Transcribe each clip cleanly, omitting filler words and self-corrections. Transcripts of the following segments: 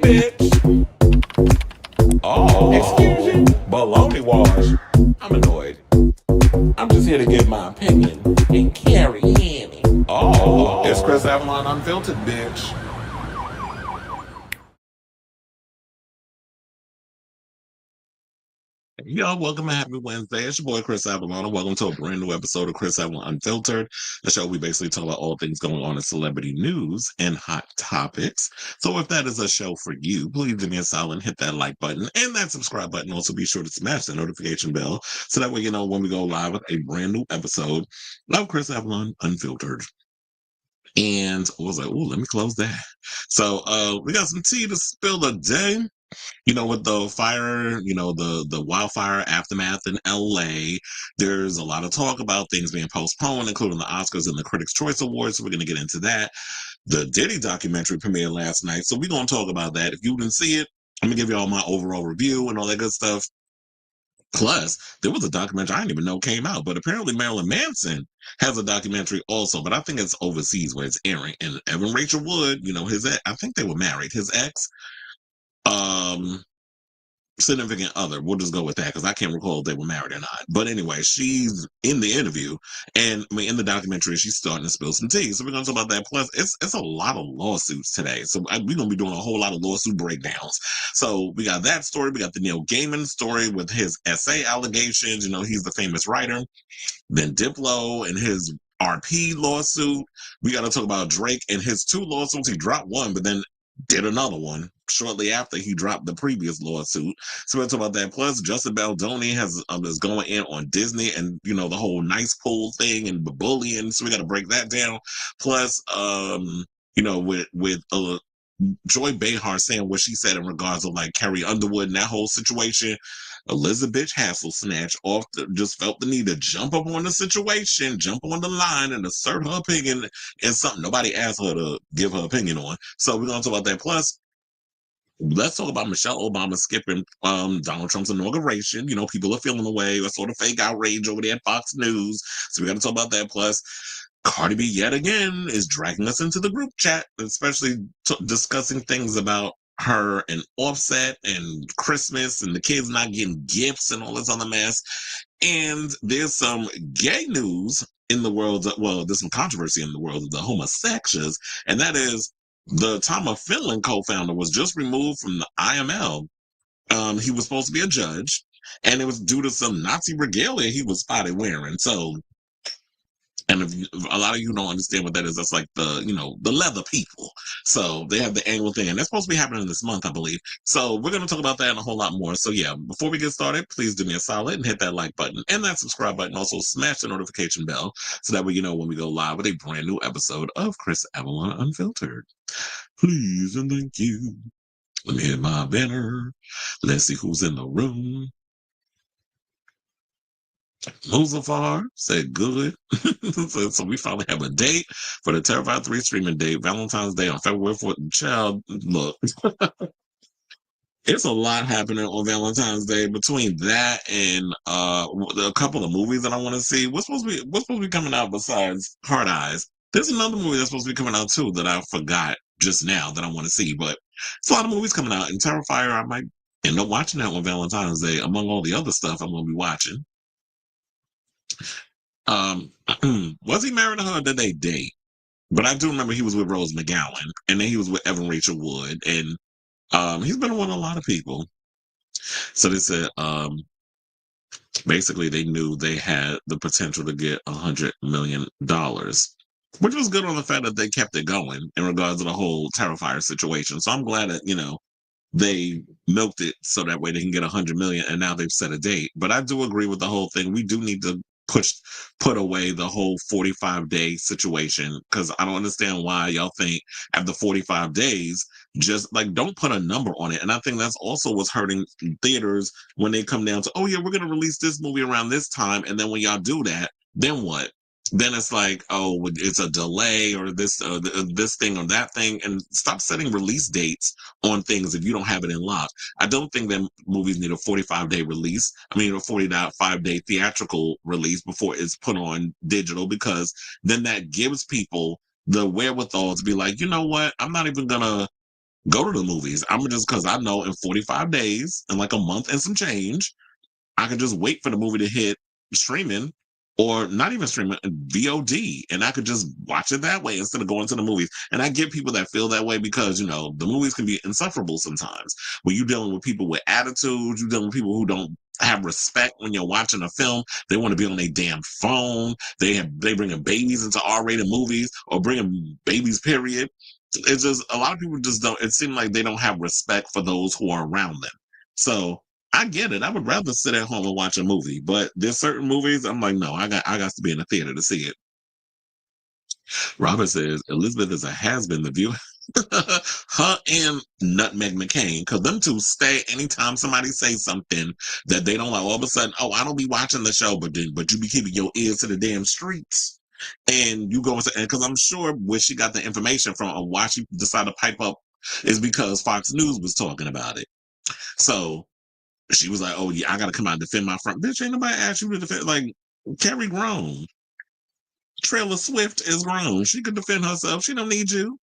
bitch. Oh, excuse you? Baloney wash. I'm annoyed. I'm just here to give my opinion and Carrie Annie. Oh, it's Chris Avalon Unfiltered, bitch. Yo, welcome and happy Wednesday. It's your boy Chris Avalon, and welcome to a brand new episode of Chris Avalon Unfiltered, the show we basically talk about all things going on in celebrity news and hot topics. So if that is a show for you, please do me a solid, hit that like button and that subscribe button. Also be sure to smash the notification bell so that way you know when we go live with a brand new episode of Chris Avalon Unfiltered. And I was like, oh, let me close that. So we got some tea to spill today. With the fire, the wildfire aftermath in LA, there's a lot of talk about things being postponed, including the Oscars and the Critics' Choice Awards. So we're going to get into that. The Diddy documentary premiered last night. So we're going to talk about that. If you didn't see it, I'm going to give you all my overall review and all that good stuff. Plus, there was a documentary I didn't even know came out, but apparently Marilyn Manson has a documentary also, but I think it's overseas where it's airing. And Evan Rachel Wood, his ex, I think they were married. His ex, significant other. We'll just go with that because I can't recall if they were married or not. But anyway, she's in the interview and in the documentary, she's starting to spill some tea. So we're going to talk about that. Plus, it's a lot of lawsuits today. So we're going to be doing a whole lot of lawsuit breakdowns. So we got that story. We got the Neil Gaiman story with his essay allegations. He's the famous writer. Then Diplo and his RP lawsuit. We got to talk about Drake and his two lawsuits. He dropped one, but then did another one shortly after he dropped the previous lawsuit. So we're talking about that. Plus, Justin Baldoni is going in on Disney and the whole Nicepool thing and the bullying. So we got to break that down. Plus, with Joy Behar saying what she said in regards of like Carrie Underwood and that whole situation. Elisabeth Hasselbeck just felt the need to jump up on the situation, jump on the line, and assert her opinion in something nobody asked her to give her opinion on. So we're going to talk about that. Plus, let's talk about Michelle Obama skipping Donald Trump's inauguration. People are feeling away. A sort of fake outrage over there at Fox News. So we got to talk about that. Plus, Cardi B yet again is dragging us into the group chat, especially discussing things about her and Offset and Christmas and the kids not getting gifts and all this other mess. And there's some gay news in the world. There's some controversy in the world of the homosexuals, and that is the Tom of Finland co-founder was just removed from the IML. He was supposed to be a judge, and it was due to some Nazi regalia he was spotted wearing. So, and if a lot of you don't understand what that is, that's like the leather people. So they have the annual thing, and that's supposed to be happening this month, I believe. So we're going to talk about that and a whole lot more. So yeah, before we get started, please do me a solid and hit that like button and that subscribe button. Also smash the notification bell so that way you know when we go live with a brand new episode of Chris Avalon Unfiltered. Please and thank you. Let me hit my banner. Let's see who's in the room. Muzafar said good. so we finally have a date for the Terrified 3 streaming date, Valentine's Day on February 4th. Child, look, it's a lot happening on Valentine's Day between that and a couple of movies that I want to see. What's supposed to be coming out besides Hard Eyes? There's another movie that's supposed to be coming out too that I forgot just now that I want to see, but it's a lot of movies coming out. And Terrifier, I might end up watching that on Valentine's Day among all the other stuff I'm going to be watching. Was he married to her or did they date? But I do remember he was with Rose McGowan, and then he was with Evan Rachel Wood, and he's been with a lot of people. So they said basically they knew they had the potential to get $100 million, which was good on the fact that they kept it going in regards to the whole Terrifier situation. So I'm glad that they milked it so that way they can get $100 million, and now they've set a date. But I do agree with the whole thing. We do need to put away the whole 45-day situation, because I don't understand why y'all think after 45 days, just like don't put a number on it. And I think that's also what's hurting theaters when they come down to, oh yeah, we're going to release this movie around this time. And then when y'all do that, then what? Then it's like, oh, it's a delay or this thing or that thing. And stop setting release dates on things if you don't have it in lock. I don't think that movies need a 45-day release. I mean, a 45-day theatrical release before it's put on digital, because then that gives people the wherewithal to be like, you know what? I'm not even going to Go to the movies. I'm just because I know in 45 days, in like a month and some change, I could just wait for the movie to hit streaming or not even streaming, VOD, and I could just watch it that way instead of going to the movies. And I get people that feel that way because, the movies can be insufferable sometimes. When you're dealing with people with attitudes, you're dealing with people who don't have respect when you're watching a film. They want to be on their damn phone. They bringing babies into R-rated movies or bringing babies, period. It's just a lot of people just don't. It seems like they don't have respect for those who are around them. So I get it. I would rather sit at home and watch a movie, but there's certain movies I'm like, no, I got to be in the theater to see it. Robert says Elizabeth is a has been. The view, her and Nutmeg McCain, because them two stay anytime somebody says something that they don't like. All of a sudden, oh, I don't be watching the show, but you be keeping your ears to the damn streets. And you go and because I'm sure where she got the information from or why she decided to pipe up is because Fox News was talking about it. So she was like, "Oh yeah, I gotta come out and defend my front." Bitch, ain't nobody asked you to defend. Like Carrie grown, Trailer Swift is grown. She could defend herself. She don't need you.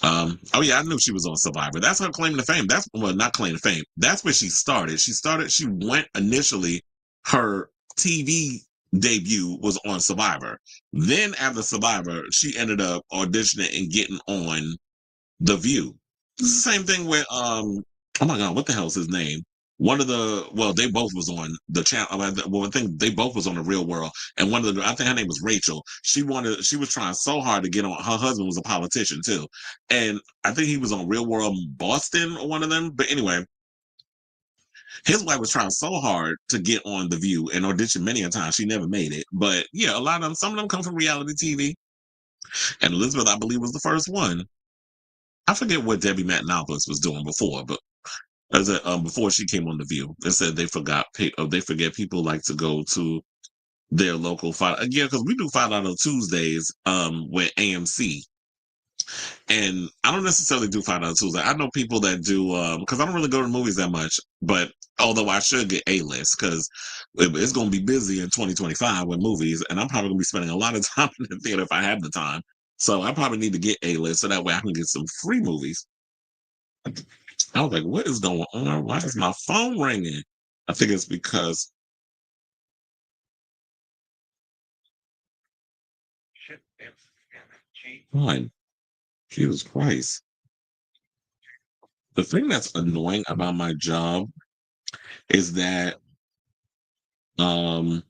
Oh yeah, I knew she was on Survivor. That's her claim to fame. That's not claim to fame. That's where she started. She went initially. Her TV debut was on Survivor. Then after Survivor, she ended up auditioning and getting on The View. It's the same thing with oh my god, what the hell is his name? They both was on the channel. Well, I think they both was on The Real World, and I think her name was Rachel. She was trying so hard to get on. Her husband was a politician too, and I think he was on Real World Boston or one of them. But anyway, his wife was trying so hard to get on The View and audition many a time. She never made it. But yeah, some of them come from reality TV, and Elizabeth, I believe, was the first one. I forget what Debbie Matenopoulos was doing before, but before she came on The View, they said they forget people like to go to their local fight. Yeah, because we do Fight Out on Tuesdays with AMC, and I don't necessarily do Fight Out on Tuesday. I know people that do because I don't really go to movies that much, but although I should get A-list because it's going to be busy in 2025 with movies, and I'm probably going to be spending a lot of time in the theater if I have the time. So I probably need to get A-list so that way I can get some free movies. I was like, what is going on? Why is my phone ringing? I think it's because. Fine. Jesus Christ. The thing that's annoying about my job is that um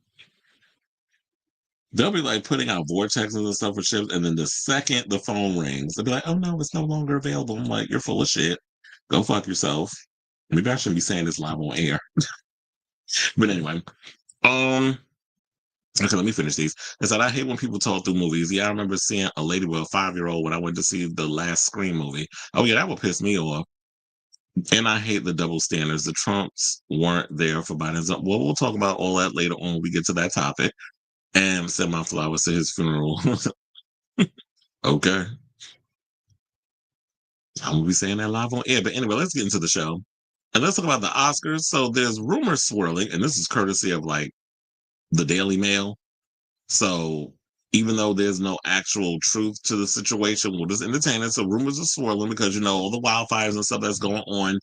they'll be like putting out vortexes and stuff for ships, and then the second the phone rings, they'll be like, "Oh no, it's no longer available." I'm like, "You're full of shit. Go fuck yourself." Maybe I shouldn't be saying this live on air. But anyway, um, okay, let me finish these. I said I hate when people talk through movies. Yeah, I remember seeing a lady with a 5-year-old when I went to see the last Scream movie. Oh yeah, that would piss me off. And I hate the double standards. The Trumps weren't there for Biden's. Well, we'll talk about all that later on when we get to that topic. And send my flowers to his funeral. Okay. I'm going to be saying that live on air. But anyway, let's get into the show. And let's talk about the Oscars. So there's rumors swirling, and this is courtesy of like the Daily Mail. So even though there's no actual truth to the situation, we'll just entertain it. So rumors are swirling because, all the wildfires and stuff that's going on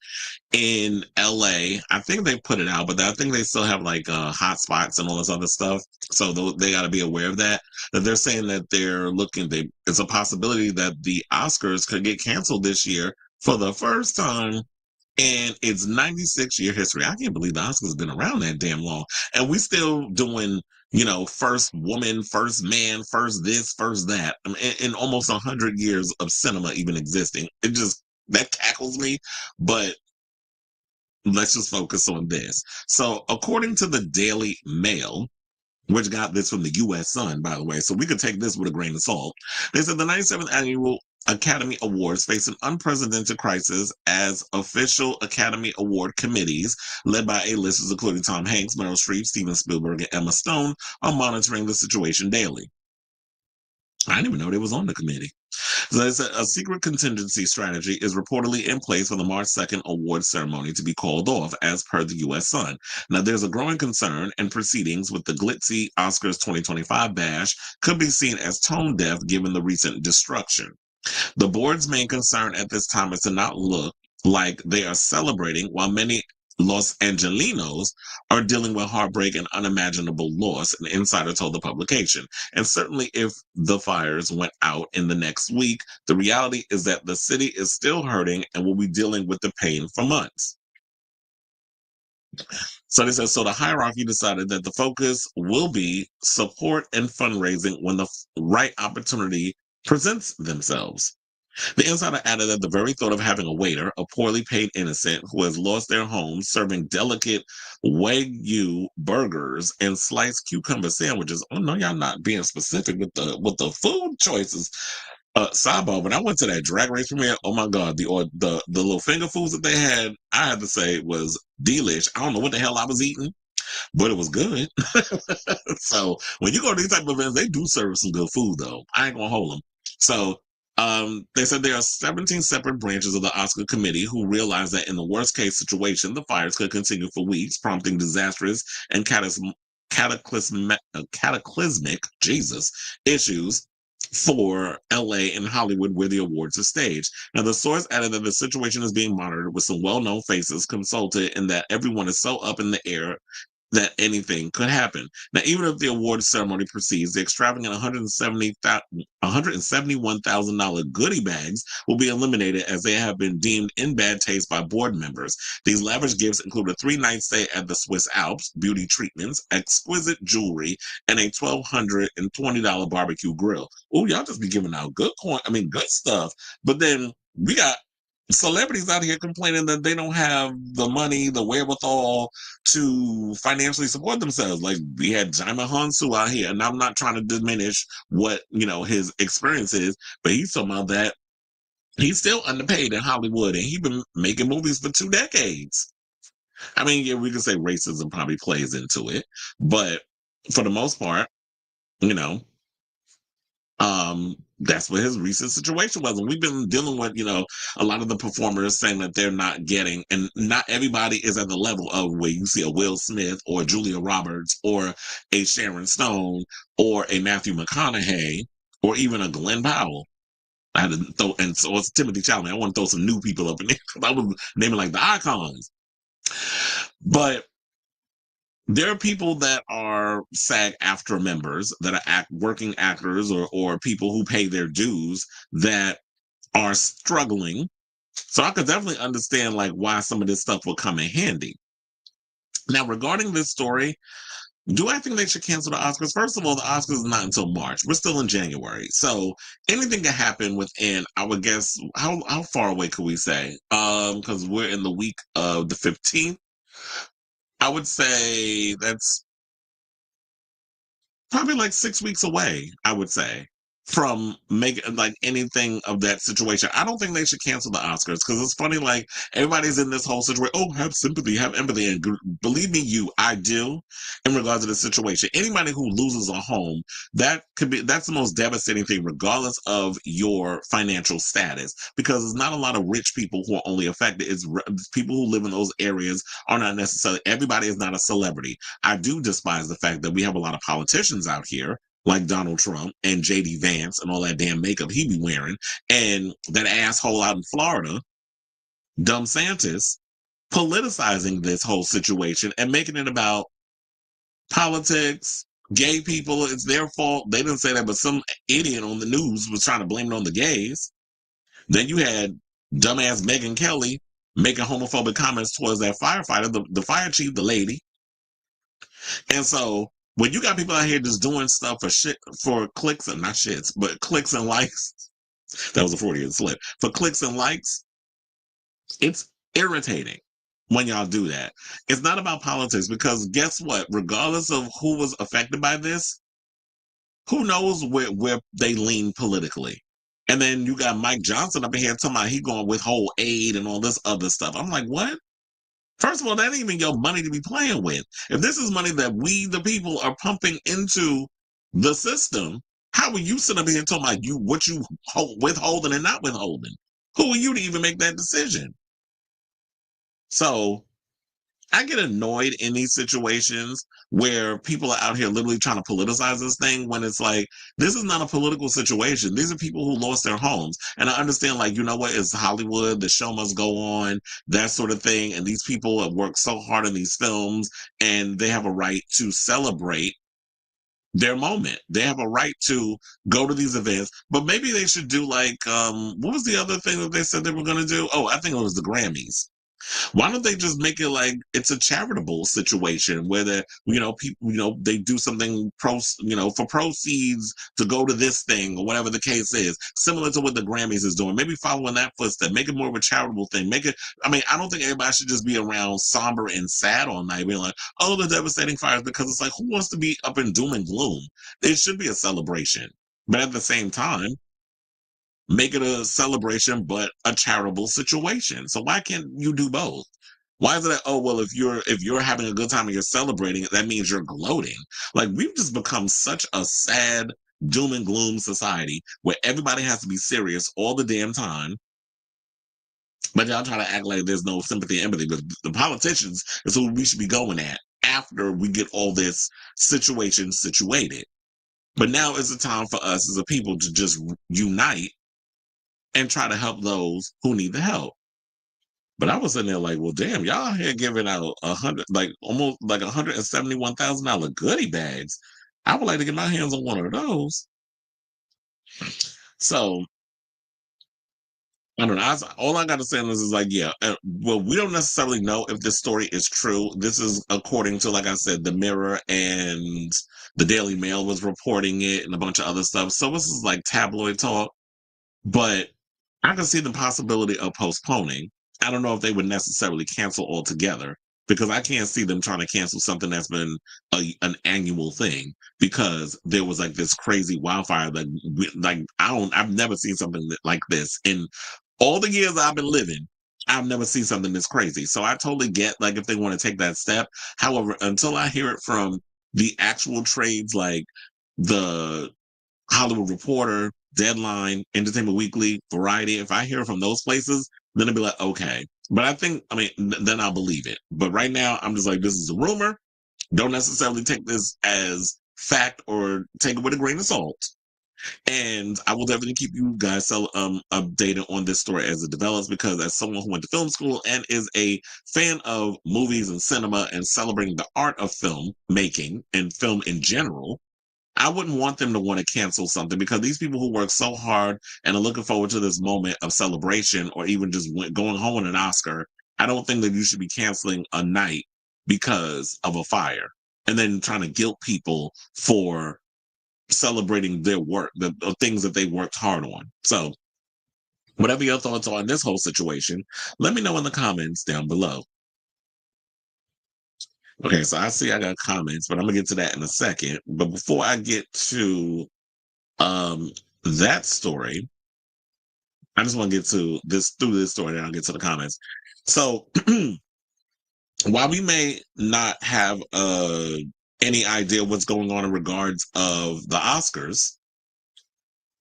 in LA. I think they put it out, but I think they still have like hot spots and all this other stuff. So they got to be aware of that. That they're saying that it's a possibility that the Oscars could get canceled this year for the first time in its 96-year history. I can't believe the Oscars have been around that damn long. And we still doing, first woman, first man, first this, first that. I mean, in almost 100 years of cinema even existing. That tackles me. But let's just focus on this. So according to the Daily Mail, which got this from the U.S. Sun, by the way, so we could take this with a grain of salt. They said the 97th Annual Academy Awards face an unprecedented crisis as official Academy Award committees, led by A-listers including Tom Hanks, Meryl Streep, Steven Spielberg, and Emma Stone, are monitoring the situation daily. I didn't even know they was on the committee. So they said a secret contingency strategy is reportedly in place for the March 2nd award ceremony to be called off, as per the U.S. Sun. Now, there's a growing concern and proceedings with the glitzy Oscars 2025 bash could be seen as tone deaf given the recent destruction. The board's main concern at this time is to not look like they are celebrating while many Los Angelinos are dealing with heartbreak and unimaginable loss, an insider told the publication. And certainly if the fires went out in the next week, the reality is that the city is still hurting and will be dealing with the pain for months. So they said, so the hierarchy decided that the focus will be support and fundraising when the right opportunity presents themselves. The insider added that the very thought of having a waiter, a poorly paid innocent who has lost their home, serving delicate Wagyu burgers and sliced cucumber sandwiches. Oh no, y'all not being specific with the food choices. Sidebar, when I went to that drag race premiere, oh my god, the little finger foods that they had, I had to say was delish. I don't know what the hell I was eating, but it was good. So when you go to these type of events, they do serve some good food though. I ain't gonna hold them. So they said there are 17 separate branches of the Oscar committee who realize that in the worst case situation, the fires could continue for weeks, prompting disastrous and cataclysmic issues for LA and Hollywood where the awards are staged. Now, the source added that the situation is being monitored with some well-known faces consulted and that everyone is so up in the air that anything could happen. Now, even if the award ceremony proceeds, the extravagant $171,000 goodie bags will be eliminated as they have been deemed in bad taste by board members. These lavish gifts include a 3-night stay at the Swiss Alps, beauty treatments, exquisite jewelry, and a $1,220 barbecue grill. Oh, y'all just be giving out good good stuff. But then we got celebrities out here complaining that they don't have the money, the wherewithal to financially support themselves. Like we had Jaima Hansu out here, and I'm not trying to diminish what his experience is, but he's talking about that he's still underpaid in Hollywood, and he's been making movies for 2 decades. I mean, yeah, we can say racism probably plays into it, but for the most part, you know, that's what his recent situation was. And we've been dealing with, a lot of the performers saying that they're not getting, and not everybody is at the level of where you see a Will Smith or Julia Roberts or a Sharon Stone or a Matthew McConaughey or even a Glenn Powell. I had to throw, and so it's Timothy Chalamet. I want to throw some new people up in there because I was naming like the icons. But there are people that are SAG-AFTRA members that are working actors or people who pay their dues that are struggling. So I could definitely understand like why some of this stuff will come in handy. Now, regarding this story, do I think they should cancel the Oscars? First of all, the Oscars is not until March. We're still in January. So anything can happen within, I would guess, how far away could we say? Because we're in the week of the 15th. I would say that's probably like 6 weeks away, I would say, from making like anything of that situation. I don't think they should cancel the Oscars because it's funny, like everybody's in this whole situation. Oh, have sympathy, have empathy. And believe me, I do in regards to the situation. Anybody who loses a home, that's the most devastating thing, regardless of your financial status, because it's not a lot of rich people who are only affected. It's people who live in those areas are not necessarily, everybody is not a celebrity. I do despise the fact that we have a lot of politicians out here like Donald Trump and JD Vance and all that damn makeup he be wearing, and that asshole out in Florida, Dumb Santis, politicizing this whole situation and making it about politics, gay people. It's their fault. They didn't say that, but some idiot on the news was trying to blame it on the gays. Then you had dumbass Megyn Kelly making homophobic comments towards that firefighter, the fire chief, the lady. And so when you got people out here just doing stuff for clicks and not shits, but clicks and likes, that was a Freudian slip. For clicks and likes, it's irritating when y'all do that. It's not about politics because guess what? Regardless of who was affected by this, who knows where they lean politically. And then you got Mike Johnson up in here talking about he going to withhold aid and all this other stuff. I'm like, what? First of all, that ain't even your money to be playing with. If this is money that we, the people, are pumping into the system, how are you sitting up here talking about what you withholding and not withholding? Who are you to even make that decision? So I get annoyed in these situations where people are out here literally trying to politicize this thing when it's like, this is not a political situation. These are people who lost their homes. And I understand, like, you know what, it's Hollywood, the show must go on, that sort of thing. And these people have worked so hard in these films and they have a right to celebrate their moment. They have a right to go to these events, but maybe they should do like, what was the other thing that they said they were going to do? Oh, I think it was the Grammys. Why don't they just make it like it's a charitable situation where the people they do something for proceeds to go to this thing or whatever the case is, similar to what the Grammys is doing. Maybe follow in that footstep, make it more of a charitable thing. Make it. I mean, I don't think everybody should just be around somber and sad all night, being like, "Oh, the devastating fires," because it's like, who wants to be up in doom and gloom? It should be a celebration, but at the same time, make it a celebration but a charitable situation. So why can't you do both? Why is it that, oh well, if you're having a good time and you're celebrating, that means you're gloating? Like, we've just become such a sad doom and gloom society where everybody has to be serious all the damn time. But y'all try to act like there's no sympathy and empathy. But the politicians is who we should be going at after we get all this situation situated. But now is the time for us as a people to just unite and try to help those who need the help. But I was sitting there like, well, damn, y'all here giving out almost like $171,000 goodie bags. I would like to get my hands on one of those. So I don't know. All I got to say on this is like, yeah, well, we don't necessarily know if this story is true. This is according to, like I said, the Mirror and the Daily Mail was reporting it and a bunch of other stuff. So this is like tabloid talk. But I can see the possibility of postponing. I don't know if they would necessarily cancel altogether because I can't see them trying to cancel something that's been an annual thing because there was like this crazy wildfire that I've never seen something like this in all the years I've been living. I've never seen something this crazy. So I totally get like if they want to take that step. However, until I hear it from the actual trades like the Hollywood Reporter, Deadline, Entertainment Weekly, Variety. If I hear from those places, then I'll be like, okay. But then I'll believe it. But right now, I'm just like, this is a rumor. Don't necessarily take this as fact or take it with a grain of salt. And I will definitely keep you guys updated on this story as it develops because as someone who went to film school and is a fan of movies and cinema and celebrating the art of film making and film in general, I wouldn't want them to want to cancel something because these people who work so hard and are looking forward to this moment of celebration or even just going home with an Oscar, I don't think that you should be canceling a night because of a fire and then trying to guilt people for celebrating their work, the things that they worked hard on. So, whatever your thoughts are on this whole situation, let me know in the comments down below. Okay, so I see I got comments, but I'm gonna get to that in a second. But before I get to um that story, I just want to get to this story, and I'll get to the comments. So while we may not have any idea what's going on in regards of the Oscars,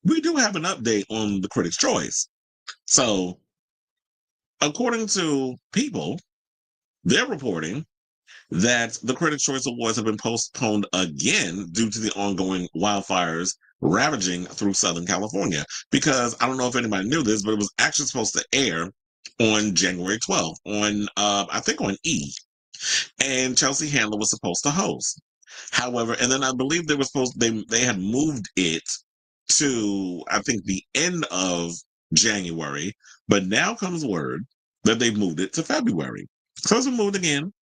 we do have an update on the Critics' Choice. So according to People, they're reporting that the Critics' Choice Awards have been postponed again due to the ongoing wildfires ravaging through Southern California. Because I don't know if anybody knew this, but it was actually supposed to air on January 12th on, I think on E! And Chelsea Handler was supposed to host. However, and then I believe they had moved it to, I think, the end of January, but now comes word that they've moved it to February. So it's been moved again.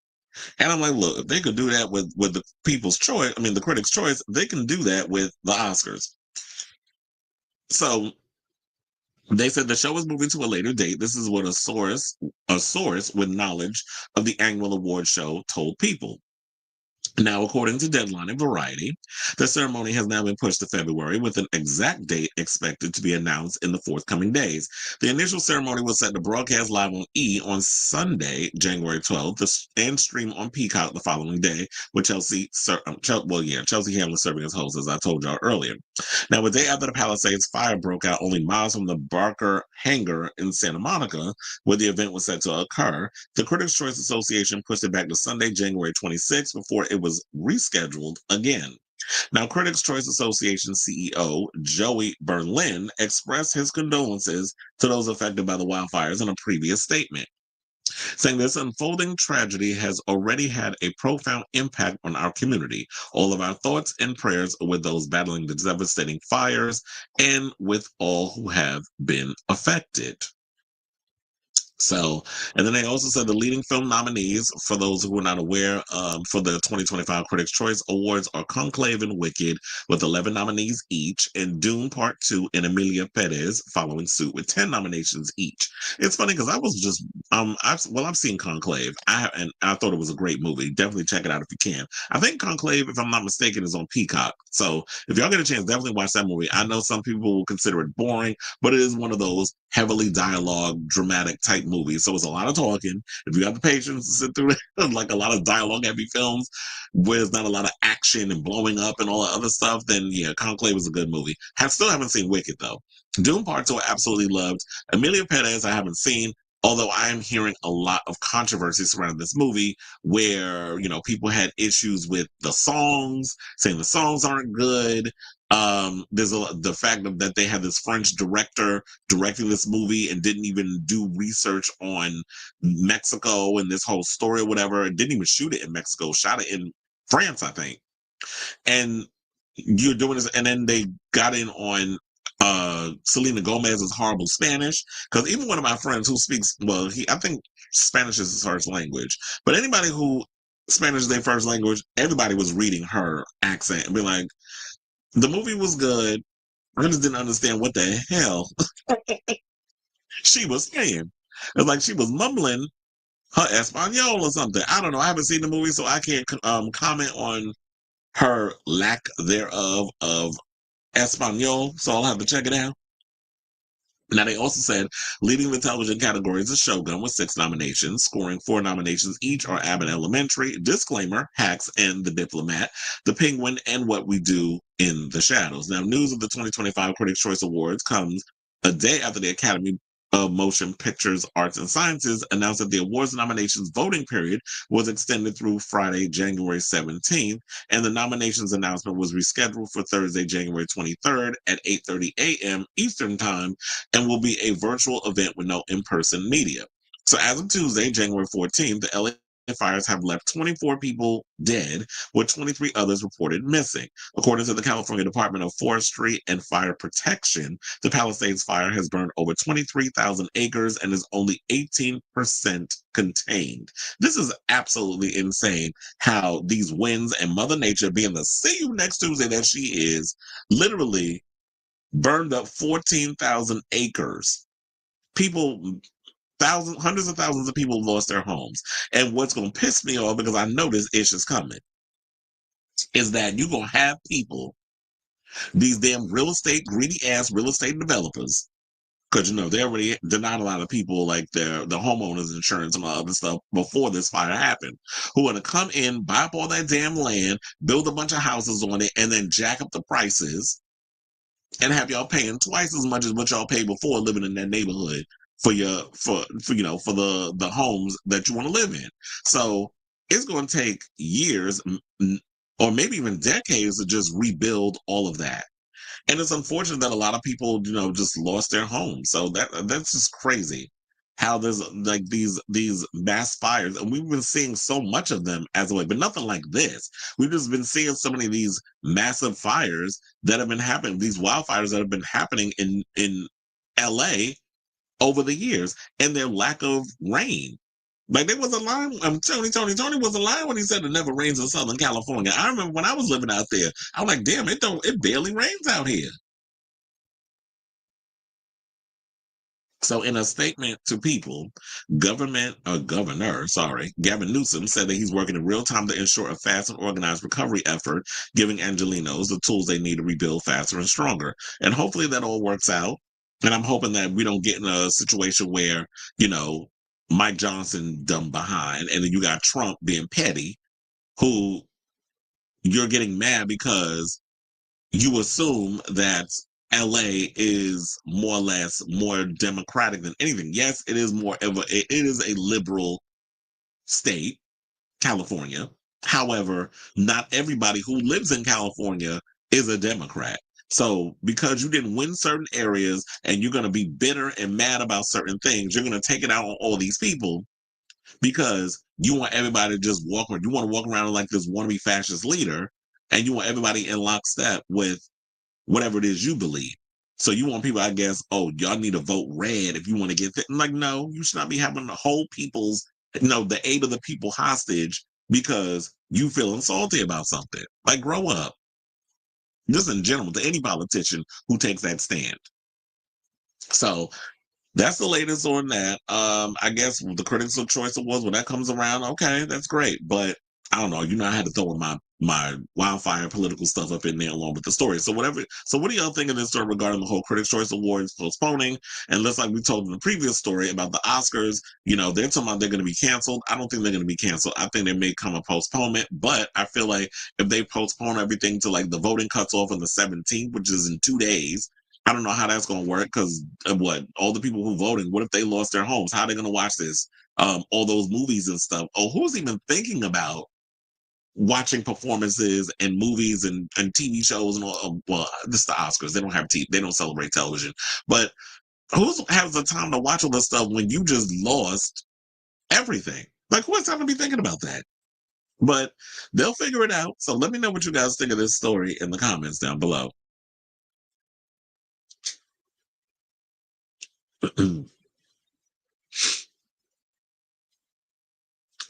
And I'm like, look, if they could do that with the people's choice, I mean, the critics' choice, they can do that with the Oscars. So they said the show is moving to a later date. This is what a source with knowledge of the annual award show told People. Now, according to Deadline and Variety, the ceremony has now been pushed to February with an exact date expected to be announced in the forthcoming days. The initial ceremony was set to broadcast live on E on Sunday, January 12th, and stream on Peacock the following day, with Chelsea Handler serving as host, as I told y'all earlier. Now, a day after the Palisades fire broke out only miles from the Barker Hangar in Santa Monica, where the event was set to occur, the Critics' Choice Association pushed it back to Sunday, January 26th, before it was rescheduled again. Now, Critics' Choice Association CEO Joey Berlin expressed his condolences to those affected by the wildfires in a previous statement, saying this unfolding tragedy has already had a profound impact on our community. All of our thoughts and prayers are with those battling the devastating fires and with all who have been affected. So, and then they also said the leading film nominees, for those who are not aware, for the 2025 Critics' Choice Awards are Conclave and Wicked, with 11 nominees each, and Dune Part 2 and Emilia Perez following suit with 10 nominations each. It's funny because I was just, I've seen Conclave, and I thought it was a great movie. Definitely check it out if you can. I think Conclave, if I'm not mistaken, is on Peacock. So if y'all get a chance, definitely watch that movie. I know some people will consider it boring, but it is one of those heavily dialogue, dramatic type movies. So it's a lot of talking. If you have the patience to sit through it, like a lot of dialogue heavy films where there's not a lot of action and blowing up and all that other stuff, then yeah, Conclave is a good movie. I still haven't seen Wicked though. Doom Part 2 I absolutely loved. Emilia Perez I haven't seen, although I am hearing a lot of controversy surrounding this movie where, people had issues with the songs, saying the songs aren't good. There's the fact that they had this French director directing this movie and didn't even do research on Mexico and this whole story or whatever, and didn't even shoot it in Mexico, shot it in France, I think. And you're doing this, and then they got in on Selena Gomez's horrible Spanish, because even one of my friends who speaks, well, I think Spanish is his first language, but anybody who Spanish is their first language, everybody was reading her accent and be like, the movie was good. I just didn't understand what the hell she was saying. It's like she was mumbling her Espanol or something. I don't know. I haven't seen the movie, so I can't comment on her lack thereof of Espanol. So I'll have to check it out. Now, they also said leading the television categories is Shogun with 6 nominations, scoring 4 nominations each are Abbott Elementary, Disclaimer, Hacks, and The Diplomat, The Penguin, and What We Do in the Shadows. Now, news of the 2025 Critics' Choice Awards comes a day after the Academy of Motion Pictures, Arts, and Sciences announced that the awards nominations voting period was extended through Friday, January 17th, and the nominations announcement was rescheduled for Thursday, January 23rd at 8:30 a.m. Eastern Time, and will be a virtual event with no in-person media. So as of Tuesday, January 14th, the LA fires have left 24 people dead, with 23 others reported missing. According to the California Department of Forestry and Fire Protection, the Palisades fire has burned over 23,000 acres and is only 18% contained. This is absolutely insane how these winds and Mother Nature, being the see you next Tuesday that she is, literally burned up 14,000 acres. People, hundreds of thousands of people lost their homes. And what's going to piss me off, because I know this ish is coming, is that you're going to have people, these damn greedy ass real estate developers, because they already denied a lot of people like the homeowners insurance and all other stuff before this fire happened, who are going to come in, buy up all that damn land, build a bunch of houses on it, and then jack up the prices and have y'all paying twice as much as what y'all paid before living in that neighborhood for the homes that you want to live in. So it's going to take years or maybe even decades to just rebuild all of that. And it's unfortunate that a lot of people, just lost their homes. So that's just crazy how there's like these mass fires, and we've been seeing so much of them as of late, but nothing like this. We've just been seeing so many of these massive fires that have been happening, these wildfires that have been happening in LA over the years, and their lack of rain. Like, there was a line, Tony was a line when he said it never rains in Southern California. I remember when I was living out there, I was like, damn, it barely rains out here. So in a statement to people, Governor, Gavin Newsom said that he's working in real time to ensure a fast and organized recovery effort, giving Angelenos the tools they need to rebuild faster and stronger. And hopefully that all works out. And I'm hoping that we don't get in a situation where, Mike Johnson dumbed behind, and then you got Trump being petty, who you're getting mad because you assume that LA is more or less more democratic than anything. Yes, it is it is a liberal state, California. However, not everybody who lives in California is a Democrat. So because you didn't win certain areas and you're going to be bitter and mad about certain things, you're going to take it out on all these people because you want everybody to just walk around. You want to walk around like this wannabe fascist leader, and you want everybody in lockstep with whatever it is you believe. So you want people, I guess, oh, y'all need to vote red if you want to get that. Like, no, you should not be having the whole people's, the aid of the people hostage because you feeling salty about something. Like, grow up. Just in general, to any politician who takes that stand. So that's the latest on that. I guess the Critics' Choice Awards, when that comes around, okay, that's great. But I don't know. I had to throw in my wildfire political stuff up in there along with the story. So whatever. So what do y'all think of this story regarding the whole Critics' Choice Awards postponing? And just like we told in the previous story about the Oscars, they're talking about they're going to be canceled. I don't think they're going to be canceled. I think there may come a postponement, but I feel like if they postpone everything to like the voting cuts off on the 17th, which is in 2 days, I don't know how that's going to work because all the people who voting, what if they lost their homes? How are they going to watch this? All those movies and stuff. Oh, who's even thinking about watching performances and movies and TV shows and all? Well, this is the Oscars. They don't have TV. They don't celebrate television. But who has the time to watch all this stuff when you just lost everything? Like, who has time to be thinking about that? But they'll figure it out. So let me know what you guys think of this story in the comments down below.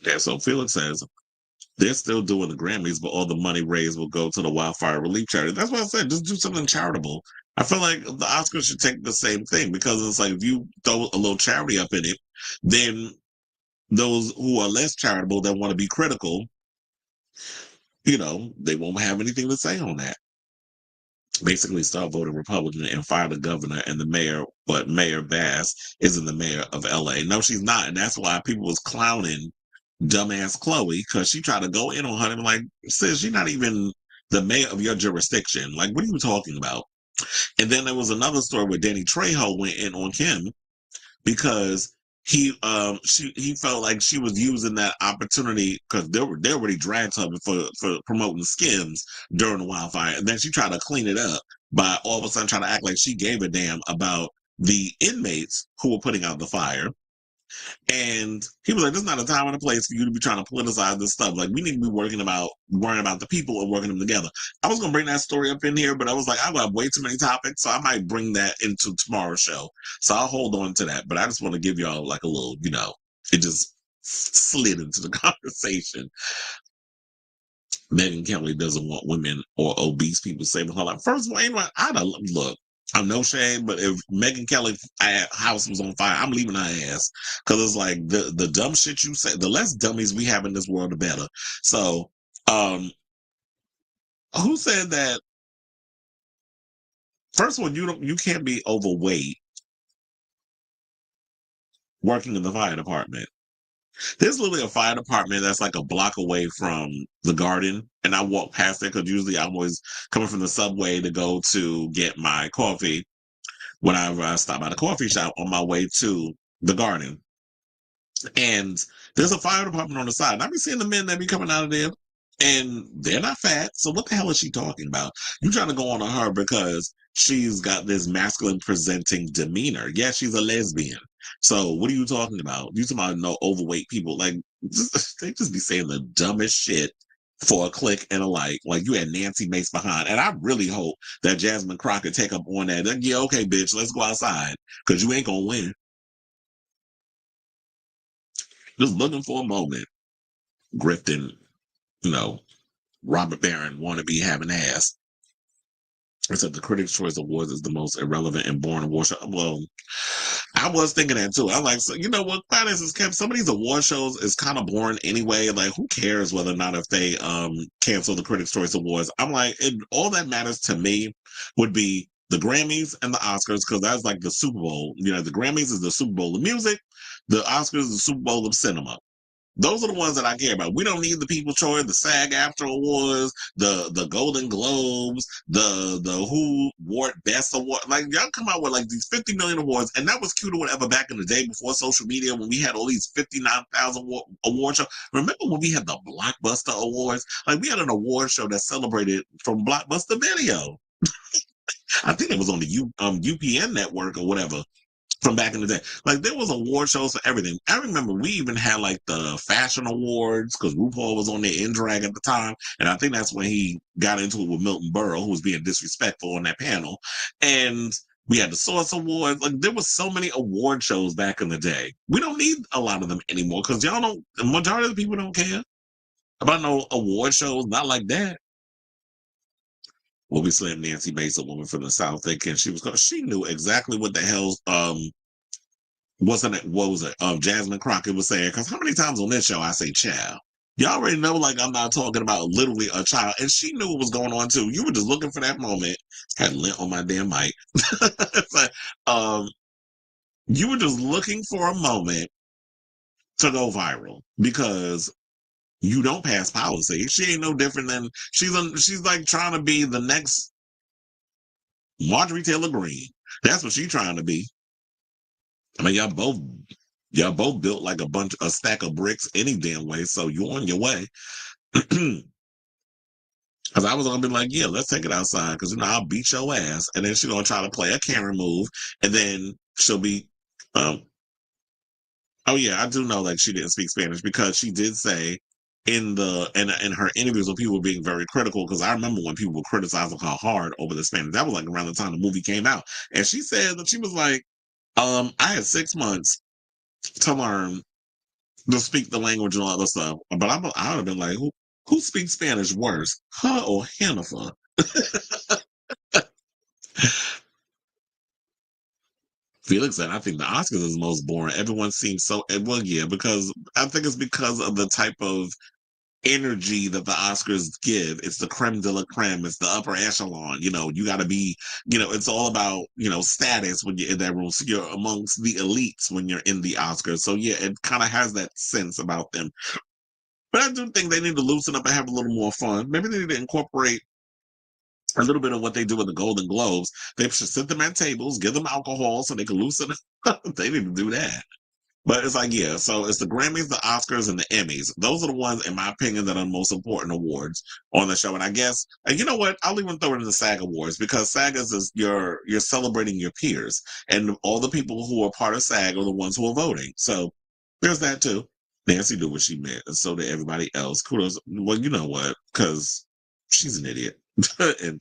Yeah, so Felix says they're still doing the Grammys, but all the money raised will go to the wildfire relief charity. That's what I said. Just do something charitable. I feel like the Oscars should take the same thing because it's like if you throw a little charity up in it, then those who are less charitable that want to be critical, they won't have anything to say on that. Basically, start voting Republican and fire the governor and the mayor, but Mayor Bass isn't the mayor of LA. No, she's not. And that's why people was clowning dumbass Chloe because she tried to go in on her and like, sis, you're not even the mayor of your jurisdiction. Like, what are you talking about? And then there was another story where Danny Trejo went in on Kim because he felt like she was using that opportunity because they already dragged her for promoting Skims during the wildfire, and then she tried to clean it up by all of a sudden trying to act like she gave a damn about the inmates who were putting out the fire. And he was like, "This is not a time and a place for you to be trying to politicize this stuff. Like, we need to be worrying about the people and working them together." I was gonna bring that story up in here, but I was like, I have way too many topics, so I might bring that into tomorrow's show. So I'll hold on to that. But I just want to give y'all like a little, it just slid into the conversation. Megyn Kelly doesn't want women or obese people saving her life. First of all, I don't look. I'm no shame, but if Megyn Kelly's house was on fire, I'm leaving her ass because it's like the dumb shit you say. The less dummies we have in this world, the better. So, who said that? First of all, you can't be overweight working in the fire department. There's literally a fire department that's like a block away from the garden, and I walk past it because usually I'm always coming from the subway to go to get my coffee. Whenever I stop at a coffee shop on my way to the garden. And there's a fire department on the side. And I be seeing the men that be coming out of there, and they're not fat. So what the hell is she talking about? You trying to go on to her because she's got this masculine presenting demeanor. Yeah, she's a lesbian. So what are you talking about? You talking about no overweight people? Like they just be saying the dumbest shit for a click and a like. Like you had Nancy Mace behind. And I really hope that Jasmine Crockett take up on that. Like, yeah, okay, bitch, let's go outside. Because you ain't gonna win. Just looking for a moment. Grifting, Robert Barron wanna be having ass. Except the Critics' Choice Awards is the most irrelevant and boring award show. Well, I was thinking that too. I'm like, so you know what? Finances kept some of these award shows is kind of boring anyway. Like, who cares whether or not if they cancel the Critics' Choice Awards? I'm like, all that matters to me would be the Grammys and the Oscars because that's like the Super Bowl. You know, the Grammys is the Super Bowl of music, the Oscars is the Super Bowl of cinema. Those are the ones that I care about. We don't need the People's Choice, the SAG-AFTRA Awards, the Golden Globes, the Who Award Best Award. Like y'all come out with like these 50 million awards, and that was cute or whatever back in the day before social media when we had all these 59,000 award shows. Remember when we had the Blockbuster Awards? Like we had an award show that celebrated from Blockbuster Video. I think it was on the UPN network or whatever from back in the day. Like there was award shows for everything. I remember we even had like the fashion awards because RuPaul was on there in drag at the time. And I think that's when he got into it with Milton Berle, who was being disrespectful on that panel. And we had the Source Awards. Like there was so many award shows back in the day. We don't need a lot of them anymore because y'all don't, the majority of the people don't care about no award shows, not like that. Well, we slammed Nancy Bates, a woman from the South, thinking she knew exactly what the hell wasn't it what was it Jasmine Crockett was saying, because how many times on this show I say child, y'all already know like I'm not talking about literally a child, and she knew what was going on too. You were just looking for that moment. Had lint on my damn mic. It's like, you were just looking for a moment to go viral because you don't pass policy. She ain't no different than she's like trying to be the next Marjorie Taylor Greene. That's what she's trying to be. I mean, y'all both built like a stack of bricks any damn way, so you're on your way. Because I was gonna be like, yeah, let's take it outside, because I'll beat your ass, and then she's gonna try to play a Karen move, and then she'll be, um, oh yeah, I do know like she didn't speak Spanish because she did say in her interviews when people were being very critical, because I remember when people were criticizing her hard over the Spanish. That was like around the time the movie came out, and she said that she was like, I had 6 months to learn to speak the language and all that stuff. But I would have been like, who speaks Spanish worse, her or Hannaford? Felix said, I think the Oscars is the most boring. Everyone seems so, well, yeah, because I think it's because of the type of energy that the Oscars give. It's the creme de la creme. It's the upper echelon. You got to be, it's all about, status when you're in that room. So you're amongst the elites when you're in the Oscars. So yeah, it kind of has that sense about them. But I do think they need to loosen up and have a little more fun. Maybe they need to incorporate a little bit of what they do with the Golden Globes. They should sit them at tables, give them alcohol so they can loosen up. They need to do that. But it's like, yeah, so it's the Grammys, the Oscars, and the Emmys. Those are the ones, in my opinion, that are the most important awards on the show. And I guess, and you know what? I'll even throw it in the SAG Awards because SAG is you're celebrating your peers. And all the people who are part of SAG are the ones who are voting. So there's that too. Nancy knew what she meant, and so did everybody else. Kudos. Well, you know what? Because she's an idiot. And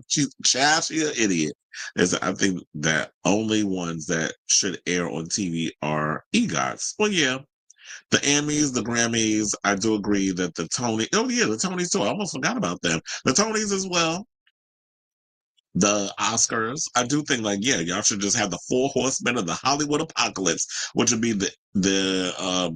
she's an idiot. I think that only ones that should air on TV are EGOTs. Well, yeah, the Emmys, the Grammys. I do agree that the Tony. Oh yeah, the Tonys too. I almost forgot about them. The Tonys as well. The Oscars. I do think like yeah, y'all should just have the four horsemen of the Hollywood apocalypse, which would be the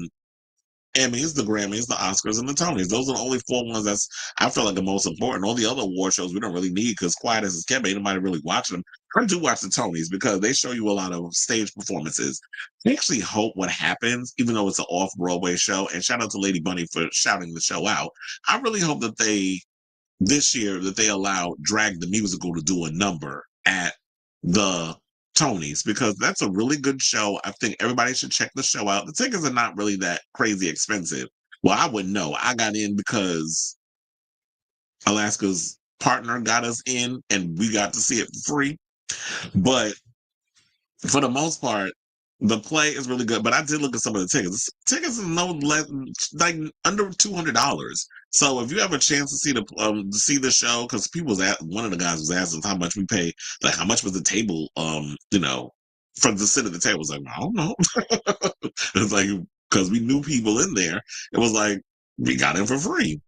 Emmys, the Grammys, the Oscars, and the Tonys. Those are the only four ones that's I feel like the most important. All the other award shows we don't really need because quiet as it's kept, ain't nobody really watching them. I do watch the Tonys because they show you a lot of stage performances. I actually hope what happens, even though it's an off-Broadway show, and shout out to Lady Bunny for shouting the show out. I really hope that this year, that they allow Drag the Musical to do a number at the Tonys because that's a really good show. I think everybody should check the show out. The tickets are not really that crazy expensive. Well, I wouldn't know. I got in because Alaska's partner got us in and we got to see it for free. But for the most part, the play is really good. But I did look at some of the tickets. Tickets are no less like under $200. So if you have a chance to see the show, because one of the guys was asking how much we pay, like how much was the table, for the sit at the table. It was like I don't know. It's like because we knew people in there. It was like we got in for free.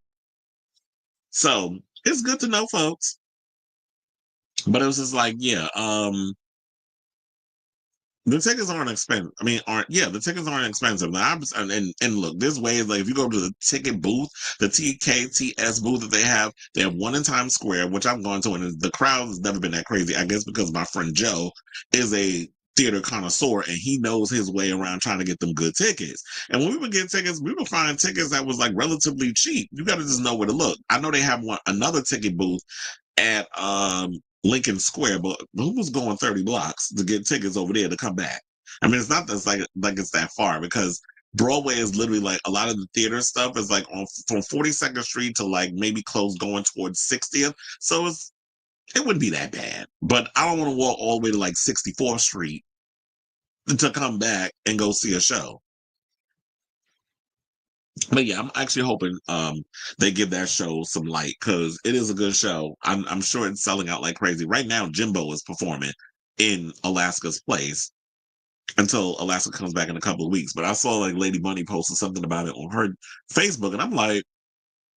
So it's good to know, folks. But it was just like, yeah, The tickets aren't expensive. I mean, the tickets aren't expensive. Now, and look, there's ways like if you go to the ticket booth, the TKTS booth that they have one in Times Square, which I'm going to, and the crowd has never been that crazy. I guess because my friend Joe is a theater connoisseur and he knows his way around trying to get them good tickets. And when we would get tickets, we would find tickets that was like relatively cheap. You got to just know where to look. I know they have another ticket booth at Lincoln Square, but who was going 30 blocks to get tickets over there to come back? I mean, it's not that's like it's that far because Broadway is literally like a lot of the theater stuff is like from 42nd Street to like maybe close going towards 60th. So it wouldn't be that bad. But I don't want to walk all the way to like 64th Street to come back and go see a show. But yeah, I'm actually hoping they give that show some light because it is a good show. I'm sure it's selling out like crazy. Right now, Jimbo is performing in Alaska's place until Alaska comes back in a couple of weeks. But I saw like Lady Bunny posted something about it on her Facebook, and I'm like,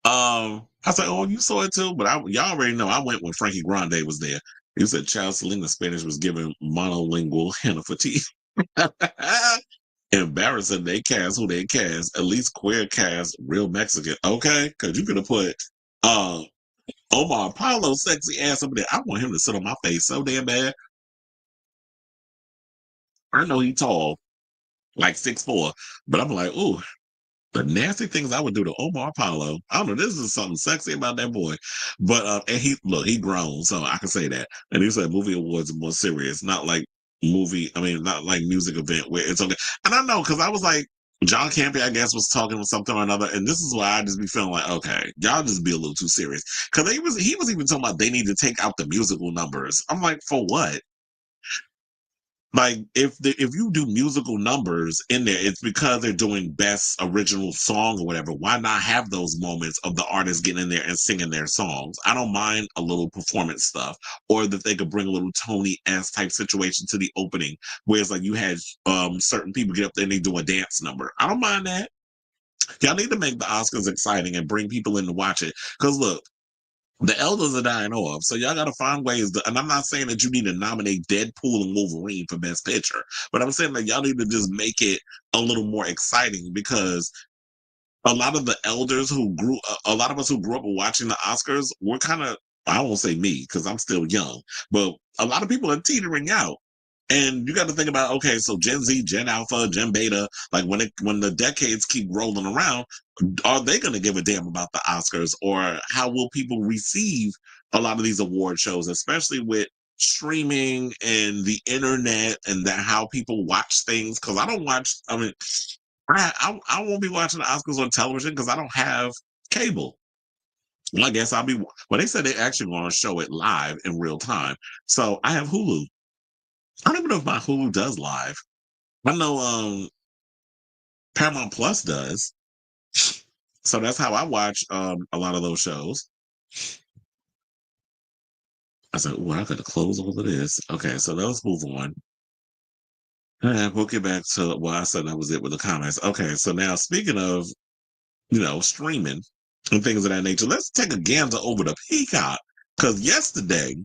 I was like, oh, you saw it too? But y'all already know I went when Frankie Grande was there. He said Child Selena Spanish was given monolingual henna fatigue. Embarrassing. They cast who they cast. At least queer cast real Mexican. Okay, because you could have put uh Omar Apollo sexy ass up there. I want him to sit on my face so damn bad. I know he tall, like 6'4", but I'm like, ooh, the nasty things I would do to Omar Apollo. I don't know. This is something sexy about that boy. But and he grown, so I can say that. And he said movie awards are more serious, not like not like music event where it's okay. And I know because I was like, John Campy, I guess, was talking with something or another, and this is why I just be feeling like, okay, y'all just be a little too serious. Because he was even talking about they need to take out the musical numbers. I'm like, for what? Like if you do musical numbers in there, it's because they're doing best original song or whatever. Why not have those moments of the artist getting in there and singing their songs? I don't mind a little performance stuff, or that they could bring a little Tony-esque type situation to the opening, whereas like you had certain people get up there and they do a dance number. I don't mind that. Y'all need to make the Oscars exciting and bring people in to watch it. Because look, the elders are dying off, so y'all got to find ways to. And I'm not saying that you need to nominate Deadpool and Wolverine for Best Picture, but I'm saying that y'all need to just make it a little more exciting because a lot of the elders a lot of us who grew up watching the Oscars, we're kind of, I won't say me because I'm still young, but a lot of people are teetering out. And you got to think about, okay, so Gen Z, Gen Alpha, Gen Beta, like when the decades keep rolling around, are they going to give a damn about the Oscars, or how will people receive a lot of these award shows, especially with streaming and the internet and that how people watch things? Because I don't watch. I mean, I won't be watching the Oscars on television because I don't have cable. Well, I guess I'll be. Well, they said they actually want to show it live in real time, so I have Hulu. I don't even know if my Hulu does live. I know Paramount Plus does. So that's how I watch a lot of those shows. I said, "Oh, I gotta close all of this." Okay, so let's move on. We'll get back to I said that was it with the comments. Okay, so now speaking of streaming and things of that nature, let's take a gander over to Peacock because yesterday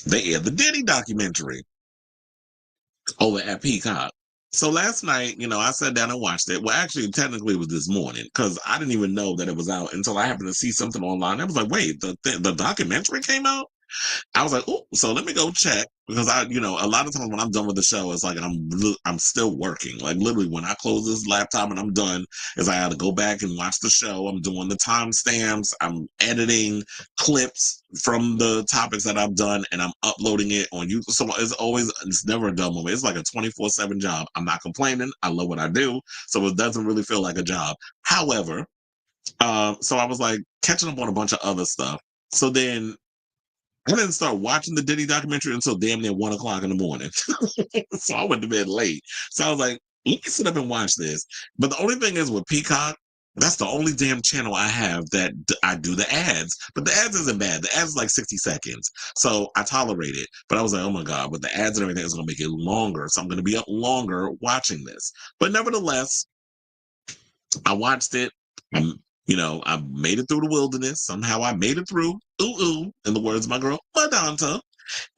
they aired the Diddy documentary over at Peacock. So last night, I sat down and watched it. Well, actually, technically, it was this morning because I didn't even know that it was out until I happened to see something online. I was like, "Wait, the documentary came out?" I was like, "Oh, so let me go check," because a lot of times when I'm done with the show, it's like I'm still working. Like literally, when I close this laptop and I'm done, is I had to go back and watch the show. I'm doing the timestamps. I'm editing clips from the topics that I've done, and I'm uploading it on YouTube. So it's never a dull moment. It's like a 24/7 job. I'm not complaining. I love what I do, so it doesn't really feel like a job. However, so I was like catching up on a bunch of other stuff. So then I didn't start watching the Diddy documentary until damn near 1 o'clock in the morning. So I went to bed late. So I was like, let me sit up and watch this. But the only thing is with Peacock, that's the only damn channel I have that I do the ads. But the ads isn't bad. The ads is like 60 seconds. So I tolerate it. But I was like, oh my God, but the ads and everything is going to make it longer. So I'm going to be up longer watching this. But nevertheless, I watched it. I made it through the wilderness. Somehow I made it through. Ooh, ooh, in the words of my girl, Madonna.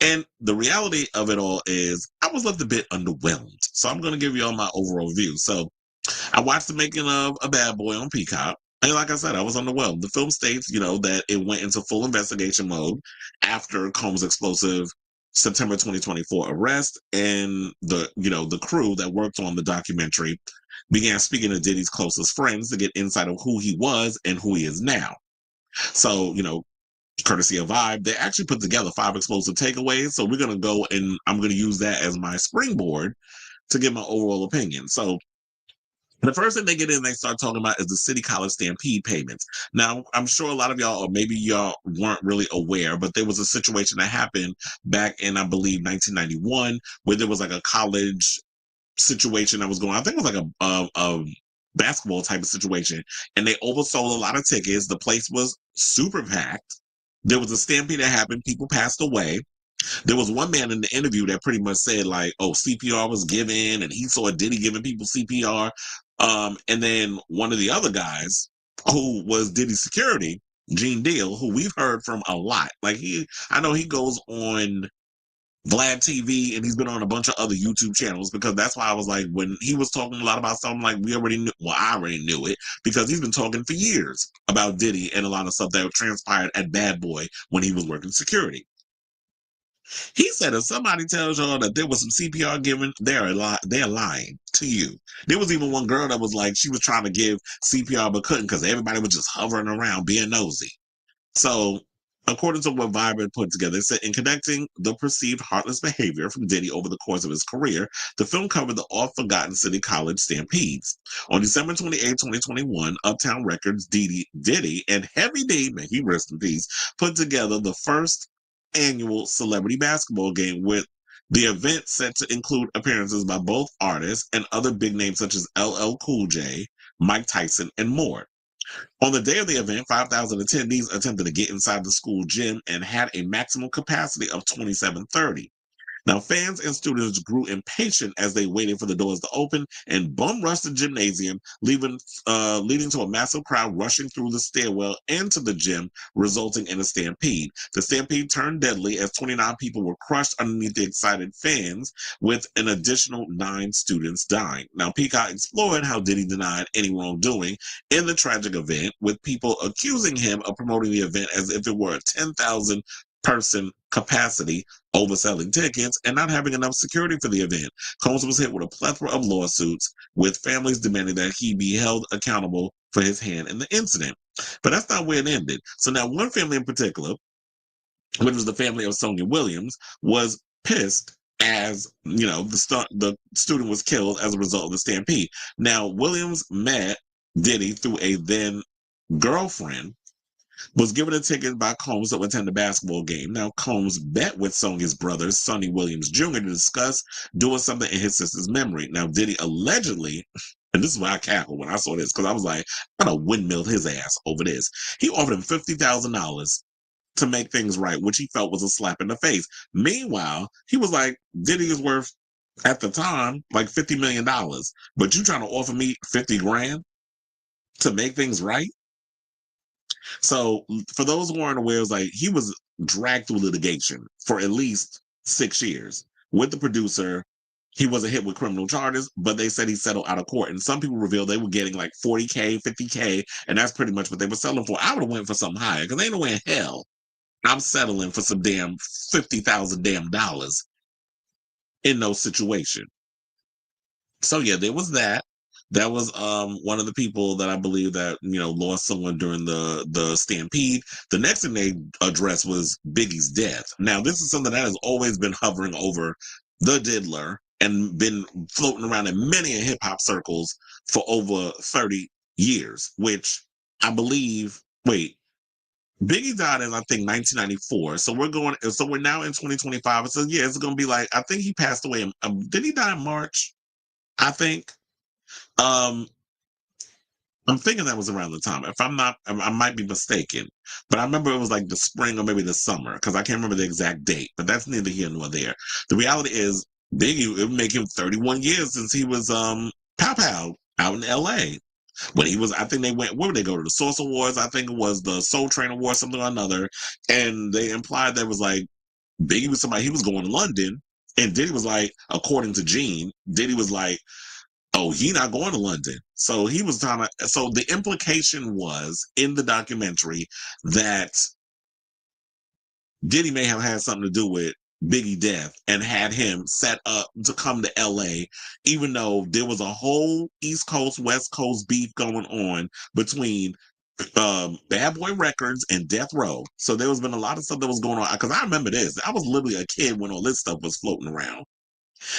And the reality of it all is I I was left a bit underwhelmed. So I'm going to give you all my overall view. So I watched the making of A Bad Boy on Peacock. And like I said, I was underwhelmed. The film states, that it went into full investigation mode after Combs' explosive September 2024 arrest, and the crew that worked on the documentary began speaking to Diddy's closest friends to get insight of who he was and who he is now. So, courtesy of Vibe, they actually put together 5 explosive takeaways. So we're going to go and I'm going to use that as my springboard to give my overall opinion. So the first thing they get in, they start talking about is the City College Stampede payments. Now, I'm sure a lot of y'all, or maybe y'all weren't really aware, but there was a situation that happened back in, I believe, 1991, where there was like a college situation that was going on. I think it was like a basketball type of situation, and they oversold a lot of tickets. The place was super packed. There was a stampede that happened. People passed away. There was one man in the interview that pretty much said like, "Oh, CPR was given," and he saw Diddy giving people CPR. And then one of the other guys who was Diddy's security, Gene Deal, who we've heard from a lot. Like I know he goes on Vlad TV and he's been on a bunch of other YouTube channels, because that's why I was like, when he was talking a lot about something, like we already knew, well, I already knew it because he's been talking for years about Diddy and a lot of stuff that transpired at Bad Boy when he was working security. He said if somebody tells y'all that there was some CPR given, they're lying to you. There was even one girl that was like, she was trying to give CPR but couldn't because everybody was just hovering around being nosy. So, according to what Vibe had put together, it said in connecting the perceived heartless behavior from Diddy over the course of his career, the film covered the oft-forgotten City College stampedes. On December 28, 2021, Uptown Records, Diddy, and Heavy D, may he rest in peace, put together the first annual celebrity basketball game, with the event set to include appearances by both artists and other big names such as LL Cool J, Mike Tyson, and more. On the day of the event, 5,000 attendees attempted to get inside the school gym and had a maximum capacity of 2,730. Now, fans and students grew impatient as they waited for the doors to open and bum rushed the gymnasium, leading to a massive crowd rushing through the stairwell into the gym, resulting in a stampede. The stampede turned deadly as 29 people were crushed underneath the excited fans, with an additional 9 students dying. Now, Peacock explored how Diddy denied any wrongdoing in the tragic event, with people accusing him of promoting the event as if it were a 10,000 person capacity, overselling tickets, and not having enough security for the event. Combs was hit with a plethora of lawsuits, with families demanding that he be held accountable for his hand in the incident. But that's not where it ended. So now one family in particular, which was the family of Sonia Williams, was pissed as, the student was killed as a result of the stampede. Now, Williams met Diddy through a then girlfriend, was given a ticket by Combs to attend the basketball game. Now, Combs bet with Sonia's brother, Sonny Williams Jr., to discuss doing something in his sister's memory. Now, Diddy allegedly, and this is why I cackled when I saw this, because I was like, I'm going to windmill his ass over this. He offered him $50,000 to make things right, which he felt was a slap in the face. Meanwhile, he was like, Diddy is worth, at the time, like $50 million, but you trying to offer me 50 grand to make things right? So for those who aren't aware, it was like he was dragged through litigation for at least 6 years with the producer. He wasn't hit with criminal charges, but they said he settled out of court. And some people revealed they were getting like 40K, 50K, and that's pretty much what they were selling for. I would have went for something higher, because ain't no way in hell I'm settling for some damn 50,000 damn dollars in no situation. So yeah, there was that. That was one of the people that I believe that lost someone during the stampede. The next thing they addressed was Biggie's death. Now, this is something that has always been hovering over the diddler and been floating around in many hip hop circles for over 30 years, which I believe. Wait, Biggie died in, I think, 1994. So we're now in 2025. So yeah, it's going to be like, I think he passed away. Did he die in March? I think. Um, I'm thinking that was around the time. If I'm not, I might be mistaken. But I remember it was like the spring or maybe the summer, because I can't remember the exact date. But that's neither here nor there. The reality is, Biggie, it would make him 31 years since he was Pow Pow out in L.A. When he was, I think they went, where would they go to? The Source Awards? I think it was the Soul Train Awards, something or another. And they implied that was like, Biggie was somebody, he was going to London And Diddy was like, according to Gene, Diddy was like, oh, he not going to London. So he was trying to, so the implication was in the documentary that Diddy may have had something to do with Biggie death and had him set up to come to LA, even though there was a whole East Coast, West Coast beef going on between Bad Boy Records and Death Row. So there was been a lot of stuff that was going on. Because I remember this. I was literally a kid when all this stuff was floating around.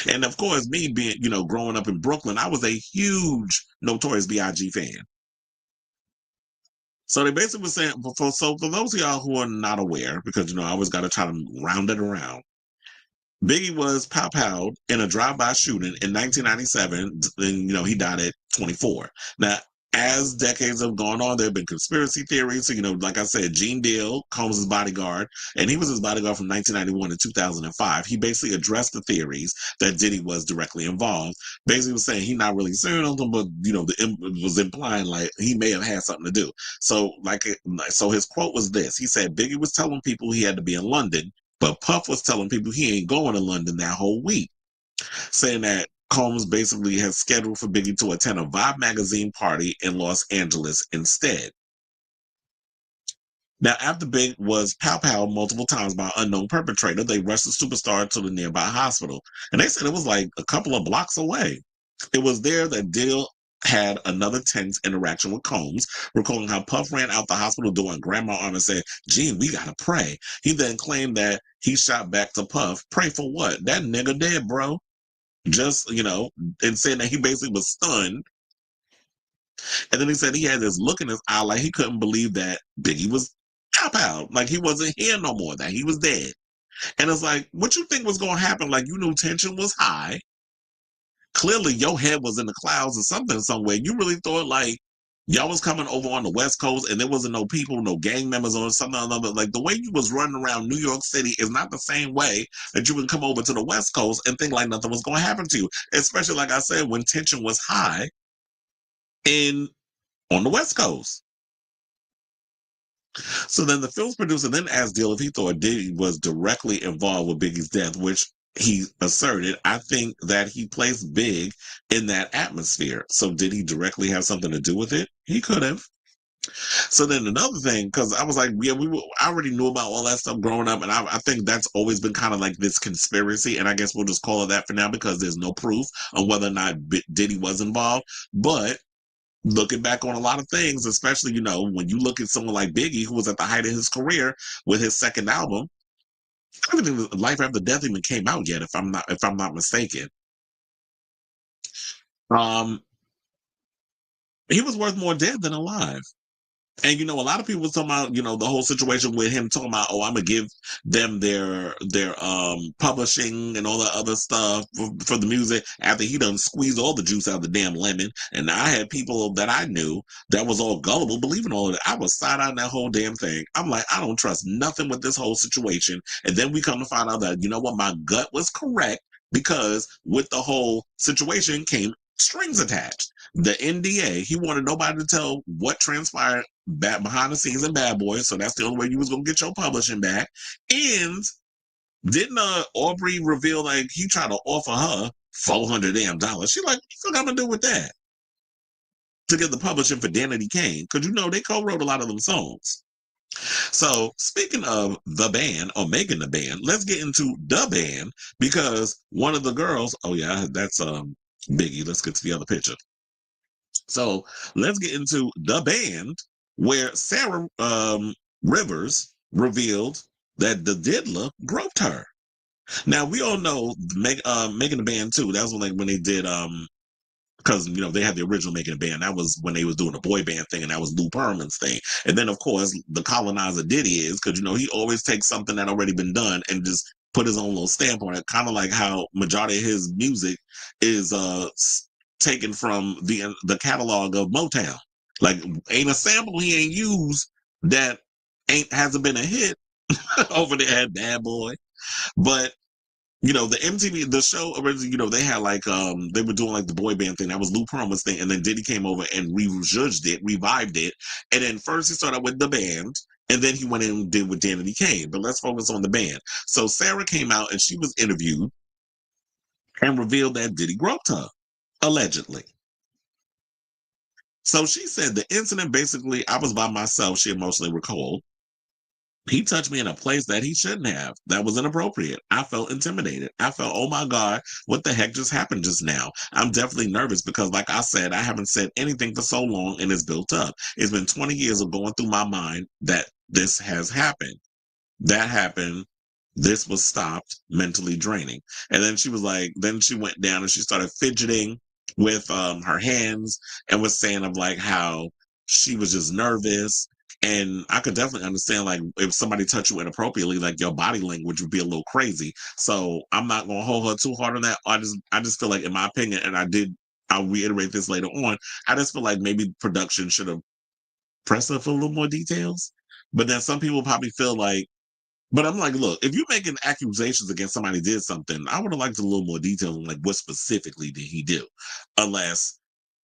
And of course, me being, growing up in Brooklyn, I was a huge Notorious B.I.G. fan. So they basically were saying, so for those of y'all who are not aware, because, I always got to try to round it around, Biggie was pow-powed in a drive-by shooting in 1997, and, he died at 24. Now, as decades have gone on, there have been conspiracy theories. So, like I said, Gene Deal, Combs' bodyguard, and he was his bodyguard from 1991 to 2005. He basically addressed the theories that Diddy was directly involved. Basically was saying he not really suing on them, but, it was implying like he may have had something to do. So, so his quote was this. He said, Biggie was telling people he had to be in London, but Puff was telling people he ain't going to London that whole week, saying that Combs basically has scheduled for Biggie to attend a Vibe magazine party in Los Angeles instead. Now, after Big was pow-powed multiple times by an unknown perpetrator, they rushed the superstar to the nearby hospital. And they said it was like a couple of blocks away. It was there that Dill had another tense interaction with Combs, recalling how Puff ran out the hospital door and grabbed my arm and said, Gene, we gotta pray. He then claimed that he shot back to Puff, pray for what? That nigga dead, bro. Just, and saying that he basically was stunned. And then he said he had this look in his eye like he couldn't believe that Biggie was out. Like he wasn't here no more, that he was dead. And it's like, what you think was going to happen? Like, you knew tension was high. Clearly, your head was in the clouds or something somewhere. You really thought like y'all was coming over on the West Coast and there wasn't no people, no gang members or something or another. Like the way you was running around New York City is not the same way that you would come over to the West Coast and think like nothing was going to happen to you. Especially, like I said, when tension was high on the West Coast. So then the film's producer then asked Dill if he thought Diddy was directly involved with Biggie's death, which he asserted. I think that he placed Big in that atmosphere. So did he directly have something to do with it? He could have. So then another thing, because I was like, yeah, I already knew about all that stuff growing up, and I think that's always been kind of like this conspiracy, and I guess we'll just call it that for now because there's no proof on whether or not Diddy was involved. But looking back on a lot of things, especially, when you look at someone like Biggie, who was at the height of his career with his second album, I don't think Life After Death even came out yet, if I'm not mistaken. He was worth more dead than alive. And a lot of people was talking about, the whole situation with him talking about, oh, I'm gonna give them their publishing and all that other stuff for the music after he done squeezed all the juice out of the damn lemon. And I had people that I knew that was all gullible, believing all of it. I was side-eyeing that whole damn thing. I'm like, I don't trust nothing with this whole situation. And then we come to find out that, my gut was correct, because with the whole situation came strings attached. The NDA, he wanted nobody to tell what transpired behind the scenes in Bad Boys, so that's the only way you was gonna get your publishing back. And didn't Aubrey reveal like he tried to offer her $400 damn? She like, what I'm gonna do with that? To get the publishing for Danity Kane, because they co-wrote a lot of them songs. So speaking of the band or making the band, let's get into the band, because one of the girls, oh yeah, that's Biggie. Let's get to the other picture. So let's get into the band, where Sarah Rivers revealed that the diddler groped her. Now we all know making the band too. That was when they did because they had the original Making a Band. That was when they was doing a boy band thing, and that was Lou Pearlman's thing. And then of course the colonizer Diddy is, because he always takes something that already been done and just put his own little stamp on it, kind of like how majority of his music is taken from the catalog of Motown. Like, ain't a sample he ain't used that hasn't been a hit over there at Bad Boy. But the MTV, the show originally, they had like they were doing like the boy band thing. That was Lou Pearlman's thing, and then Diddy came over and revived it. And then first he started with the band, and then he went in and did with Danity Kane. But let's focus on the band. So Sarah came out and she was interviewed, and revealed that Diddy groped her, allegedly. So she said the incident basically, I was by myself, she emotionally recalled. He touched me in a place that he shouldn't have. That was inappropriate. I felt intimidated. I felt, oh my God, what the heck just happened just now? I'm definitely nervous because, like I said, I haven't said anything for so long and it's built up. It's been 20 years of going through my mind that this has happened. That happened. This was stopped, mentally draining. And then she was like, then she went down and she started fidgeting with her hands and was saying of like how she was just nervous. And I could definitely understand, like, if somebody touched you inappropriately, like your body language would be a little crazy. So I'm not gonna hold her too hard on that. I just feel like, in my opinion, and I'll reiterate this later on, I just feel like maybe production should have pressed her for a little more details. But then some people probably feel like, but I'm like, look, if you're making accusations against somebody did something, I would have liked a little more detail on like what specifically did he do, unless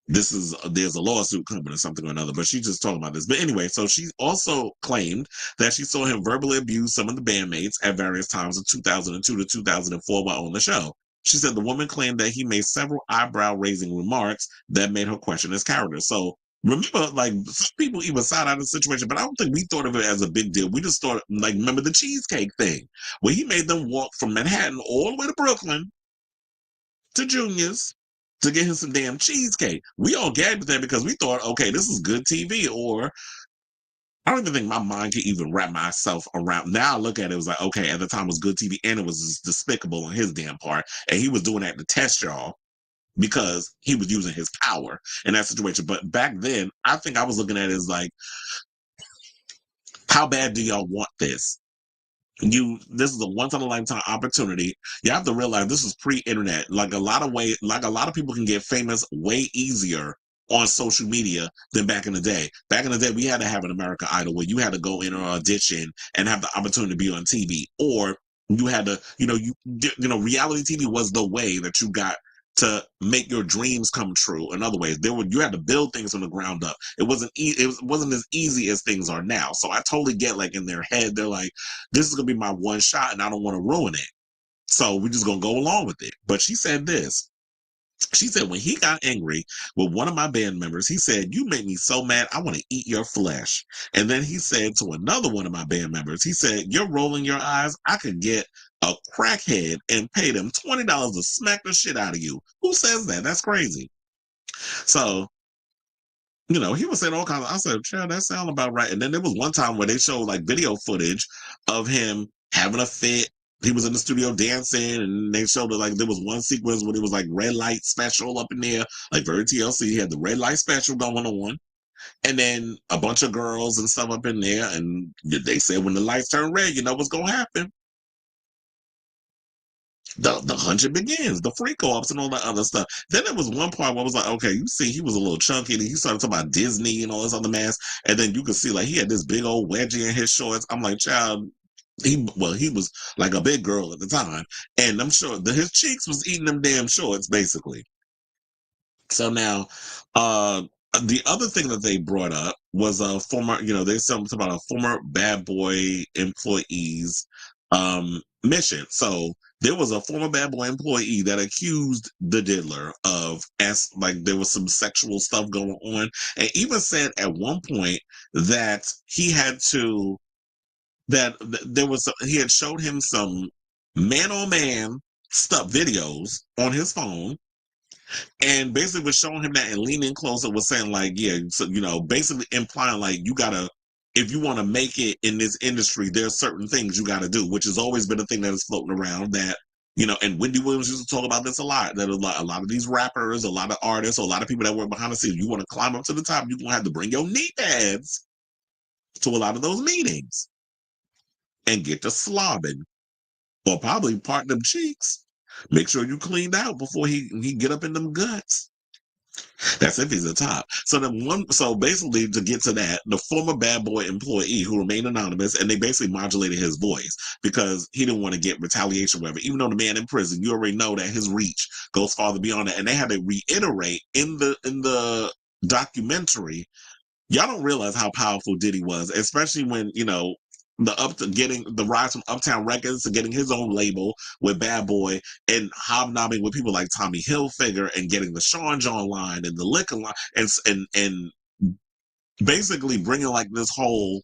there's a lawsuit coming or something or another. But she's just talking about this. But anyway, so she also claimed that she saw him verbally abuse some of the bandmates at various times in 2002 to 2004 while on the show. She said the woman claimed that he made several eyebrow-raising remarks that made her question his character. So remember, like, some people even side out of the situation, but I don't think we thought of it as a big deal. We just thought, like, remember the cheesecake thing, where he made them walk from Manhattan all the way to Brooklyn to Junior's to get him some damn cheesecake. We all gagged with that because we thought, okay, this is good TV, or I don't even think my mind could even wrap myself around. Now I look at it, it was like, okay, at the time it was good TV, and it was just despicable on his damn part, and he was doing that to test y'all because he was using his power in that situation. But back then, I think I was looking at it as like, how bad do y'all want this? This is a once in a lifetime opportunity. You have to realize this is pre-internet. Like a lot of people can get famous way easier on social media than back in the day. Back in the day, we had to have an American Idol where you had to go in an audition and have the opportunity to be on TV, or you had to, reality TV was the way that you got to make your dreams come true. In other ways, you had to build things from the ground up. It wasn't as easy as things are now. So I totally get, like, in their head, they're like, this is gonna be my one shot and I don't want to ruin it. So we're just gonna go along with it. But she said this. She said, when he got angry with one of my band members, he said, you make me so mad, I want to eat your flesh. And then he said to another one of my band members, he said, you're rolling your eyes. I could get a crackhead and pay them $20 to smack the shit out of you. Who says that? That's crazy. So, he was saying all kinds of, I said, child, that sound about right. And then there was one time where they showed like video footage of him having a fit. He was in the studio dancing, and they showed it, like, there was one sequence where it was like red light special up in there, like very TLC. He had the red light special going on, and then a bunch of girls and stuff up in there. And they said when the lights turn red, you know what's gonna happen. The hunting begins, the freak offs and all that other stuff. Then there was one part where I was like, okay, you see, he was a little chunky, and he started talking about Disney and all this other mess. And then you could see, like, he had this big old wedgie in his shorts. I'm like, child, he was like a big girl at the time, and I'm sure that his cheeks was eating them damn shorts, basically. So now, the other thing that they brought up was a former, they said something about a former Bad Boy employee's mission. So there was a former Bad Boy employee that accused the diddler of, as like, there was some sexual stuff going on, and even said at one point that he had showed him some man on man stuff videos on his phone, and basically was showing him that and leaning closer, was saying like, yeah, so, basically implying like, you gotta, if you want to make it in this industry, there's certain things you got to do, which has always been a thing that is floating around, that, and Wendy Williams used to talk about this a lot, that a lot of these rappers, a lot of artists, a lot of people that work behind the scenes, you want to climb up to the top, you're going to have to bring your knee pads to a lot of those meetings and get to slobbing, or probably part them cheeks. Make sure you cleaned out before he get up in them guts. That's if he's a top. So basically, to get to that, the former Bad Boy employee who remained anonymous, and they basically modulated his voice because he didn't want to get retaliation, whatever. Even though the man in prison, you already know that his reach goes farther beyond that, and they had to reiterate in the documentary. Y'all don't realize how powerful Diddy was, especially when getting the rise from Uptown Records to getting his own label with Bad Boy and hobnobbing with people like Tommy Hilfiger and getting the Sean John line and the liquor line and basically bringing like this whole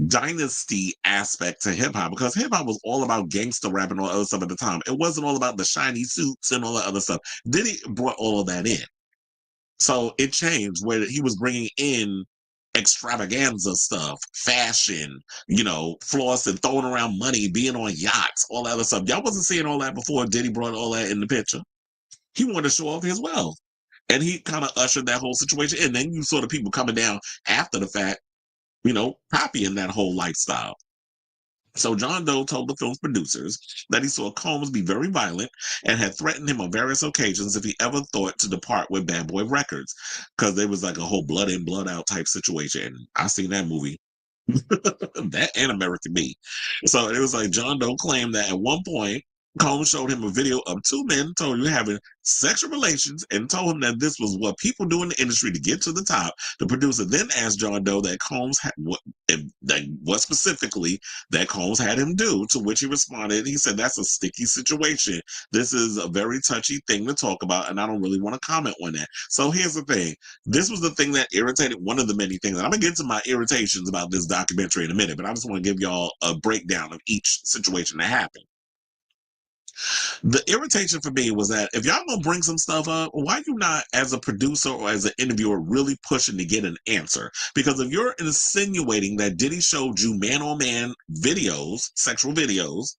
dynasty aspect to hip hop, because hip hop was all about gangster rap and all other stuff at the time. It wasn't all about the shiny suits and all that other stuff. Diddy brought all of that in. So it changed where he was bringing in extravaganza stuff, fashion, flossing, throwing around money, being on yachts, all that other stuff. Y'all wasn't seeing all that before Diddy brought all that in the picture. He wanted to show off his wealth. And he kind of ushered that whole situation. And then you saw the people coming down after the fact, copying that whole lifestyle. So John Doe told the film's producers that he saw Combs be very violent and had threatened him on various occasions if he ever thought to depart with Bad Boy Records, because there was like a whole blood in, blood out type situation. And I seen that movie. That and American Me. So it was like John Doe claimed that at one point, Combs showed him a video of two men told you having sexual relations and told him that this was what people do in the industry to get to the top. The producer then asked John Doe that Combs had what specifically that Combs had him do, to which he responded. He said, "That's a sticky situation. This is a very touchy thing to talk about, and I don't really want to comment on that." So here's the thing. This was the thing that irritated, one of the many things, and I'm going to get to my irritations about this documentary in a minute, but I just want to give y'all a breakdown of each situation that happened. The irritation for me was that if y'all gonna bring some stuff up, why you not, as a producer or as an interviewer, really pushing to get an answer? Because if you're insinuating that Diddy showed you man-on-man videos, sexual videos,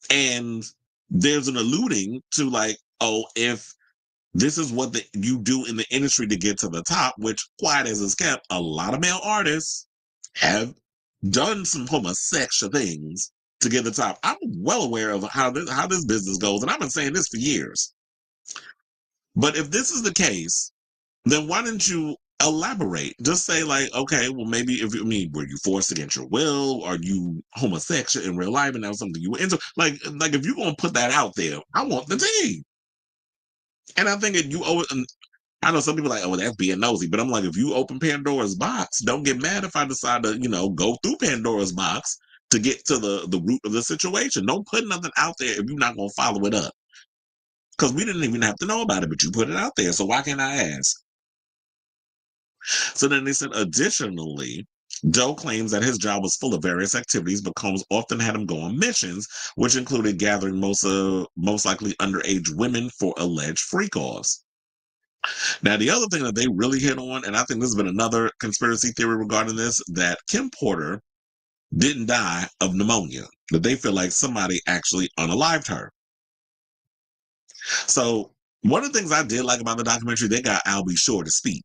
and there's an alluding to like, oh, if this is what you do in the industry to get to the top, which, quiet as it's kept, a lot of male artists have done some homosexual things to get to the top. I'm well aware of how this business goes, and I've been saying this for years. But if this is the case, then why didn't you elaborate? Just say like, okay, well, maybe were you forced against your will? Are you homosexual in real life, and that was something you were into? Like if you're gonna put that out there, I want the tea. And I think you owe it. I know some people are like, oh, that's being nosy, but I'm like, if you open Pandora's box, don't get mad if I decide to, go through Pandora's box to get to the root of the situation. Don't put nothing out there if you're not going to follow it up. Because we didn't even have to know about it, but you put it out there. So why can't I ask? So then they said, additionally, Doe claims that his job was full of various activities, but Combs often had him go on missions, which included gathering most likely underage women for alleged freak-offs. Now, the other thing that they really hit on, and I think this has been another conspiracy theory regarding this, that Kim Porter didn't die of pneumonia, that they feel like somebody actually unalived her. So one of the things I did like about the documentary, they got Albie Shore to speak.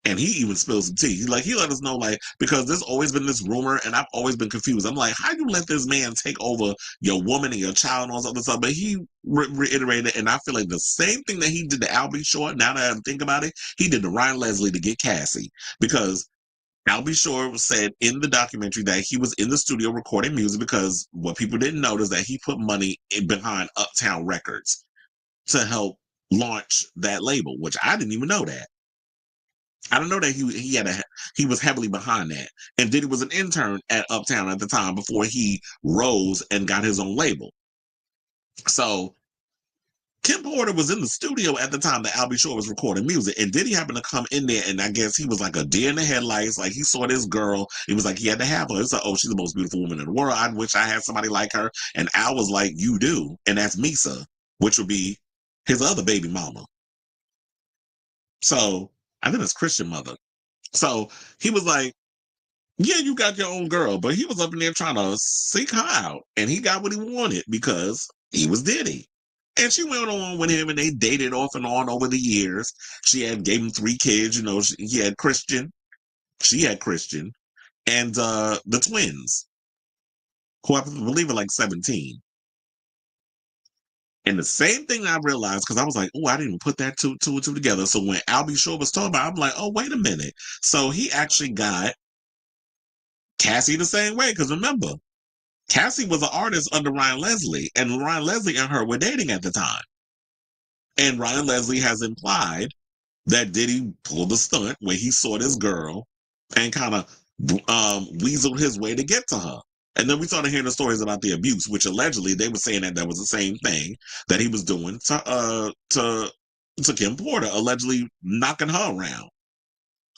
And he even spilled some tea. He let us know, because there's always been this rumor, and I've always been confused. I'm like, how you let this man take over your woman and your child and all this other stuff? But he reiterated, and I feel like the same thing that he did to Albie Shore, now that I think about it, he did to Ryan Leslie to get Cassie. Because Albie Shore said in the documentary that he was in the studio recording music, because what people didn't notice that he put money behind Uptown Records to help launch that label, which I didn't even know that. I don't know that he was heavily behind that. And Diddy was an intern at Uptown at the time before he rose and got his own label. So Kim Porter was in the studio at the time that Albie Shore was recording music, and Diddy happened to come in there, and I guess he was like a deer in the headlights. Like, he saw this girl, he was like, he had to have her. It's like, oh, she's the most beautiful woman in the world. I wish I had somebody like her. And Al was like, you do, and that's Misa, which would be his other baby mama. So I think it's Christian mother. So he was like, yeah, you got your own girl, but he was up in there trying to seek her out, and he got what he wanted because he was Diddy. And she went on with him, and they dated off and on over the years. Gave him 3 kids. He had Christian, she had Christian, and the twins, who I believe are like 17. And the same thing I realized, because I was like, oh, I didn't even put that two together. So when Albie Shore was talking about it, I'm like, oh, wait a minute. So he actually got Cassie the same way, because remember, Cassie was an artist under Ryan Leslie, and Ryan Leslie and her were dating at the time. And Ryan Leslie has implied that Diddy pulled a stunt where he saw this girl and kind of weaseled his way to get to her. And then we started hearing the stories about the abuse, which allegedly they were saying that was the same thing that he was doing to Kim Porter, allegedly knocking her around.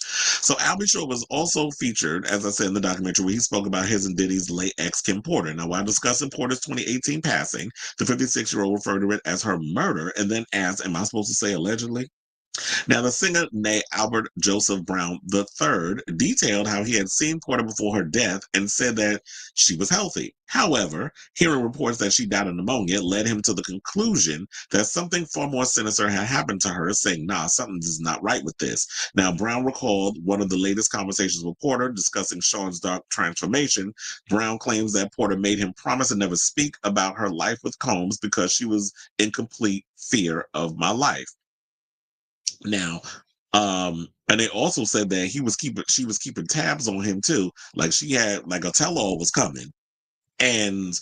So Albie Shore was also featured, as I said in the documentary, where he spoke about his and Diddy's late ex, Kim Porter. Now, while discussing Porter's 2018 passing, the 56-year-old referred to it as her murder and then asked, am I supposed to say allegedly? Now, the singer, nay Albert Joseph Brown III, detailed how he had seen Porter before her death and said that she was healthy. However, hearing reports that she died of pneumonia led him to the conclusion that something far more sinister had happened to her, saying, nah, something is not right with this. Now, Brown recalled one of the latest conversations with Porter discussing Sean's dark transformation. Brown claims that Porter made him promise to never speak about her life with Combs because she was in complete fear of my life. Now, and they also said that she was keeping tabs on him too. Like she had like a tell-all was coming, and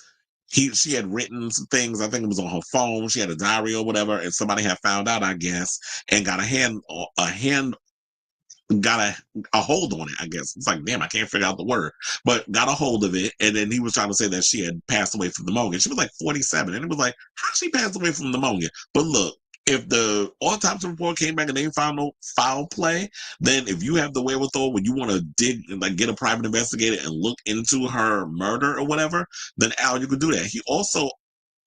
she had written some things. I think it was on her phone. She had a diary or whatever, and somebody had found out, I guess, and got a hold on it, I guess. It's like, damn, I can't figure out the word, but got a hold of it. And then he was trying to say that she had passed away from pneumonia. She was like 47. And it was like, how she passed away from pneumonia? But look, if the autopsy report came back and they found no foul play, then if you have the wherewithal when you want to dig and like get a private investigator and look into her murder or whatever, then Al, you could do that. He also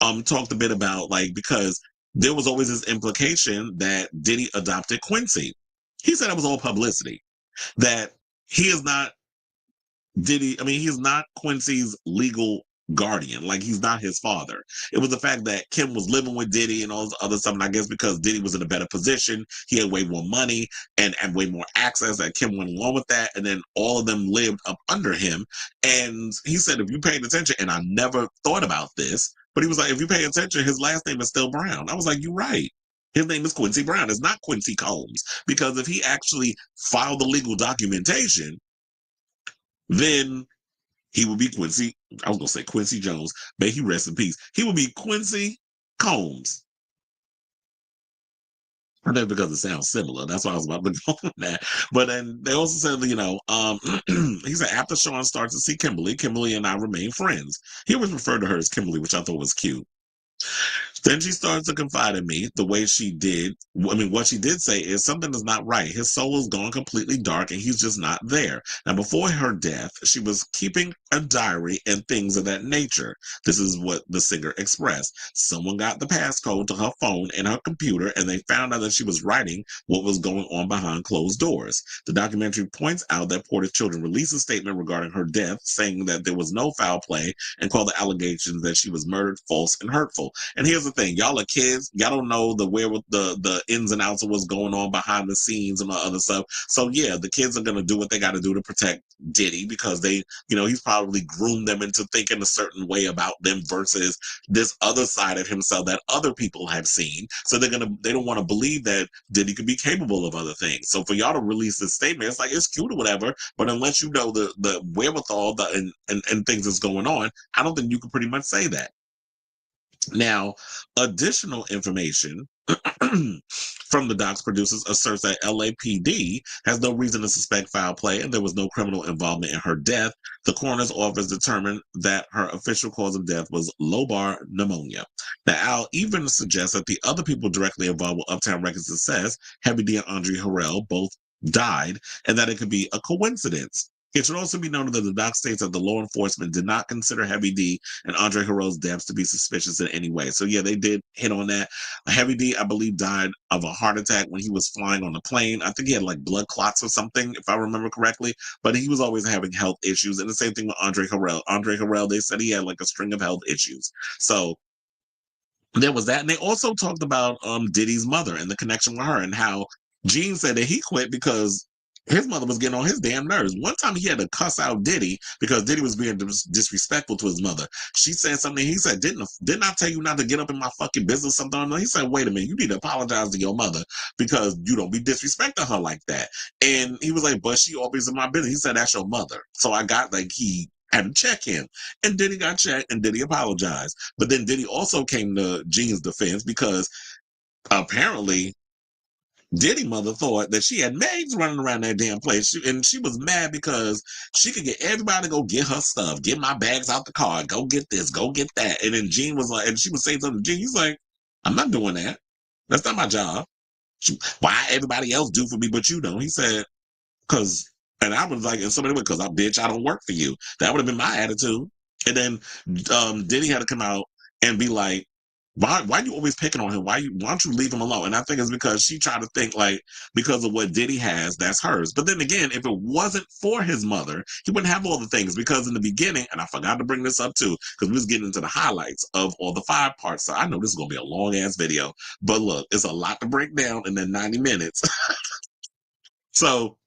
talked a bit about like, because there was always this implication that Diddy adopted Quincy. He said it was all publicity, that he is not he is not Quincy's legal guardian. Like, he's not his father. It was the fact that Kim was living with Diddy and all this other stuff. And I guess because Diddy was in a better position, he had way more money and way more access, that Kim went along with that. And then all of them lived up under him. And he said, if you paid attention, and I never thought about this, but he was like, if you pay attention, his last name is still Brown. I was like, you're right. His name is Quincy Brown. It's not Quincy Combs. Because if he actually filed the legal documentation, then he would be Quincy. I was going to say Quincy Jones. May he rest in peace. He would be Quincy Combs. And that's because it sounds similar. That's why I was about to go on that. But then they also said, he said, after Sean starts to see Kimberly and I remain friends. He always referred to her as Kimberly, which I thought was cute. Then she starts to confide in me the way she did. I mean, what she did say is something is not right. His soul is gone completely dark and he's just not there. Now, before her death, she was keeping a diary and things of that nature. This is what the singer expressed. Someone got the passcode to her phone and her computer, and they found out that she was writing what was going on behind closed doors. The documentary points out that Porter's children released a statement regarding her death, saying that there was no foul play and called the allegations that she was murdered false and hurtful. And here's the thing, y'all are kids, y'all don't know the ins and outs of what's going on behind the scenes and all other stuff. So yeah, the kids are gonna do what they gotta do to protect Diddy, because they, he's probably groomed them into thinking a certain way about them versus this other side of himself that other people have seen. So they don't want to believe that Diddy could be capable of other things. So for y'all to release this statement, it's like, it's cute or whatever, but unless you know the wherewithal and things that's going on, I don't think you can pretty much say that. Now, additional information from the doc's producers asserts that LAPD has no reason to suspect foul play and there was no criminal involvement in her death. The coroner's office determined that her official cause of death was lobar pneumonia. Now, Al even suggests that the other people directly involved with Uptown Records' success, Heavy D and Andre Harrell, both died, and that it could be a coincidence. It should also be noted that the doc states that the law enforcement did not consider Heavy D and Andre Harrell's deaths to be suspicious in any way. So yeah, they did hit on that. Heavy D, I believe, died of a heart attack when he was flying on the plane. I think he had like blood clots or something, if I remember correctly. But he was always having health issues. And the same thing with Andre Harrell. Andre Harrell, they said he had like a string of health issues. So there was that. And they also talked about Diddy's mother and the connection with her, and how Gene said that he quit because his mother was getting on his damn nerves. One time he had to cuss out Diddy because Diddy was being disrespectful to his mother. She said something. He said, didn't I tell you not to get up in my fucking business something? He said, wait a minute, you need to apologize to your mother because you don't be disrespecting her like that. And he was like, but she always in my business. He said, that's your mother. So I got he had to check him. And Diddy got checked and Diddy apologized. But then Diddy also came to Gene's defense because apparently Diddy mother thought that she had maids running around that damn place, and she was mad because she could get everybody to go get her stuff, get my bags out the car, go get this, go get that. And then Gene was like, and she was saying something to Gene. He's like, I'm not doing that. That's not my job. Why everybody else do for me, but you don't? He said, because, and I was like, in so many ways, because I don't work for you. That would have been my attitude. And then Diddy had to come out and be like, why you always picking on him? Why don't you leave him alone? And I think it's because she tried to think like, because of what Diddy has, that's hers. But then again, if it wasn't for his mother, he wouldn't have all the things. Because in the beginning, and I forgot to bring this up too, because we was getting into the highlights of all the 5 parts. So I know this is gonna be a long ass video, but look, it's a lot to break down in the 90 minutes. So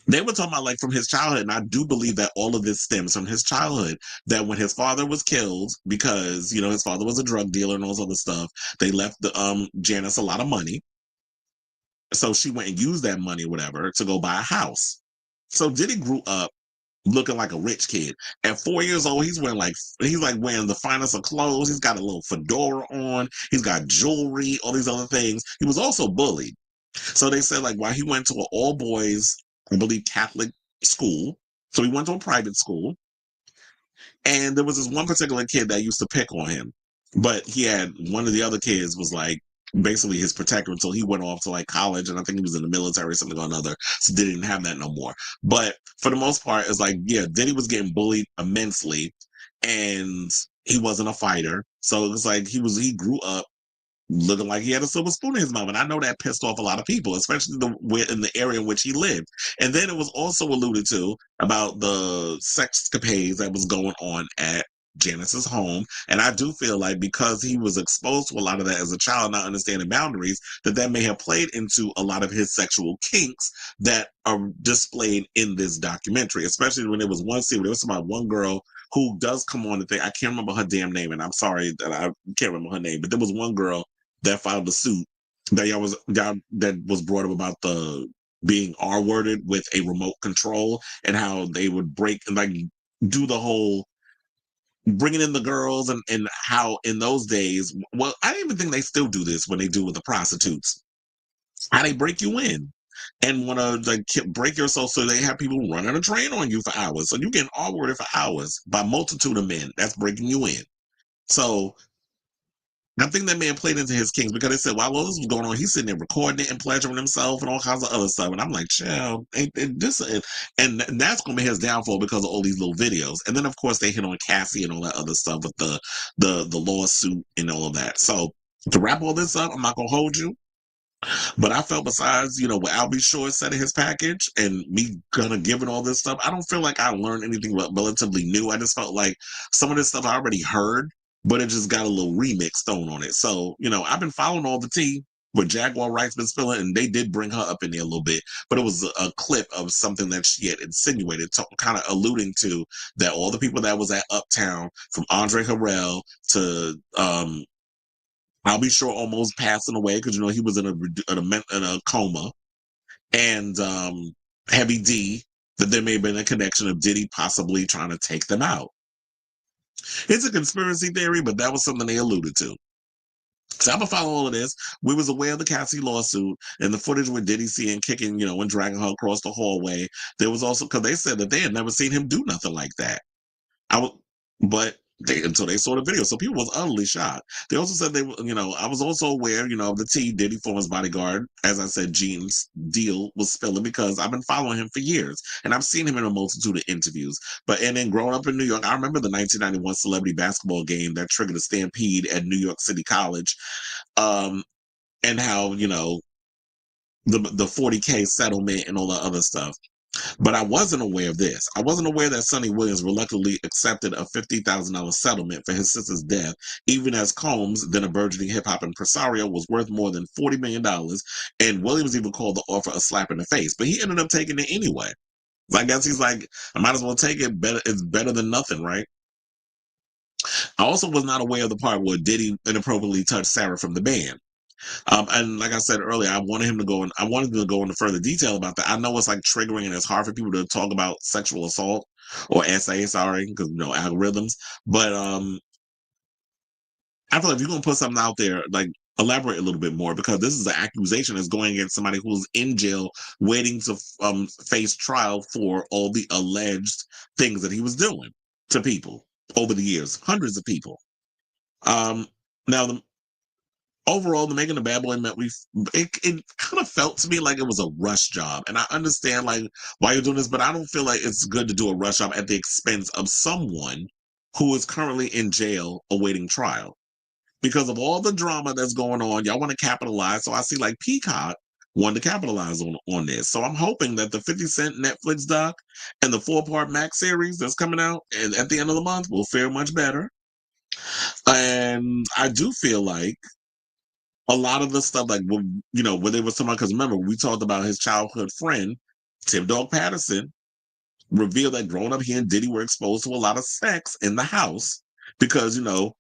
they were talking about like from his childhood, and I do believe that all of this stems from his childhood. That when his father was killed, because his father was a drug dealer and all this other stuff, they left the Janice a lot of money, so she went and used that money, whatever, to go buy a house. So Diddy grew up looking like a rich kid. At 4 years old, he's wearing the finest of clothes. He's got a little fedora on. He's got jewelry, all these other things. He was also bullied. So they said, like, while he went to an all boys, I believe, Catholic school. So he went to a private school. And there was this one particular kid that used to pick on him. But he had one of the other kids was like basically his protector until he went off to like college. And I think he was in the military or something or another. So Diddy didn't have that no more. But for the most part, it's like, yeah, Diddy was getting bullied immensely. And he wasn't a fighter. So it was like he grew up looking like he had a silver spoon in his mouth. And I know that pissed off a lot of people, especially in the area in which he lived. And then it was also alluded to about the sexcapades that was going on at Janice's home. And I do feel like because he was exposed to a lot of that as a child, not understanding boundaries, that may have played into a lot of his sexual kinks that are displayed in this documentary, especially when there was one scene where there was about one girl who does come on the thing. I can't remember her damn name, and I'm sorry that I can't remember her name, but there was one girl that filed a suit that was brought up about the being R-worded with a remote control and how they would break and like do the whole bringing in the girls and how in those days, well, I don't even think they still do this when they do with the prostitutes. How they break you in and want to like break your soul, so they have people running a train on you for hours. So you getting R-worded for hours by a multitude of men. That's breaking you in. So I think that man played into his kings because they said while all this was going on, he's sitting there recording it and pleasuring himself and all kinds of other stuff. And I'm like, child, and that's going to be his downfall because of all these little videos. And then of course they hit on Cassie and all that other stuff with the lawsuit and all of that. So to wrap all this up, I'm not going to hold you. But I felt besides, what Al B. Shore said in his package and me kind of giving all this stuff, I don't feel like I learned anything relatively new. I just felt like some of this stuff I already heard, but it just got a little remix thrown on it. So, I've been following all the tea where Jaguar Wright's been spilling, and they did bring her up in there a little bit, but it was a clip of something that she had insinuated, kind of alluding to that all the people that was at Uptown, from Andre Harrell to I'll be sure almost passing away because he was in a coma, and Heavy D, that there may have been a connection of Diddy possibly trying to take them out. It's a conspiracy theory, but that was something they alluded to. So I'm gonna follow all of this. We was aware of the Cassie lawsuit and the footage with Diddy seeing kicking, and dragging her across the hallway. There was also because they said that they had never seen him do nothing like that. But until they saw the video, so people was utterly shocked. They also said I was also aware, of the T Diddy Former's bodyguard. As I said, Gene's deal was spilling because I've been following him for years, and I've seen him in a multitude of interviews. And then growing up in New York, I remember the 1991 celebrity basketball game that triggered a stampede at New York City College, and how the 40K settlement and all the other stuff. But I wasn't aware of this. I wasn't aware that Sonny Williams reluctantly accepted a $50,000 settlement for his sister's death, even as Combs, then a burgeoning hip-hop impresario, was worth more than $40 million, and Williams even called the offer a slap in the face. But he ended up taking it anyway. I guess he's like, I might as well take it. It's better than nothing, right? I also was not aware of the part where Diddy inappropriately touched Sarah from the band. And like I said earlier, I wanted him to go into further detail about that. I know it's like triggering and it's hard for people to talk about sexual assault or SA, sorry, because algorithms. But I feel like if you're gonna put something out there, like elaborate a little bit more, because this is an accusation that's going against somebody who's in jail waiting to face trial for all the alleged things that he was doing to people over the years, hundreds of people. Um, now, overall, the Making a Bad Boy met, it kind of felt to me like it was a rush job. And I understand like why you're doing this, but I don't feel like it's good to do a rush job at the expense of someone who is currently in jail awaiting trial. Because of all the drama that's going on, y'all want to capitalize. So I see like Peacock wanted to capitalize on this. So I'm hoping that the 50 Cent Netflix doc and the 4-part Max series that's coming out and at the end of the month will fare much better. And I do feel like a lot of the stuff, like, you know, when there was someone, because remember, we talked about his childhood friend, Tim Dog Patterson, revealed that growing up, he and Diddy were exposed to a lot of sex in the house because, you know,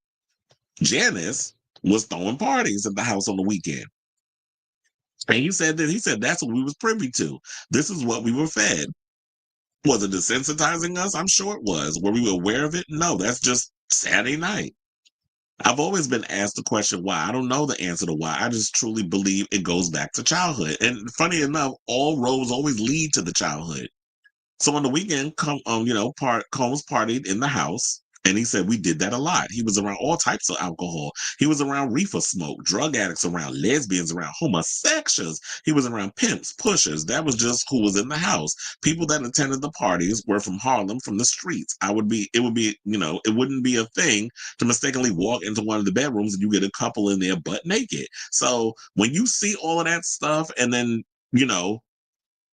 Janice was throwing parties at the house on the weekend. And he said that's what we was privy to. This is what we were fed. Was it desensitizing us? I'm sure it was. Were we aware of it? No, that's just Saturday night. I've always been asked the question why. I don't know the answer to why. I just truly believe it goes back to childhood. And funny enough, all roads always lead to the childhood. So on the weekend, Combs partied in the house, and he said we did that a lot. He was around all types of alcohol. He was around reefer smoke, drug addicts around, lesbians around, homosexuals. He was around pimps, pushers. That was just who was in the house. People that attended the parties were from Harlem, from the streets. It would be, it wouldn't be a thing to mistakenly walk into one of the bedrooms and you get a couple in there butt naked. So when you see all of that stuff, and then, you know,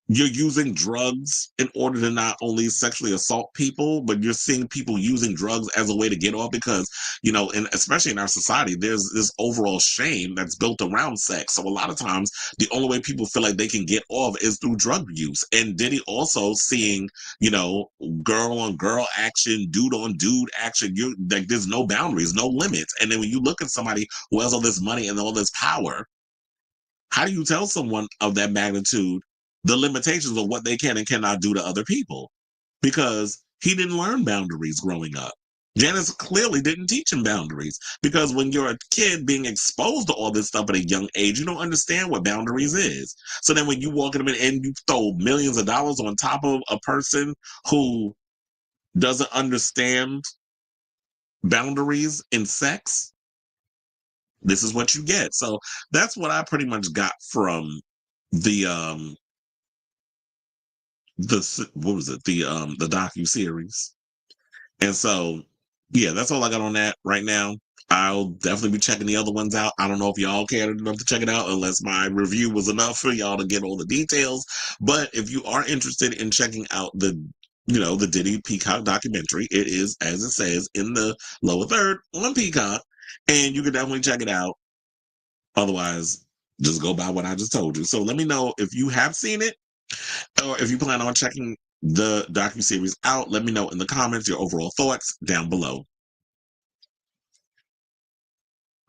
you're using drugs in order to not only sexually assault people, but you're seeing people using drugs as a way to get off because, you know, and especially in our society, there's this overall shame that's built around sex. So a lot of times the only way people feel like they can get off is through drug use. And Diddy also seeing, you know, girl on girl action, dude on dude action. You're like, there's no boundaries, no limits. And then when you look at somebody who has all this money and all this power, how do you tell someone of that magnitude the limitations of what they can and cannot do to other people? Because he didn't learn boundaries growing up. Janice clearly didn't teach him boundaries because when you're a kid being exposed to all this stuff at a young age, you don't understand what boundaries is. So then when you walk in and you throw millions of dollars on top of a person who doesn't understand boundaries in sex, this is what you get. So that's what I pretty much got from the what was it, the docu-series. And so yeah, that's all I got on that right now. I'll definitely be checking the other ones out. I don't know if y'all cared enough to check it out unless my review was enough for y'all to get all the details. But if you are interested in checking out the Diddy Peacock documentary, it is, as it says, in the lower third on Peacock, and you can definitely check it out. Otherwise, just go by what I just told you. So let me know if you have seen it, or if you plan on checking the docuseries out. Let me know in the comments your overall thoughts down below.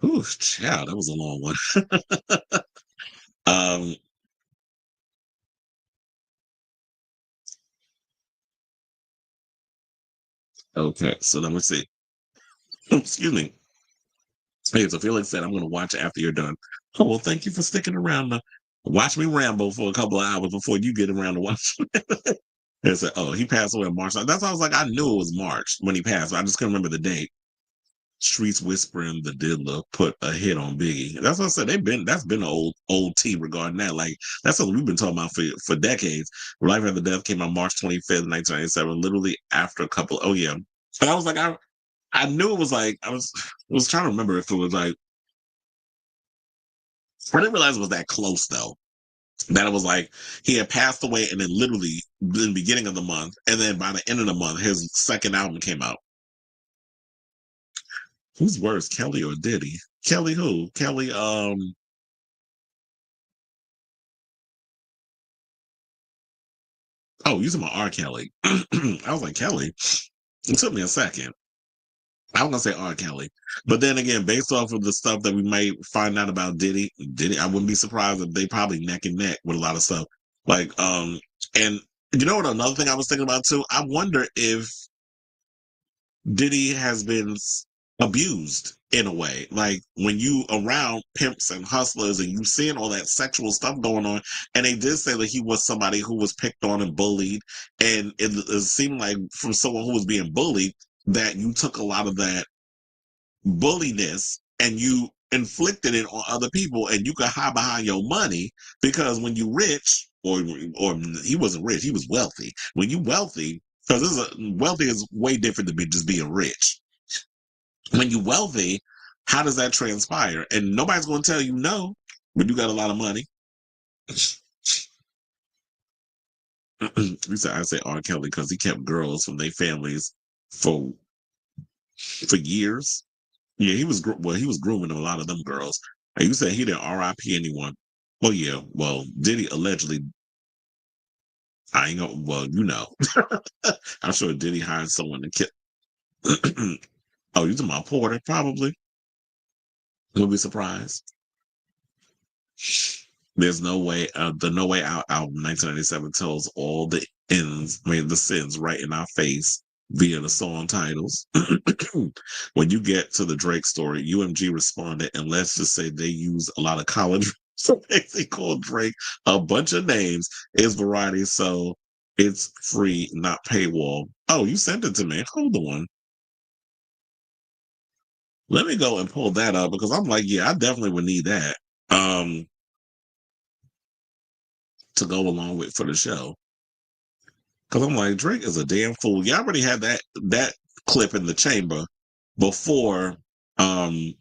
Ooh, child, that was a long one. um, okay, so let me see. Excuse me. Hey, so Felix said, I'm going to watch after you're done. Oh, well, thank you for sticking around to watch me ramble for a couple of hours before you get around to watch. They said, oh, he passed away in March. That's why I was like, I knew it was March when he passed. I just couldn't remember the date. Streets whispering the Diddler put a hit on Biggie. That's what I said. That's been an old tea regarding that. Like that's something we've been talking about for decades. Life After Death came out March 25th, 1997, literally after a couple. Oh yeah. And I was like, I knew it was like I was trying to remember if it was like I didn't realize it was that close though. That it was like he had passed away and then literally in the beginning of the month, and then by the end of the month, his second album came out. Who's worse, Kelly or Diddy? Kelly who? Kelly, oh, you talking about R. Kelly. I was like, Kelly? It took me a second. I was gonna say R. Kelly. But then again, based off of the stuff that we might find out about Diddy, I wouldn't be surprised if they probably neck and neck with a lot of stuff. Like, and you know what, another thing I was thinking about too? I wonder if Diddy has been abused in a way. Like when you around pimps and hustlers and you seeing all that sexual stuff going on, and they did say that he was somebody who was picked on and bullied, and it seemed like from someone who was being bullied that you took a lot of that bulliness and you inflicted it on other people, and you could hide behind your money because when you rich, or he wasn't rich, he was wealthy. When you wealthy, because wealthy is way different than just being rich. When you wealthy, how does that transpire? And nobody's going to tell you no when you got a lot of money. I say R. Kelly because he kept girls from their families for years. Yeah, he was grooming a lot of them girls. And you said he didn't RIP anyone. Well, yeah. Well, Diddy allegedly. I ain't gonna. Well, you know. I'm sure Diddy hired someone to kill. Oh, you talking about Porter? Probably. We'll be surprised. There's no way. The No Way Out album, 1997, tells all the ends. I mean, the sins right in our face via the song titles. When you get to the Drake story, UMG responded, and let's just say they use a lot of college. So they call Drake a bunch of names. It's variety, so it's free, not paywall. Oh, you sent it to me. Hold on. Let me go and pull that up because I'm like, yeah, I definitely would need that. To go along with for the show. Because I'm like, Drake is a damn fool. You already had that clip in the chamber before, um,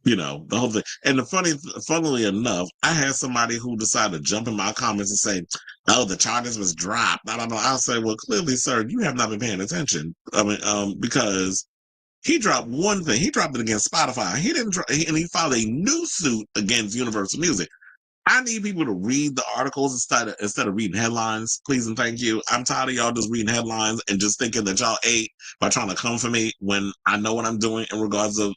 the whole thing. And funnily enough, I had somebody who decided to jump in my comments and say, "Oh, the charges was dropped." Blah, blah, blah. I'll say, "Well, clearly, sir, you have not been paying attention." I mean, because he dropped one thing. He dropped it against Spotify. He didn't, and he filed a new suit against Universal Music. I need people to read the articles instead of reading headlines, please and thank you. I'm tired of y'all just reading headlines and just thinking that y'all ate by trying to come for me when I know what I'm doing in regards of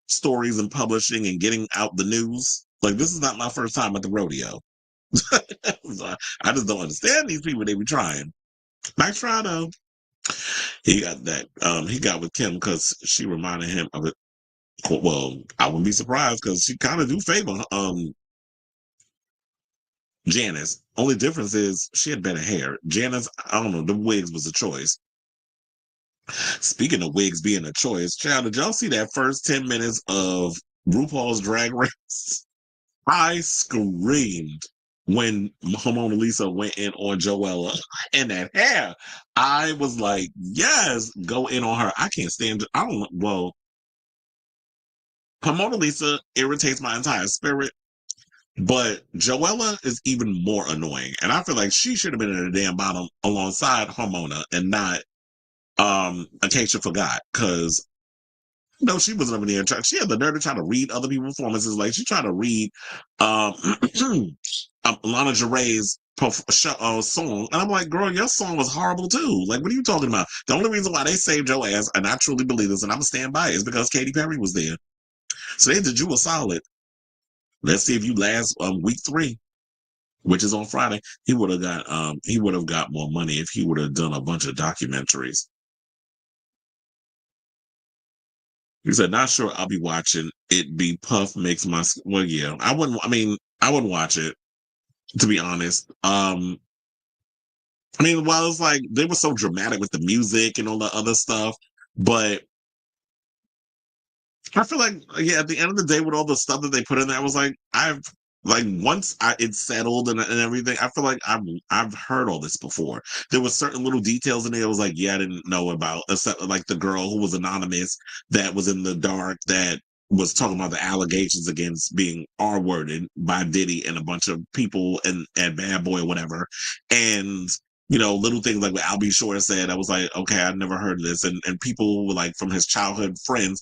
stories and publishing and getting out the news. Like this is not my first time at the rodeo. So I just don't understand these people. They be trying. Nice try though. He got that. He got with Kim because she reminded him of it. Well, I wouldn't be surprised because she kind of do favor Janice. Only difference is she had better hair. Janice, I don't know, the wigs was a choice. Speaking of wigs being a choice, child, did y'all see that first 10 minutes of RuPaul's Drag Race? I screamed when Mona Lisa went in on Joella and that hair. I was like, yes, go in on her. I can't stand it. I don't, well, Mona Lisa irritates my entire spirit. But Joella is even more annoying. And I feel like she should have been in the damn bottom alongside Harmona and not Acacia Forgot. Because no, she wasn't over there. She had the nerve to try to read other people's performances. Like she tried to read Lana Geray's song. And I'm like, girl, your song was horrible too. Like, what are you talking about? The only reason why they saved your ass, and I truly believe this, and I'm going to stand by it, is because Katy Perry was there. So they did you a solid. Let's see if you last week 3. Which is on Friday. He would have got more money if he would have done a bunch of documentaries. He said, not sure I'll be watching it. Be Puff makes my well, yeah. I wouldn't watch it, to be honest. While it's like they were so dramatic with the music and all the other stuff, but I feel like, yeah, at the end of the day, with all the stuff that they put in there, I was like, once it's settled and everything, I feel like I've heard all this before. There was certain little details in there I was like, yeah, I didn't know about, except like the girl who was anonymous that was in the dark that was talking about the allegations against being R-worded by Diddy and a bunch of people and Bad Boy or whatever. And little things like what Al B. Shore said, I was like, okay, I never heard of this. And people were like from his childhood friends,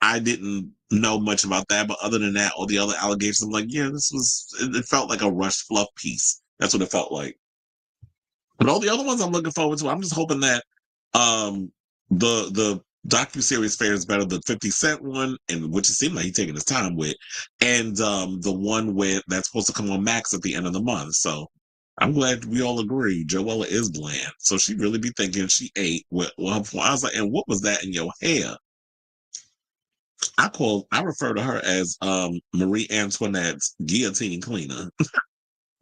I didn't know much about that, but other than that, all the other allegations, I'm like, yeah, it felt like a rushed fluff piece. That's what it felt like. But all the other ones I'm looking forward to. I'm just hoping that the docuseries fares better than 50 Cent one, and which it seemed like he's taking his time with, and the one that's supposed to come on Max at the end of the month. So I'm glad we all agree. Joella is bland. So she really be thinking she ate. I was like, and what was that in your hair? I refer to her as Marie Antoinette's guillotine cleaner.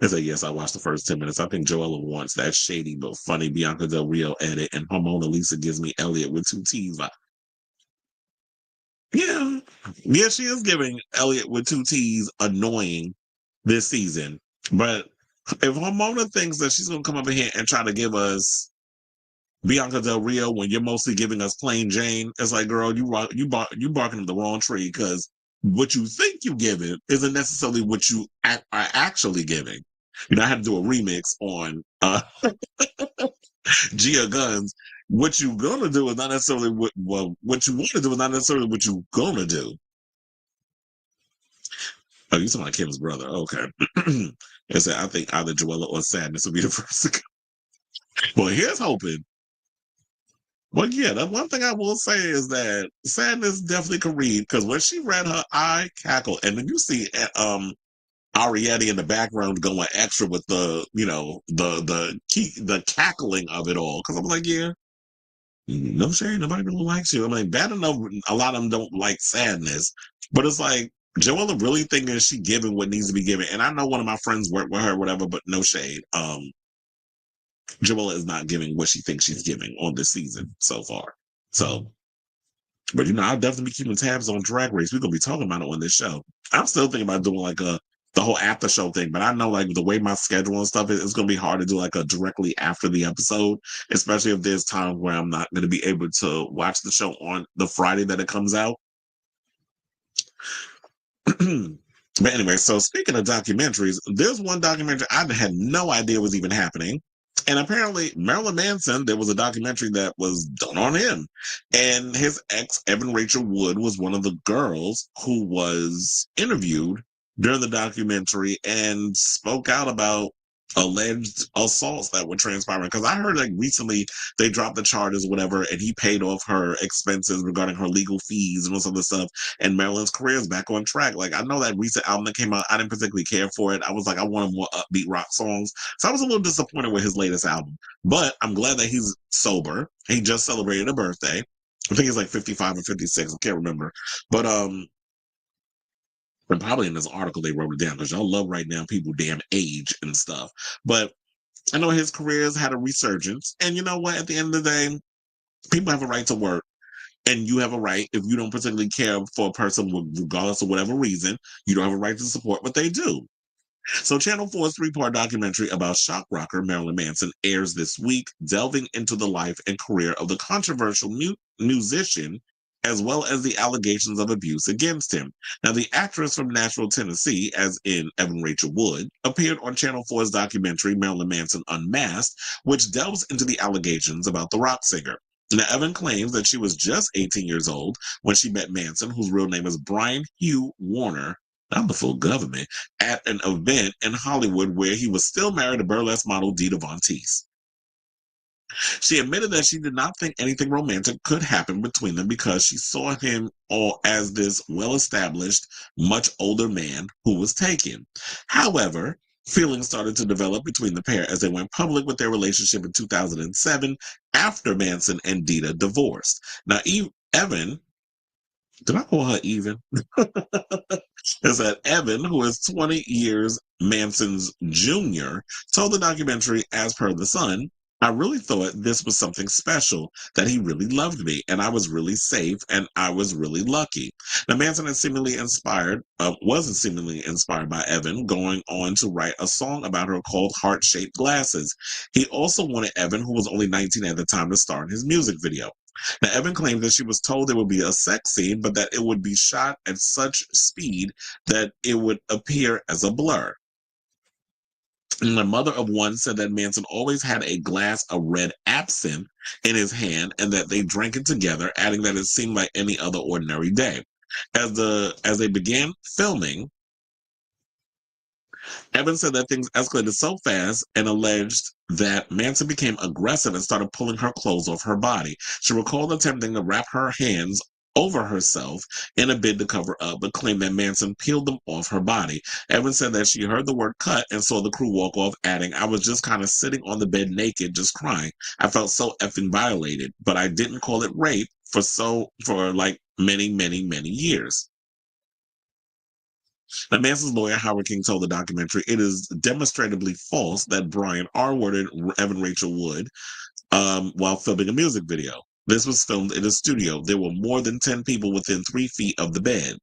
I say, yes, I watched the first 10 minutes. I think Joella wants that shady but funny Bianca Del Rio edit, and Pomona Lisa gives me Elliot with two T's. Yeah. Yeah, she is giving Elliot with two T's annoying this season. But if Pomona thinks that she's going to come up in here and try to give us Bianca Del Rio when you're mostly giving us plain Jane, it's like, girl, you barking up the wrong tree, because what you think you giving isn't necessarily what you are actually giving. You know, I had to do a remix on Gia Guns. What you gonna do is not necessarily what you want to do is not necessarily what you gonna do. Oh, you talking about Kim's brother? Okay. I said, I think either Joella or Sadness will be the first to go. Well, here's hoping. Well, yeah, the one thing I will say is that Sadness definitely can read, because when she read her, I cackled. And then you see Arietti in the background going extra with the, you know, the cackling of it all. Because I'm like, yeah, no shade, nobody really likes you. I mean, bad enough, a lot of them don't like Sadness, but it's like, Joella really thinking she giving what needs to be given. And I know one of my friends work with her, whatever, but no shade. Joella is not giving what she thinks she's giving on this season so far. So, but you know, I'll definitely be keeping tabs on Drag Race. We're gonna be talking about it on this show. I'm still thinking about doing like the whole after show thing, but I know like the way my schedule and stuff is, it's gonna be hard to do like a directly after the episode, especially if there's times where I'm not gonna be able to watch the show on the Friday that it comes out. But anyway, so speaking of documentaries, there's one documentary I had no idea was even happening. And apparently, Marilyn Manson, there was a documentary that was done on him. And his ex, Evan Rachel Wood, was one of the girls who was interviewed during the documentary and spoke out about alleged assaults that were transpiring. Because I heard like recently they dropped the charges or whatever, and he paid off her expenses regarding her legal fees and all this other stuff. And Marilyn's career is back on track. Like, I know that recent album that came out, I didn't particularly care for it. I was like, I wanted more upbeat rock songs. So I was a little disappointed with his latest album. But I'm glad that he's sober. He just celebrated a birthday. I think he's like 55 or 56. I can't remember. But and probably in this article they wrote it down, because y'all love right now people damn age and stuff. But I know his career's had a resurgence. And you know what? At the end of the day, people have a right to work. And you have a right, if you don't particularly care for a person, regardless of whatever reason, you don't have a right to support what they do. So Channel 4's three-part documentary about shock rocker Marilyn Manson airs this week, delving into the life and career of the controversial musician, as well as the allegations of abuse against him. Now, the actress from Nashville, Tennessee, as in Evan Rachel Wood, appeared on Channel 4's documentary Marilyn Manson Unmasked, which delves into the allegations about the rock singer. Now, Evan claims that she was just 18 years old when she met Manson, whose real name is Brian Hugh Warner, not the full government, at an event in Hollywood where he was still married to burlesque model Dita Von Teese. She admitted that she did not think anything romantic could happen between them because she saw him all as this well-established, much older man who was taken. However, feelings started to develop between the pair as they went public with their relationship in 2007 after Manson and Dita divorced. Now, Evan, did I call her even? Is that Evan, who is 20 years Manson's junior, told the documentary, as per The Sun, I really thought this was something special, that he really loved me, and I was really safe, and I was really lucky. Now, Manson was seemingly inspired by Evan, going on to write a song about her called Heart-Shaped Glasses. He also wanted Evan, who was only 19 at the time, to star in his music video. Now, Evan claimed that she was told there would be a sex scene, but that it would be shot at such speed that it would appear as a blur. And the mother of one said that Manson always had a glass of red absinthe in his hand and that they drank it together, adding that it seemed like any other ordinary day. As they began filming, Evans said that things escalated so fast and alleged that Manson became aggressive and started pulling her clothes off her body. She recalled attempting to wrap her hands over herself in a bid to cover up, but claimed that Manson peeled them off her body. Evans said that she heard the word cut and saw the crew walk off, adding, "I was just kind of sitting on the bed naked, just crying. I felt so effing violated, but I didn't call it rape for like many, many, many years." Now, Manson's lawyer, Howard King, told the documentary, "It is demonstrably false that Brian R-worded Evan Rachel Wood while filming a music video. This was filmed in a studio. There were more than 10 people within 3 feet of the bed.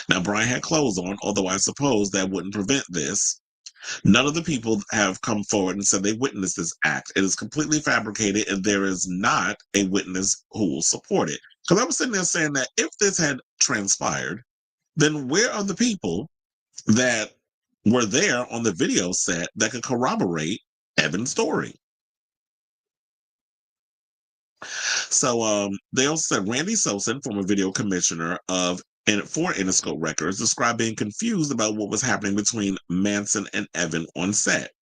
Now, Brian had clothes on, although I suppose that wouldn't prevent this. None of the people have come forward and said they witnessed this act. It is completely fabricated, and there is not a witness who will support it." Because I was sitting there saying that if this had transpired, then where are the people that were there on the video set that could corroborate Evan's story? So they also said Randy Sosin, former video commissioner for Interscope Records, described being confused about what was happening between Manson and Evan on set.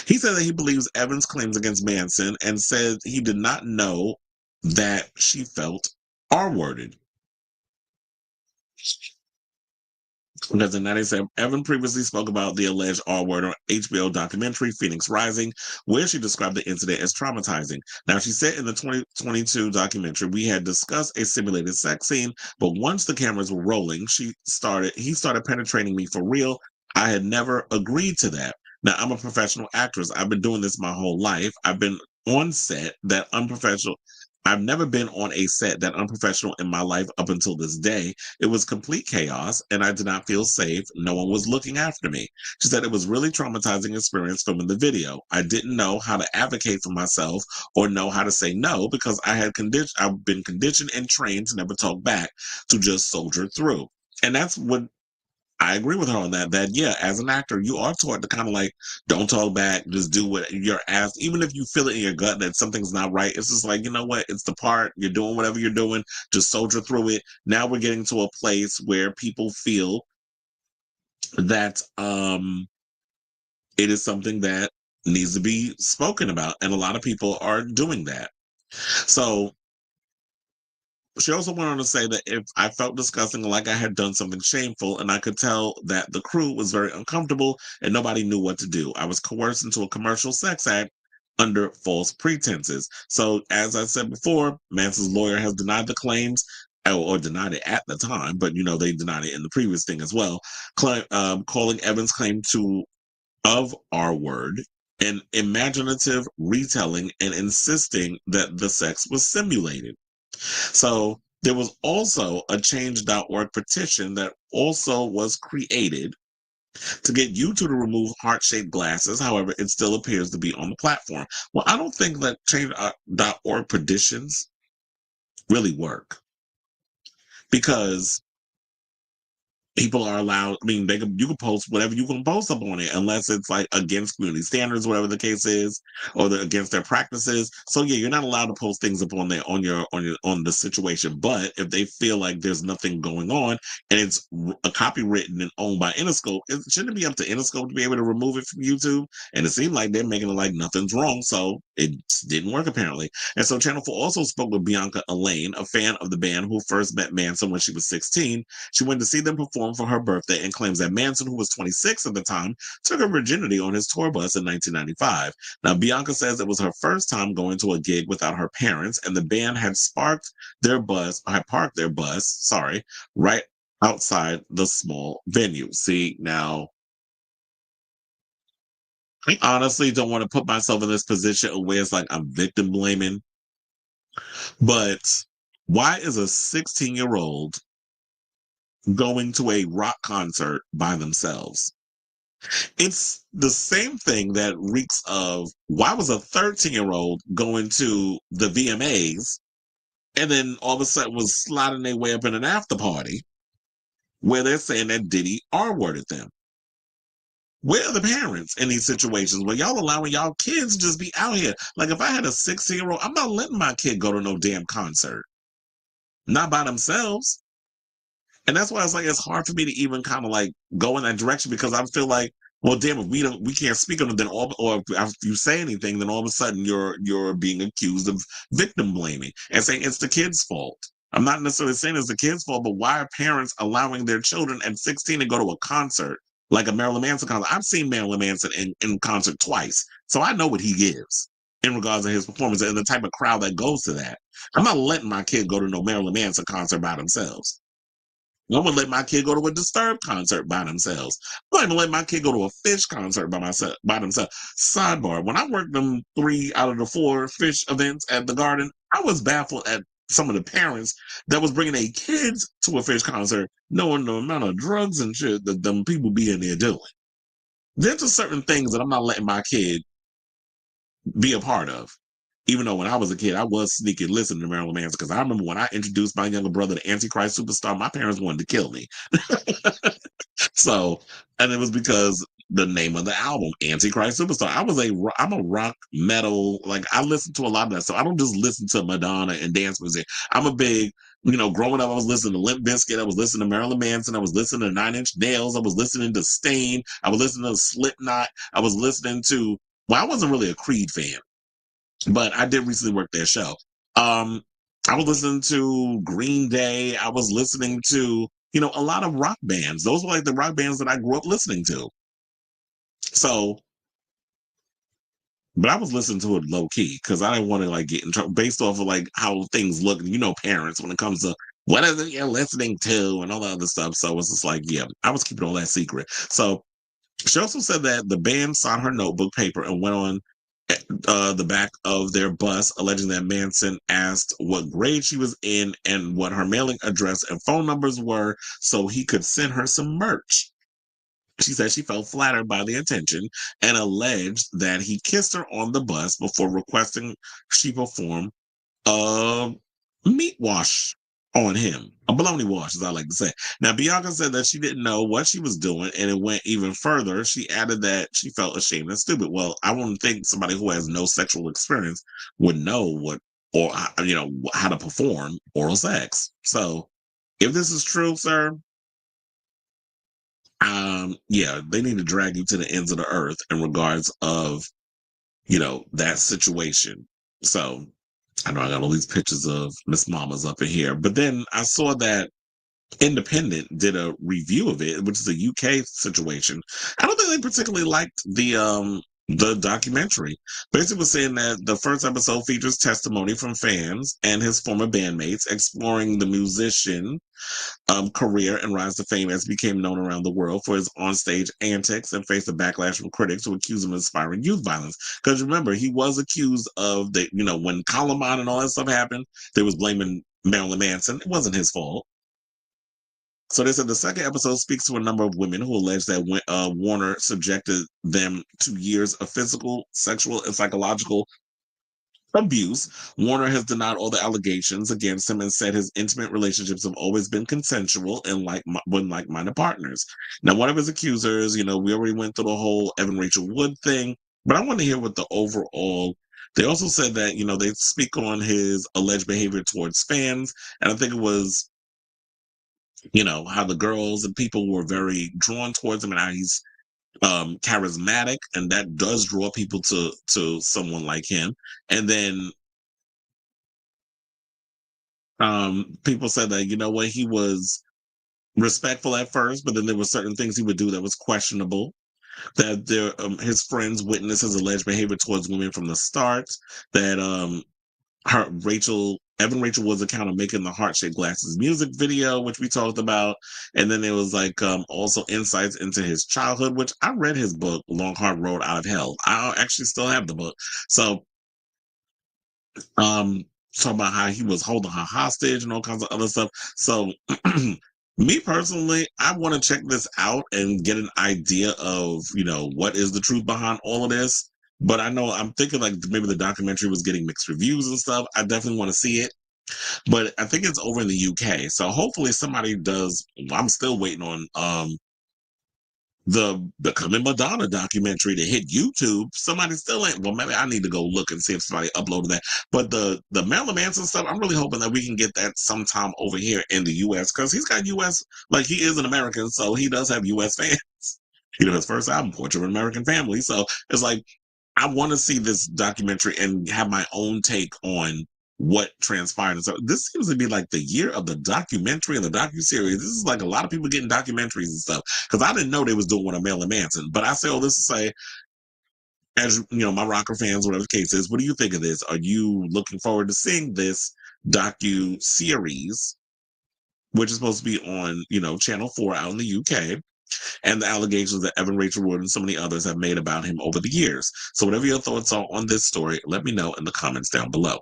He said that he believes Evan's claims against Manson and said he did not know that she felt R-worded. Because in 1997, Evan previously spoke about the alleged R-word on HBO documentary Phoenix Rising, where she described the incident as traumatizing. Now, she said in the 2022 documentary, "We had discussed a simulated sex scene, but once the cameras were rolling, he started penetrating me for real. I had never agreed to that. Now, I'm a professional actress. I've been doing this my whole life. I've been on set that unprofessional. I've never been on a set that unprofessional in my life up until this day. It was complete chaos, and I did not feel safe. No one was looking after me." She said it was really traumatizing experience filming the video. "I didn't know how to advocate for myself or know how to say no because I've been conditioned and trained to never talk back, to just soldier through." And that's what I agree with her on that. That yeah, as an actor, you are taught to kind of like don't talk back, just do what you're asked. Even if you feel it in your gut that something's not right, it's just like, you know what, it's the part. You're doing whatever you're doing, just soldier through it. Now we're getting to a place where people feel that it is something that needs to be spoken about, and a lot of people are doing that. So she also went on to say that if I felt disgusting, like I had done something shameful, and I could tell that the crew was very uncomfortable and nobody knew what to do. I was coerced into a commercial sex act under false pretenses. So, as I said before, Manson's lawyer has denied the claims, or denied it at the time, but they denied it in the previous thing as well, calling Evans' claim of our word an imaginative retelling and insisting that the sex was simulated. So there was also a change.org petition that also was created to get YouTube to remove heart-shaped glasses. However, it still appears to be on the platform. Well, I don't think that change.org petitions really work, because people are allowed. I mean, you can post whatever you can post up on it, unless it's like against community standards, whatever the case is, or against their practices. So yeah, you're not allowed to post things up on there on the situation. But if they feel like there's nothing going on and it's a copywritten and owned by Interscope, it shouldn't be up to Interscope to be able to remove it from YouTube. And it seemed like they're making it like nothing's wrong, so it didn't work apparently. And so Channel 4 also spoke with Bianca Elaine, a fan of the band who first met Manson when she was 16. She went to see them perform for her birthday and claims that Manson, who was 26 at the time, took her virginity on his tour bus in 1995. Now, Bianca says it was her first time going to a gig without her parents, and the band had parked their bus, right outside the small venue. See, now, I honestly don't want to put myself in this position where it's like I'm victim blaming, but why is a 16-year-old going to a rock concert by themselves? It's the same thing that reeks of, why was a 13-year-old going to the VMAs and then all of a sudden was sliding their way up in an after party where they're saying that Diddy R-worded them? Where are the parents in these situations where y'all allowing y'all kids to just be out here? Like, if I had a 16-year-old, I'm not letting my kid go to no damn concert. Not by themselves. And that's why it's like, it's hard for me to even kind of like go in that direction, because I feel like, well, damn, if we can't speak on it, then or if you say anything, then all of a sudden you're being accused of victim blaming and saying it's the kid's fault. I'm not necessarily saying it's the kid's fault, but why are parents allowing their children at 16 to go to a concert like a Marilyn Manson concert? I've seen Marilyn Manson in concert twice, so I know what he gives in regards to his performance and the type of crowd that goes to that. I'm not letting my kid go to no Marilyn Manson concert by themselves. I would let my kid go to a Disturbed concert by themselves. I'm not even letting my kid go to a Fish concert by themselves. Sidebar: when I worked them 3 out of the 4 Fish events at the Garden, I was baffled at some of the parents that was bringing their kids to a Fish concert, knowing the amount of drugs and shit that them people be in there doing. There's just certain things that I'm not letting my kid be a part of. Even though when I was a kid, I was sneaking listening to Marilyn Manson, because I remember when I introduced my younger brother to Antichrist Superstar, my parents wanted to kill me. So, and it was because the name of the album, Antichrist Superstar. I'm a rock metal, like I listen to a lot of that. So I don't just listen to Madonna and dance music. I'm a big, growing up, I was listening to Limp Bizkit, I was listening to Marilyn Manson, I was listening to Nine Inch Nails, I was listening to Stain, I was listening to Slipknot, I was listening to, well, I wasn't really a Creed fan, but I did recently work their show. I was listening to Green Day. I was listening to, a lot of rock bands. Those were like the rock bands that I grew up listening to. So, but I was listening to it low key because I didn't want to like get in trouble based off of like how things look. Parents when it comes to what is it you're listening to and all that other stuff. So it's just like, yeah, I was keeping all that secret. So she also said that the band signed her notebook paper and went on the back of their bus, alleging that Manson asked what grade she was in and what her mailing address and phone numbers were so he could send her some merch. She said she felt flattered by the attention and alleged that he kissed her on the bus before requesting she perform a meat wash on him, a bologna wash, as I like to say. Now, Bianca said that she didn't know what she was doing, and it went even further. She added that she felt ashamed and stupid. Well, I wouldn't think somebody who has no sexual experience would know how to perform oral sex. So, if this is true, sir, yeah, they need to drag you to the ends of the earth in regards of, that situation. So, I know I got all these pictures of Miss Mama's up in here, but then I saw that Independent did a review of it, which is a UK situation. I don't think they particularly liked the documentary. Basically, was saying that the first episode features testimony from fans and his former bandmates exploring the musician career and rise to fame as he became known around the world for his onstage antics and faced a backlash from critics who accused him of inspiring youth violence. Because remember, he was accused of when Columbine and all that stuff happened, they was blaming Marilyn Manson. It wasn't his fault. So they said the second episode speaks to a number of women who allege that Warner subjected them to years of physical, sexual, and psychological abuse. Warner has denied all the allegations against him and said his intimate relationships have always been consensual and with like-minded partners. Now, one of his accusers, we already went through the whole Evan Rachel Wood thing, but I want to hear what the overall. They also said that they speak on his alleged behavior towards fans, and I think it was how the girls and people were very drawn towards him and how he's charismatic, and that does draw people to someone like him. And then people said that he was respectful at first, but then there were certain things he would do that was questionable. That his friends witnessed his alleged behavior towards women from the start. That Evan Rachel was account of making the heart-shaped glasses music video, which we talked about. And then there was also insights into his childhood, which I read his book, Long Hard Road Out of Hell. I actually still have the book. So talking about how he was holding her hostage and all kinds of other stuff. So me personally, I want to check this out and get an idea of, what is the truth behind all of this. But I know I'm thinking like maybe the documentary was getting mixed reviews and stuff. I definitely want to see it. But I think it's over in the UK. So hopefully somebody does. I'm still waiting on the Becoming Madonna documentary to hit YouTube. Somebody still ain't. Well, maybe I need to go look and see if somebody uploaded that. But the Marilyn Manson stuff, I'm really hoping that we can get that sometime over here in the US, because he's got US, like he is an American, so he does have US fans. His first album, Portrait of an American Family. So it's like I want to see this documentary and have my own take on what transpired. And so this seems to be like the year of the documentary and the docuseries. This is like a lot of people getting documentaries and stuff. Because I didn't know they was doing one on Marilyn Manson. But I say all this to say, as you know, my rocker fans, whatever the case is, what do you think of this? Are you looking forward to seeing this docu-series, which is supposed to be on, you know, Channel 4 out in the UK, and the allegations that Evan Rachel Wood and so many others have made about him over the years? So whatever your thoughts are on this story, let me know in the comments down below.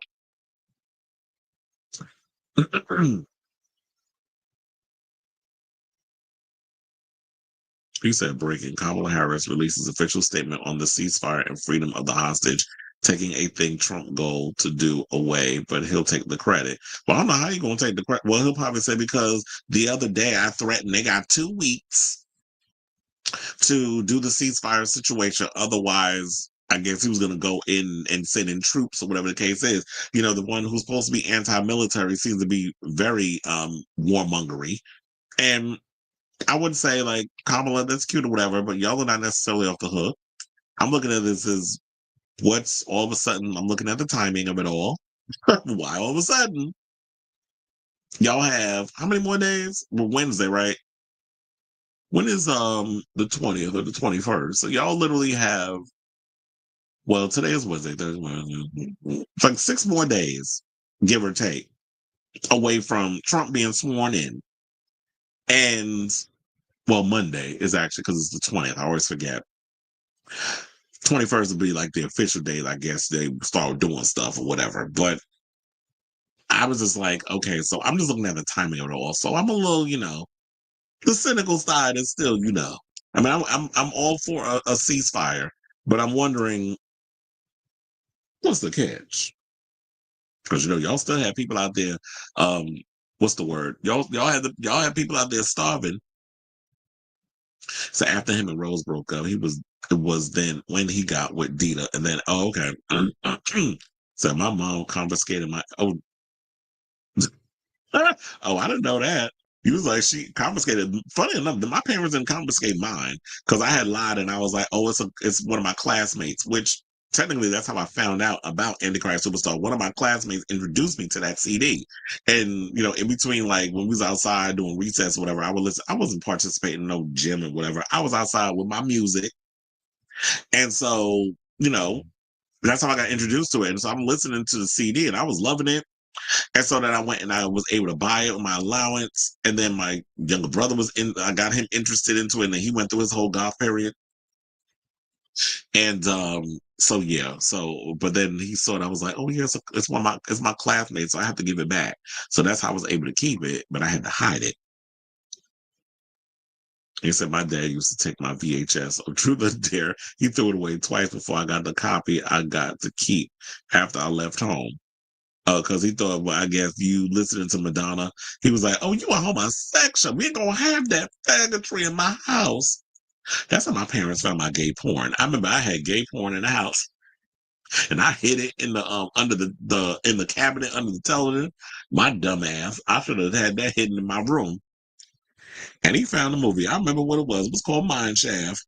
He said, breaking, Kamala Harris releases official statement on the ceasefire and freedom of the hostage, taking a thing Trump goal to do away, but he'll take the credit. Well, I don't know how you're going to take the credit. Well, he'll probably say, because the other day I threatened they got 2 weeks to do the ceasefire situation. Otherwise, I guess he was going to go in and send in troops or whatever the case is. You know, the one who's supposed to be anti-military seems to be very warmongery. And I would say, like, Kamala, that's cute or whatever, but y'all are not necessarily off the hook. I'm looking at this as what's all of a sudden, I'm looking at the timing of it all. Why all of a sudden y'all have how many more days? Well, Wednesday, right? When is the 20th or the 21st? So y'all literally have, well, today is Wednesday, Thursday. It's like 6 more days, give or take, away from Trump being sworn in. And well, Monday is actually, because it's the 20th. I always forget. 21st would be like the official date. I guess they start doing stuff or whatever. But I was just like, okay, so I'm just looking at the timing of it all. So I'm a little, you know, the cynical side is still, you know, I mean, I'm all for a ceasefire, but I'm wondering what's the catch? Because, you know, y'all still have people out there. What's the word? Y'all have people out there starving. So after him and Rose broke up, it was then when he got with Dita, and then okay. So my mom confiscated my oh, I didn't know that. He was like, she confiscated. Funny enough, my parents didn't confiscate mine because I had lied and I was like, oh, it's one of my classmates, which technically that's how I found out about Antichrist Superstar. One of my classmates introduced me to that CD. And, you know, in between, like when we was outside doing recess or whatever, I would listen. I wasn't participating in no gym or whatever. I was outside with my music. And so, you know, that's how I got introduced to it. And so I'm listening to the CD and I was loving it. And so then I went and I was able to buy it with my allowance. And then my younger brother I got him interested into it. And then he went through his whole goth period. And so yeah, but then he saw it. I was like, oh yeah, it's my classmates, so I have to give it back. So that's how I was able to keep it, but I had to hide it. He said my dad used to take my VHS of Truth or Dare. He threw it away twice before I got the copy I got to keep after I left home. Because he thought, well, I guess you listening to Madonna. He was like, oh, you a homosexual. We ain't gonna have that faggotry in my house. That's how my parents found my gay porn. I remember I had gay porn in the house, and I hid it in the under the in the cabinet under the television. My dumb ass, I should have had that hidden in my room. And he found the movie. I remember what it was. It was called Mine Shaft.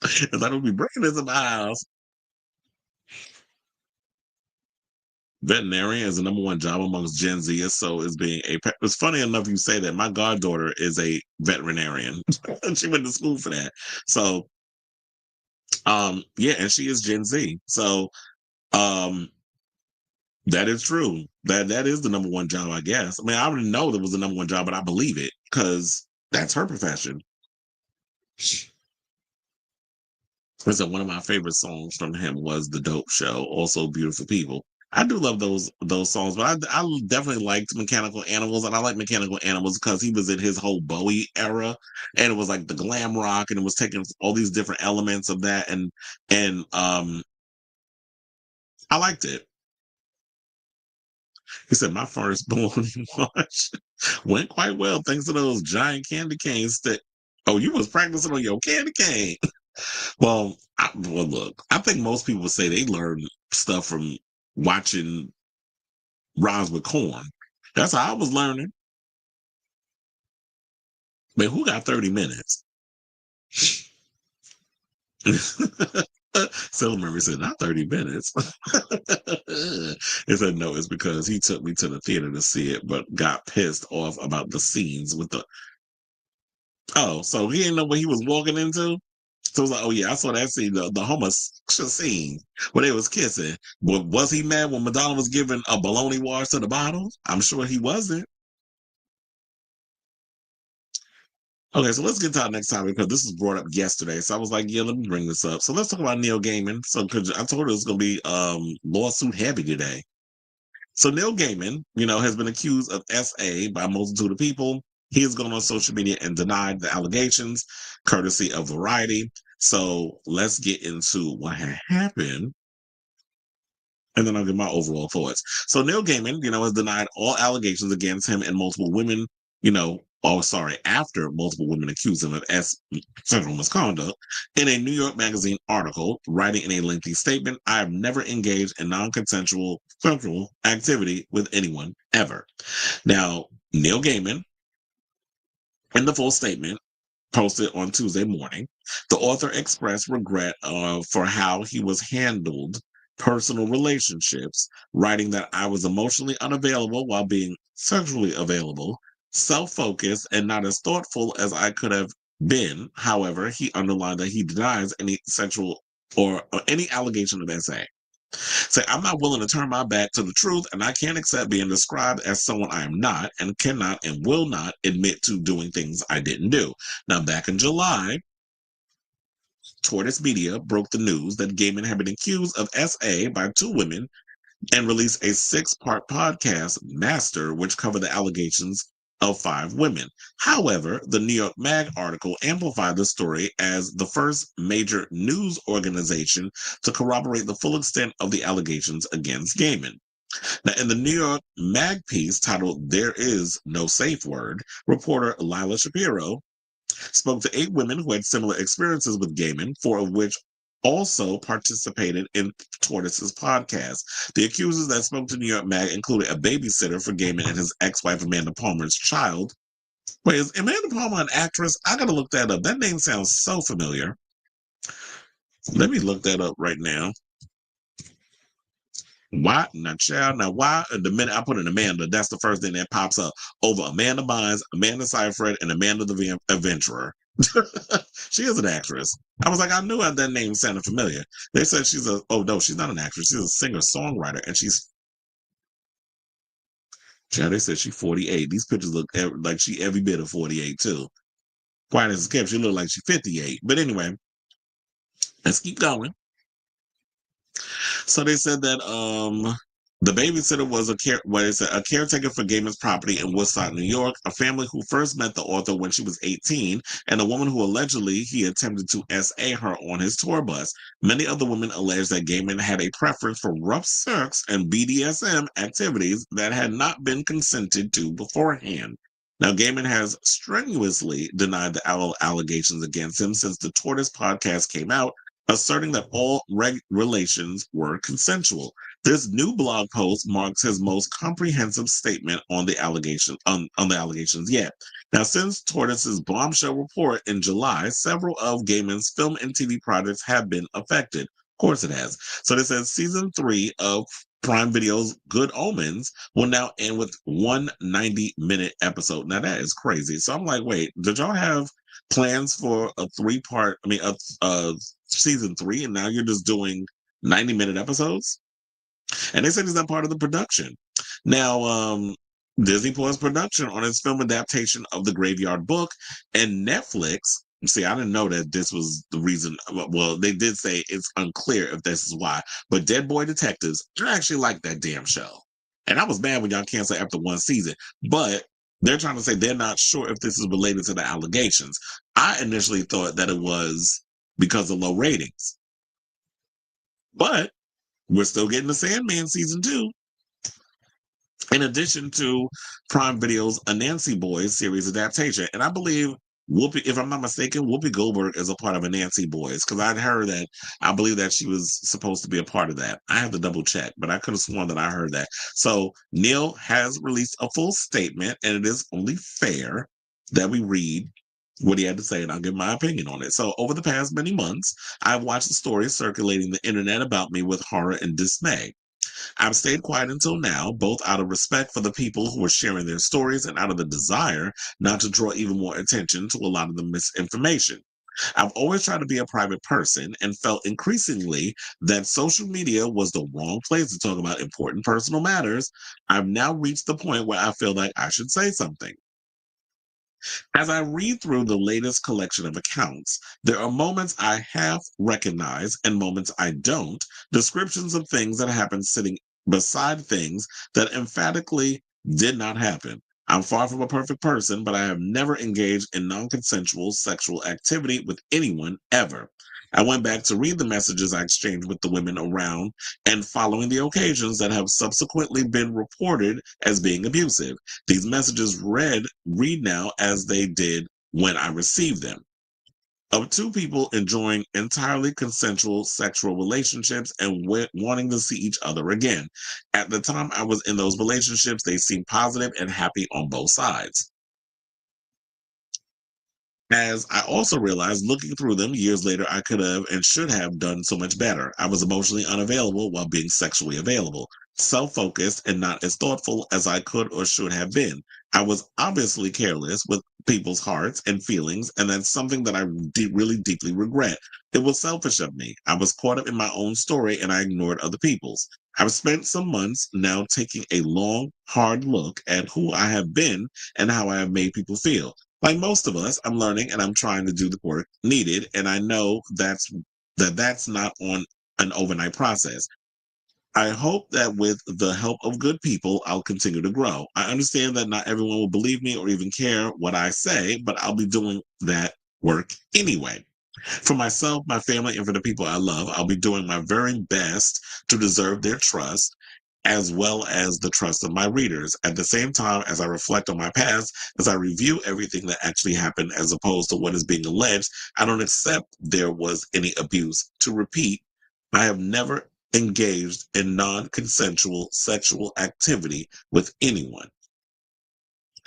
Because I would be bringing this in my house. Veterinarian is the #1 job amongst Gen Z. So is being a pet. It's funny enough you say that. My goddaughter is a veterinarian. She went to school for that. So yeah, and she is Gen Z. So that is true. That is the #1 job, I guess. I mean, I didn't know there was the #1 job, but I believe it because that's her profession. So one of my favorite songs from him was "The Dope Show," also "Beautiful People." I do love those songs, but I definitely liked Mechanical Animals, and I like Mechanical Animals because he was in his whole Bowie era, and it was like the glam rock, and it was taking all these different elements of that, and I liked it. He said my first Bologna watch went quite well thanks to those giant candy canes that. Oh, you was practicing on your candy cane. Well, look, I think most people say they learn stuff from watching Rhymes with Corn. That's how I was learning. But who got 30 minutes? Silver said, not 30 minutes. He said, no, it's because he took me to the theater to see it, but got pissed off about the scenes with the. Oh, so he didn't know what he was walking into? So it was like, oh yeah, I saw that scene, the homosexual scene where they was kissing. But was he mad when Madonna was giving a bologna wash to the bottle? I'm sure he wasn't. Okay, so let's get to our next topic because this was brought up yesterday. So I was like, yeah, let me bring this up. So let's talk about Neil Gaiman. So cause I told her it's gonna be lawsuit heavy today. So Neil Gaiman, has been accused of SA by a multitude of people. He has gone on social media and denied the allegations, courtesy of Variety. So let's get into what had happened, and then I'll give my overall thoughts. So Neil Gaiman, has denied all allegations against him and multiple women, after multiple women accused him of sexual misconduct. In a New York Magazine article, writing in a lengthy statement, I have never engaged in non-consensual sexual activity with anyone ever. Now, Neil Gaiman, in the full statement, posted on Tuesday morning, the author expressed regret for how he was handled personal relationships, writing that I was emotionally unavailable while being sexually available, self-focused, and not as thoughtful as I could have been. However, he underlined that he denies any sexual or any allegation of SA. Say, I'm not willing to turn my back to the truth, and I can't accept being described as someone I am not, and cannot and will not admit to doing things I didn't do. Now, back in July, Tortoise Media broke the news that Gaiman had been accused of SA by two women and released a 6-part podcast, Master, which covered the allegations of 5 women. However, the New York Mag article amplified the story as the first major news organization to corroborate the full extent of the allegations against Gaiman. Now, in the New York Mag piece titled There Is No Safe Word, reporter Lila Shapiro spoke to 8 women who had similar experiences with Gaiman, 4 of which also participated in Tortoise's podcast. The accusers that spoke to New York Mag included a babysitter for Gaiman and his ex-wife Amanda Palmer's child. Wait, is Amanda Palmer an actress? I gotta look that up. That name sounds so familiar. Let me look that up right now. Why? Now, child, now why? The minute I put in Amanda, that's the first thing that pops up over Amanda Bynes, Amanda Seyfried, and Amanda the Adventurer. She is an actress. I was like, I knew that name sounded familiar. They said oh no, she's not an actress. She's a singer-songwriter, and they said she's 48. These pictures look like she every bit of 48 too. Quite as kept, she look like she's 58. But anyway, let's keep going. So they said that the babysitter was a caretaker for Gaiman's property in Woodstock, New York, a family who first met the author when she was 18, and a woman who allegedly he attempted to SA her on his tour bus. Many other women alleged that Gaiman had a preference for rough sex and BDSM activities that had not been consented to beforehand. Now, Gaiman has strenuously denied the allegations against him since the Tortoise podcast came out, asserting that all relations were consensual. This new blog post marks his most comprehensive statement on the allegations yet. Now, since Tortoise's bombshell report in July, several of Gaiman's film and TV projects have been affected. Of course it has. So this says season 3 of Prime Video's Good Omens will now end with one 90-minute episode. Now that is crazy. So I'm like, wait, did y'all have plans for a 3-part, season 3, and now you're just doing 90-minute episodes? And they said it's not part of the production. Now, Disney paused production on its film adaptation of The Graveyard Book, and Netflix. See, I didn't know that this was the reason. Well, they did say it's unclear if this is why. But Dead Boy Detectives, I actually like that damn show. And I was mad when y'all canceled after 1 season. But they're trying to say they're not sure if this is related to the allegations. I initially thought that it was because of low ratings. But we're still getting the Sandman season 2. In addition to Prime Video's Anansi Boys series adaptation. And I believe Whoopi, if I'm not mistaken, Whoopi Goldberg is a part of Anansi Boys, because I'd heard that, I believe that she was supposed to be a part of that. I have to double check, but I could have sworn that I heard that. So Neil has released a full statement, and it is only fair that we read what he had to say, and I'll give my opinion on it. So, over the past many months, I've watched the stories circulating the internet about me with horror and dismay. I've stayed quiet until now, both out of respect for the people who are sharing their stories and out of the desire not to draw even more attention to a lot of the misinformation. I've always tried to be a private person and felt increasingly that social media was the wrong place to talk about important personal matters. I've now reached the point where I feel like I should say something. As I read through the latest collection of accounts, there are moments I half recognize and moments I don't, descriptions of things that happened sitting beside things that emphatically did not happen. I'm far from a perfect person, but I have never engaged in non consensual sexual activity with anyone ever. I went back to read the messages I exchanged with the women around and following the occasions that have subsequently been reported as being abusive. These messages read now as they did when I received them. Of two people enjoying entirely consensual sexual relationships and wanting to see each other again. At the time I was in those relationships, they seemed positive and happy on both sides. As I also realized looking through them years later, I could have and should have done so much better. I was emotionally unavailable while being sexually available, self focused, and not as thoughtful as I could or should have been. I was obviously careless with people's hearts and feelings, and that's something that I really deeply regret. It was selfish of me. I was caught up in my own story and I ignored other people's. I've spent some months now taking a long, hard look at who I have been and how I have made people feel. Like most of us, I'm learning and I'm trying to do the work needed, and I know that's not on an overnight process. I hope that with the help of good people, I'll continue to grow. I understand that not everyone will believe me or even care what I say, but I'll be doing that work anyway. For myself, my family, and for the people I love, I'll be doing my very best to deserve their trust as well as the trust of my readers. At the same time, as I reflect on my past, as I review everything that actually happened as opposed to what is being alleged, I don't accept there was any abuse. To repeat, I have never engaged in non consensual sexual activity with anyone.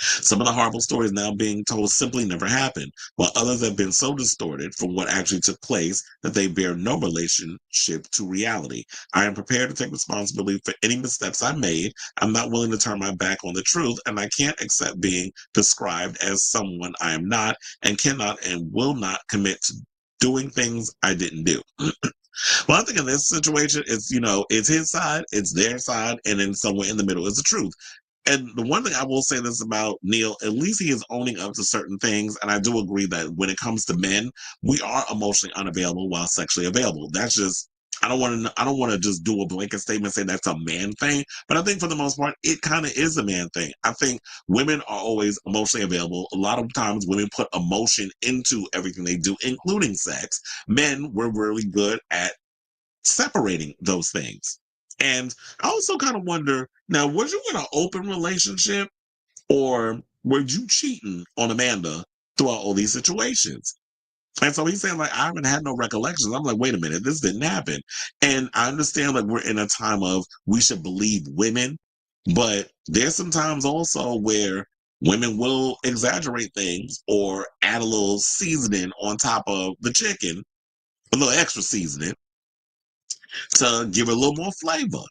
Some of the horrible stories now being told simply never happened, while others have been so distorted from what actually took place that they bear no relationship to reality. I am prepared to take responsibility for any missteps I made. I'm not willing to turn my back on the truth, and I can't accept being described as someone I am not and cannot and will not commit to doing things I didn't do. Well, I think in this situation, it's his side, it's their side, and then somewhere in the middle is the truth. And the one thing I will say this about Neil, at least he is owning up to certain things. And I do agree that when it comes to men, we are emotionally unavailable while sexually available. That's just I don't want to just do a blanket statement say that's a man thing, but I think for the most part it kind of is a man thing. I think women are always emotionally available. A lot of times women put emotion into everything they do, including sex. Men were really good at separating those things. And I also kind of wonder now, was you in an open relationship or were you cheating on Amanda throughout all these situations? And so he's saying, like, I haven't had no recollections. I'm like, wait a minute, this didn't happen. And I understand, like, we're in a time of we should believe women, but there's some times also where women will exaggerate things or add a little seasoning on top of the chicken, a little extra seasoning to give it a little more flavor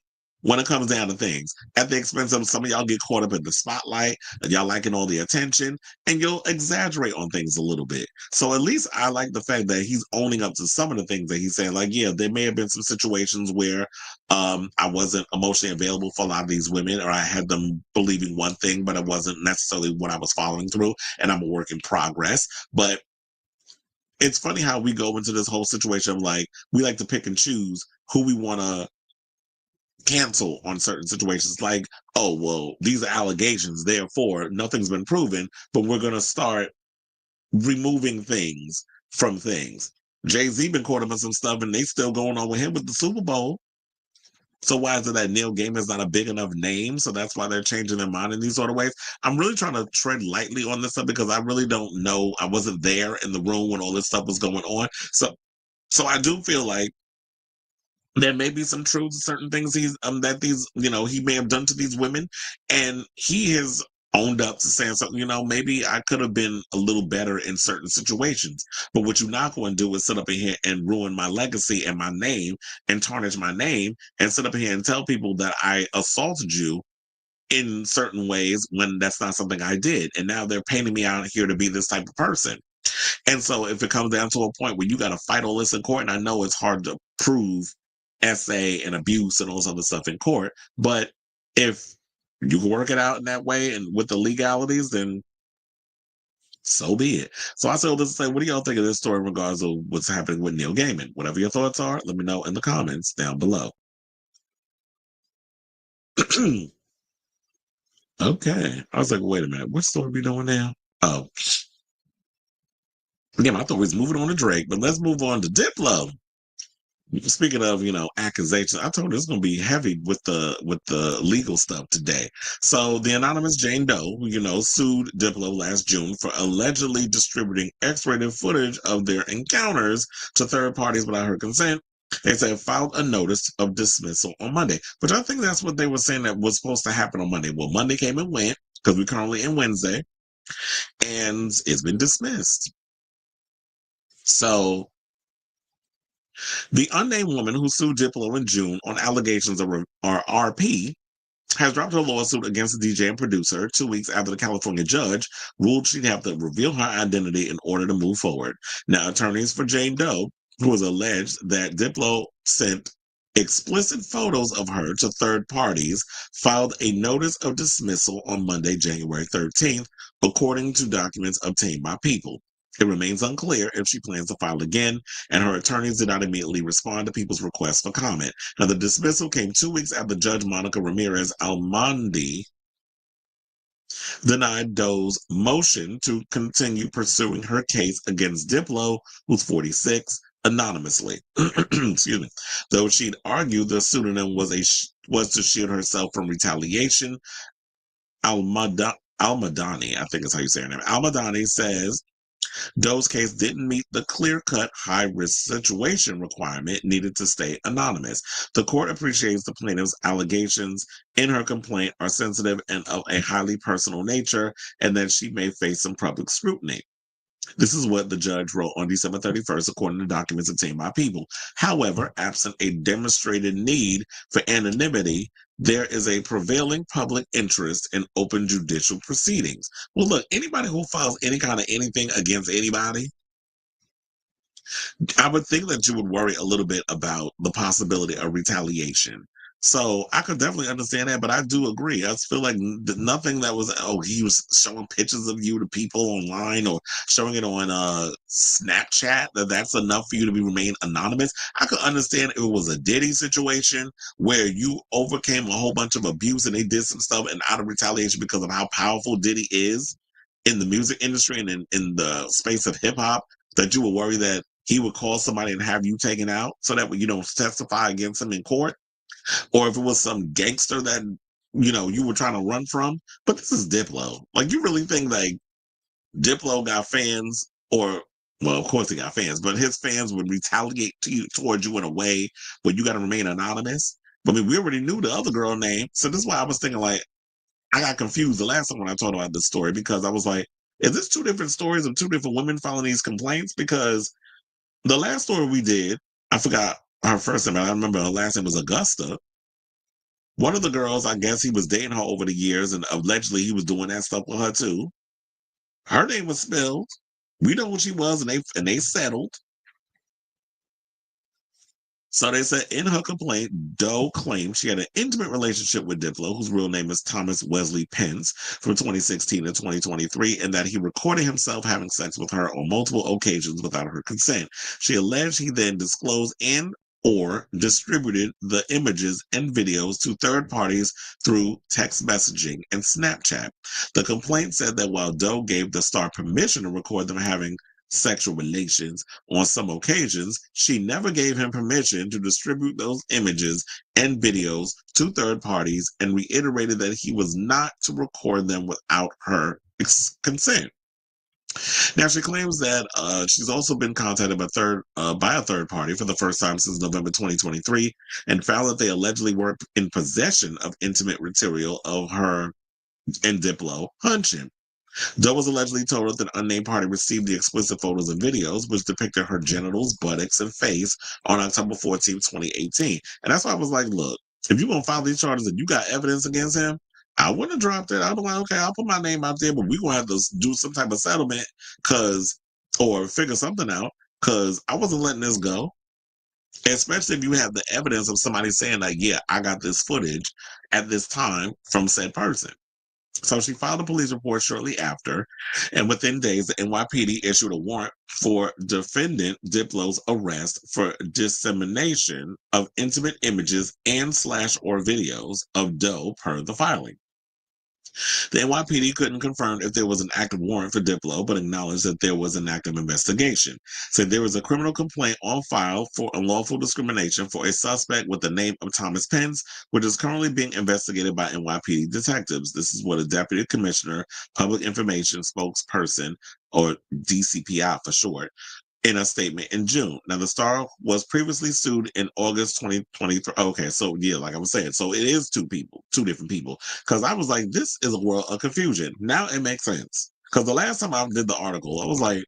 when it comes down to things. At the expense of some of y'all get caught up in the spotlight and y'all liking all the attention and you'll exaggerate on things a little bit. So at least I like the fact that he's owning up to some of the things that he's saying. Like, yeah, there may have been some situations where I wasn't emotionally available for a lot of these women, or I had them believing one thing, but it wasn't necessarily what I was following through. And I'm a work in progress. But it's funny how we go into this whole situation of like we like to pick and choose who we want to cancel on certain situations. Like, oh well, these are allegations, therefore nothing's been proven, but we're gonna start removing things from things. Jay-Z been caught up in some stuff and they still going on with him with the Super Bowl. So why is it that Neil Gaiman's not a big enough name? So that's why they're changing their mind in these sort of ways. I'm really trying to tread lightly on this stuff because I really don't know. I wasn't there in the room when all this stuff was going on. So I do feel like there may be some truth to certain things that these he may have done to these women, and he has owned up to saying something, maybe I could have been a little better in certain situations. But what you're not going to do is sit up in here and ruin my legacy and my name and tarnish my name and sit up in here and tell people that I assaulted you in certain ways when that's not something I did. And now they're painting me out here to be this type of person. And so if it comes down to a point where you got to fight all this in court, and I know it's hard to prove SA and abuse and all this other stuff in court, but if you can work it out in that way and with the legalities, then so be it. So I say all this to say, what do y'all think of this story in regards to what's happening with Neil Gaiman? Whatever your thoughts are, let me know in the comments down below. Okay. I was like, wait a minute, what story are we doing now? Oh, yeah, I thought we was moving on to Drake, but let's move on to Diplo. Speaking of, accusations, I told you it's going to be heavy with the legal stuff today. So the anonymous Jane Doe, sued Diplo last June for allegedly distributing X-rated footage of their encounters to third parties without her consent. They said filed a notice of dismissal on Monday, which I think that's what they were saying that was supposed to happen on Monday. Well, Monday came and went because we're currently in Wednesday, and it's been dismissed. So the unnamed woman who sued Diplo in June on allegations of RP has dropped her lawsuit against the DJ and producer 2 weeks after the California judge ruled she'd have to reveal her identity in order to move forward. Now, attorneys for Jane Doe, who has alleged that Diplo sent explicit photos of her to third parties, filed a notice of dismissal on Monday, January 13th, according to documents obtained by People. It remains unclear if she plans to file again, and her attorneys did not immediately respond to People's request for comment. Now, the dismissal came 2 weeks after Judge Monica Ramirez Almondi denied Doe's motion to continue pursuing her case against Diplo, who's 46, anonymously. Excuse me. Though she'd argued the pseudonym was to shield herself from retaliation, Almadani, I think is how you say her name. Almadani says Doe's case didn't meet the clear-cut high-risk situation requirement needed to stay anonymous. The court appreciates the plaintiff's allegations in her complaint are sensitive and of a highly personal nature, and that she may face some public scrutiny. This is what the judge wrote on December 31st, according to documents obtained by People. However, absent a demonstrated need for anonymity, there is a prevailing public interest in open judicial proceedings. Well, look, anybody who files any kind of anything against anybody, I would think that you would worry a little bit about the possibility of retaliation. So I could definitely understand that, but I do agree. I just feel like nothing that was, he was showing pictures of you to people online or showing it on Snapchat, that's enough for you to remain anonymous. I could understand if it was a Diddy situation where you overcame a whole bunch of abuse and they did some stuff and out of retaliation because of how powerful Diddy is in the music industry and in the space of hip hop, that you would worry that he would call somebody and have you taken out so that you don't testify against him in court. Or if it was some gangster that, you were trying to run from. But this is Diplo. Like, you really think like Diplo got fans well, of course he got fans, but his fans would retaliate towards you in a way where you got to remain anonymous? I mean, we already knew the other girl name. So this is why I was thinking like, I got confused the last time when I talked about this story because I was like, is this two different stories of two different women filing these complaints? Because the last story we did, I forgot her first name. I remember her last name was Augusta. One of the girls, I guess he was dating her over the years, and allegedly he was doing that stuff with her too. Her name was spilled. We know what she was, and they settled. So they said in her complaint, Doe claimed she had an intimate relationship with Diplo, whose real name is Thomas Wesley Pence, from 2016 to 2023, and that he recorded himself having sex with her on multiple occasions without her consent. She alleged he then disclosed and or distributed the images and videos to third parties through text messaging and Snapchat. The complaint said that while Doe gave the star permission to record them having sexual relations on some occasions, she never gave him permission to distribute those images and videos to third parties and reiterated that he was not to record them without her consent. Now, she claims that she's also been contacted by a third party for the first time since November 2023 and found that they allegedly were in possession of intimate material of her and Diplo hunching. Doe was allegedly told that an unnamed party received the explicit photos and videos, which depicted her genitals, buttocks, and face on October 14, 2018. And that's why I was like, look, if you're going to file these charges and you got evidence against him, I wouldn't have dropped it. I'd be like, okay, I'll put my name out there, but we're going to have to do some type of settlement or figure something out because I wasn't letting this go. Especially if you have the evidence of somebody saying, like, yeah, I got this footage at this time from said person. So she filed a police report shortly after, and within days, the NYPD issued a warrant for defendant Diplo's arrest for dissemination of intimate images and/or videos of Doe per the filing. The NYPD couldn't confirm if there was an active warrant for Diplo, but acknowledged that there was an active investigation. Said there was a criminal complaint on file for unlawful discrimination for a suspect with the name of Thomas Pence, which is currently being investigated by NYPD detectives. This is what a Deputy Commissioner, Public Information Spokesperson, or DCPI for short, in a statement in June. Now, the star was previously sued in August 2023. Okay, so yeah, like I was saying, so it is two different people. Because I was like, this is a world of confusion. Now it makes sense. Because the last time I did the article, I was like,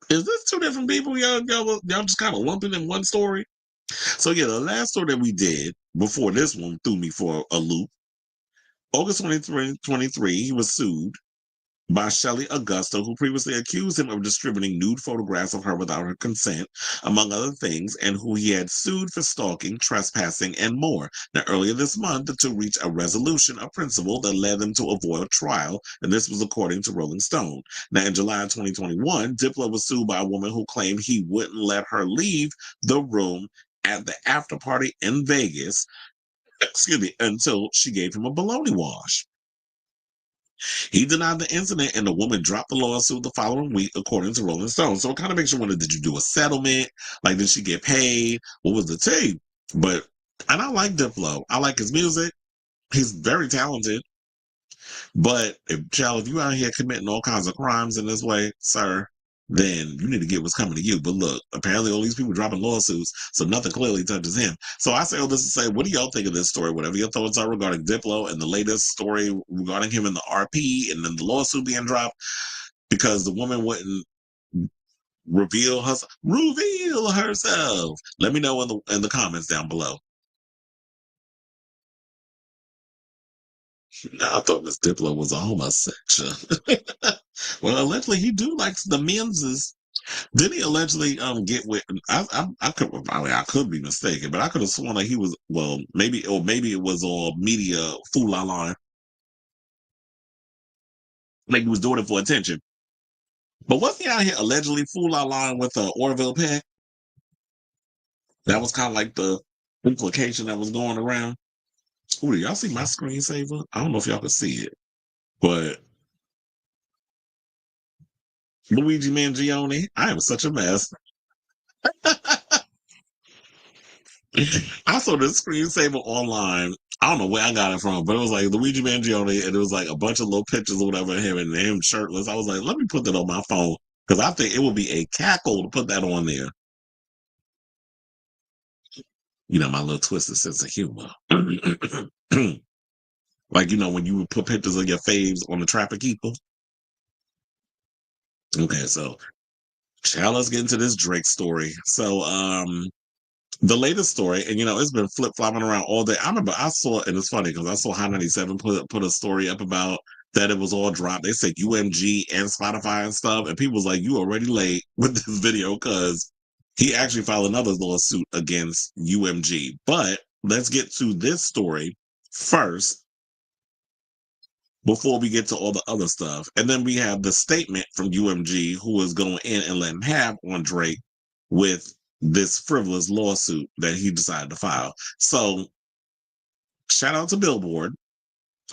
is this two different people? Y'all just kind of lumping in one story? So yeah, the last story that we did before this one threw me for a loop. August 23, he was sued by Shelley Augusta, who previously accused him of distributing nude photographs of her without her consent, among other things, and who he had sued for stalking, trespassing, and more. Now, earlier this month, the two reached a resolution of principle that led them to avoid a trial, and this was according to Rolling Stone. Now, in July 2021, Diplo was sued by a woman who claimed he wouldn't let her leave the room at the after party in Vegas, until she gave him a baloney wash. He denied the incident, and the woman dropped the lawsuit the following week, according to Rolling Stone. So it kind of makes you wonder, did you do a settlement? Like, did she get paid? What was the tape? And I like Diplo. I like his music. He's very talented. But if you out here committing all kinds of crimes in this way, sir, then you need to get what's coming to you. But look, apparently all these people dropping lawsuits, so nothing clearly touches him. So I say all this to say, what do y'all think of this story? Whatever your thoughts are regarding Diplo and the latest story regarding him in the RP and then the lawsuit being dropped because the woman wouldn't reveal herself. Let me know in the comments down below. I thought Miss Diplo was a homosexual. Well, allegedly he do likes the menses. Did he allegedly get with? I could be mistaken, but I could have sworn that he was. Well, maybe it was all media fool la la. Maybe he was doing it for attention. But wasn't he out here allegedly fool la la with Orville Peck? That was kind of like the implication that was going around. Ooh, do y'all see my screensaver? I don't know if y'all can see it, but Luigi Mangione, I am such a mess. I saw this screensaver online. I don't know where I got it from, but it was like Luigi Mangione, and it was like a bunch of little pictures or whatever of him and him shirtless. I was like, let me put that on my phone because I think it would be a cackle to put that on there. You know, my little twisted sense of humor. Like, when you would put pictures of your faves on the Trapper Keeper. Okay, so let's get into this Drake story. So, the latest story, and it's been flip flopping around all day. I remember I saw, and it's funny because I saw High 97 put a story up about that it was all dropped. They said UMG and Spotify and stuff, and people was like, "You already late with this video," because he actually filed another lawsuit against UMG. But let's get to this story first before we get to all the other stuff, and then we have the statement from UMG who is going in and letting have on Drake with this frivolous lawsuit that he decided to file. So shout out to Billboard,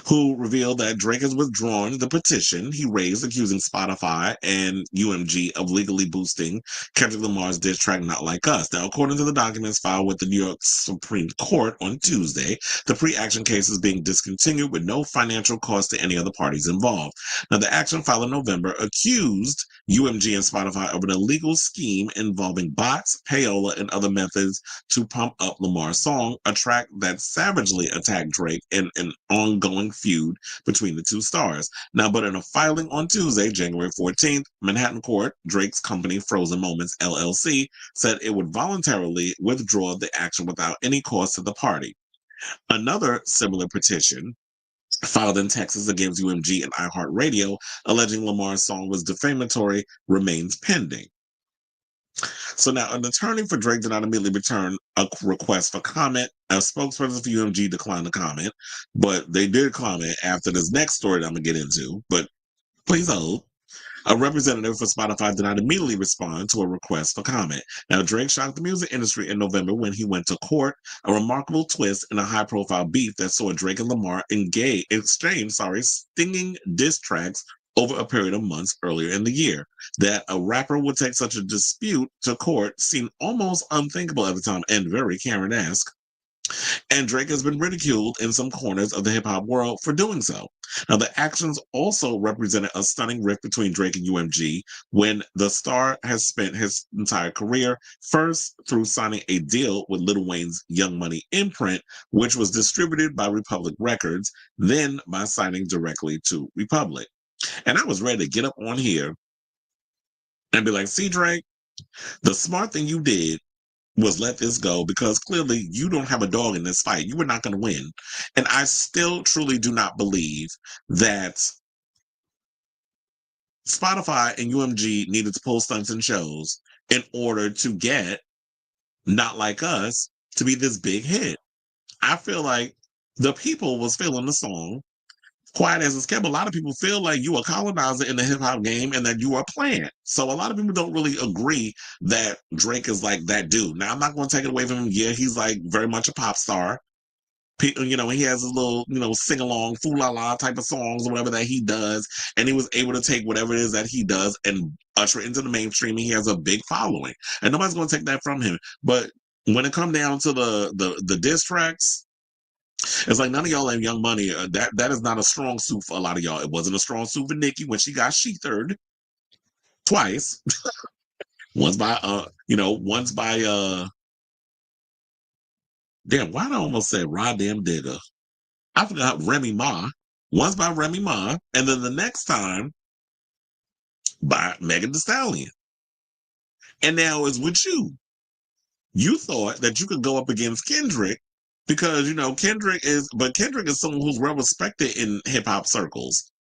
who revealed that Drake has withdrawn the petition he raised accusing Spotify and UMG of legally boosting Kendrick Lamar's diss track Not Like Us. Now, according to the documents filed with the New York Supreme Court on Tuesday, the pre-action case is being discontinued with no financial cost to any other parties involved. Now, the action filed in November accused UMG and Spotify of an illegal scheme involving bots, payola, and other methods to pump up Lamar's song, a track that savagely attacked Drake in an ongoing ongoing feud between the two stars. Now, but in a filing on Tuesday, January 14th, Manhattan Court, Drake's company Frozen Moments LLC, said it would voluntarily withdraw the action without any cost to the party. Another similar petition filed in Texas against UMG and iHeartRadio, alleging Lamar's song was defamatory, remains pending. So now, an attorney for Drake did not immediately return a request for comment. A spokesperson for UMG declined to comment, but they did comment after this next story that I'm going to get into. But please hold. A representative for Spotify did not immediately respond to a request for comment. Now, Drake shocked the music industry in November when he went to court, a remarkable twist in a high-profile beef that saw Drake and Lamar exchange stinging diss tracks over a period of months earlier in the year. That a rapper would take such a dispute to court seemed almost unthinkable at the time and very Karen-esque. And Drake has been ridiculed in some corners of the hip-hop world for doing so. Now, the actions also represented a stunning rift between Drake and UMG when the star has spent his entire career first through signing a deal with Lil Wayne's Young Money imprint, which was distributed by Republic Records, then by signing directly to Republic. And I was ready to get up on here and be like, see, Drake, the smart thing you did was let this go because clearly you don't have a dog in this fight. You were not going to win. And I still truly do not believe that Spotify and UMG needed to pull stunts and shows in order to get Not Like Us to be this big hit. I feel like the people was feeling the song. Quiet as it's kept, a lot of people feel like you are a colonizer in the hip hop game and that you are a plant. So a lot of people don't really agree that Drake is like that dude. Now, I'm not going to take it away from him. Yeah, he's like very much a pop star. You know, he has his little, sing along, foo la la type of songs or whatever that he does. And he was able to take whatever it is that he does and usher it into the mainstream. And he has a big following. And nobody's going to take that from him. But when it comes down to the diss tracks, it's like none of y'all have Young Money. That is not a strong suit for a lot of y'all. It wasn't a strong suit for Nicki when she got sheathered twice. once by damn, why did I almost say Rod Damn Digger? I forgot Remy Ma. Once by Remy Ma, and then the next time by Megan Thee Stallion. And now it's with you. You thought that you could go up against Kendrick because Kendrick is someone who's well respected in hip hop circles,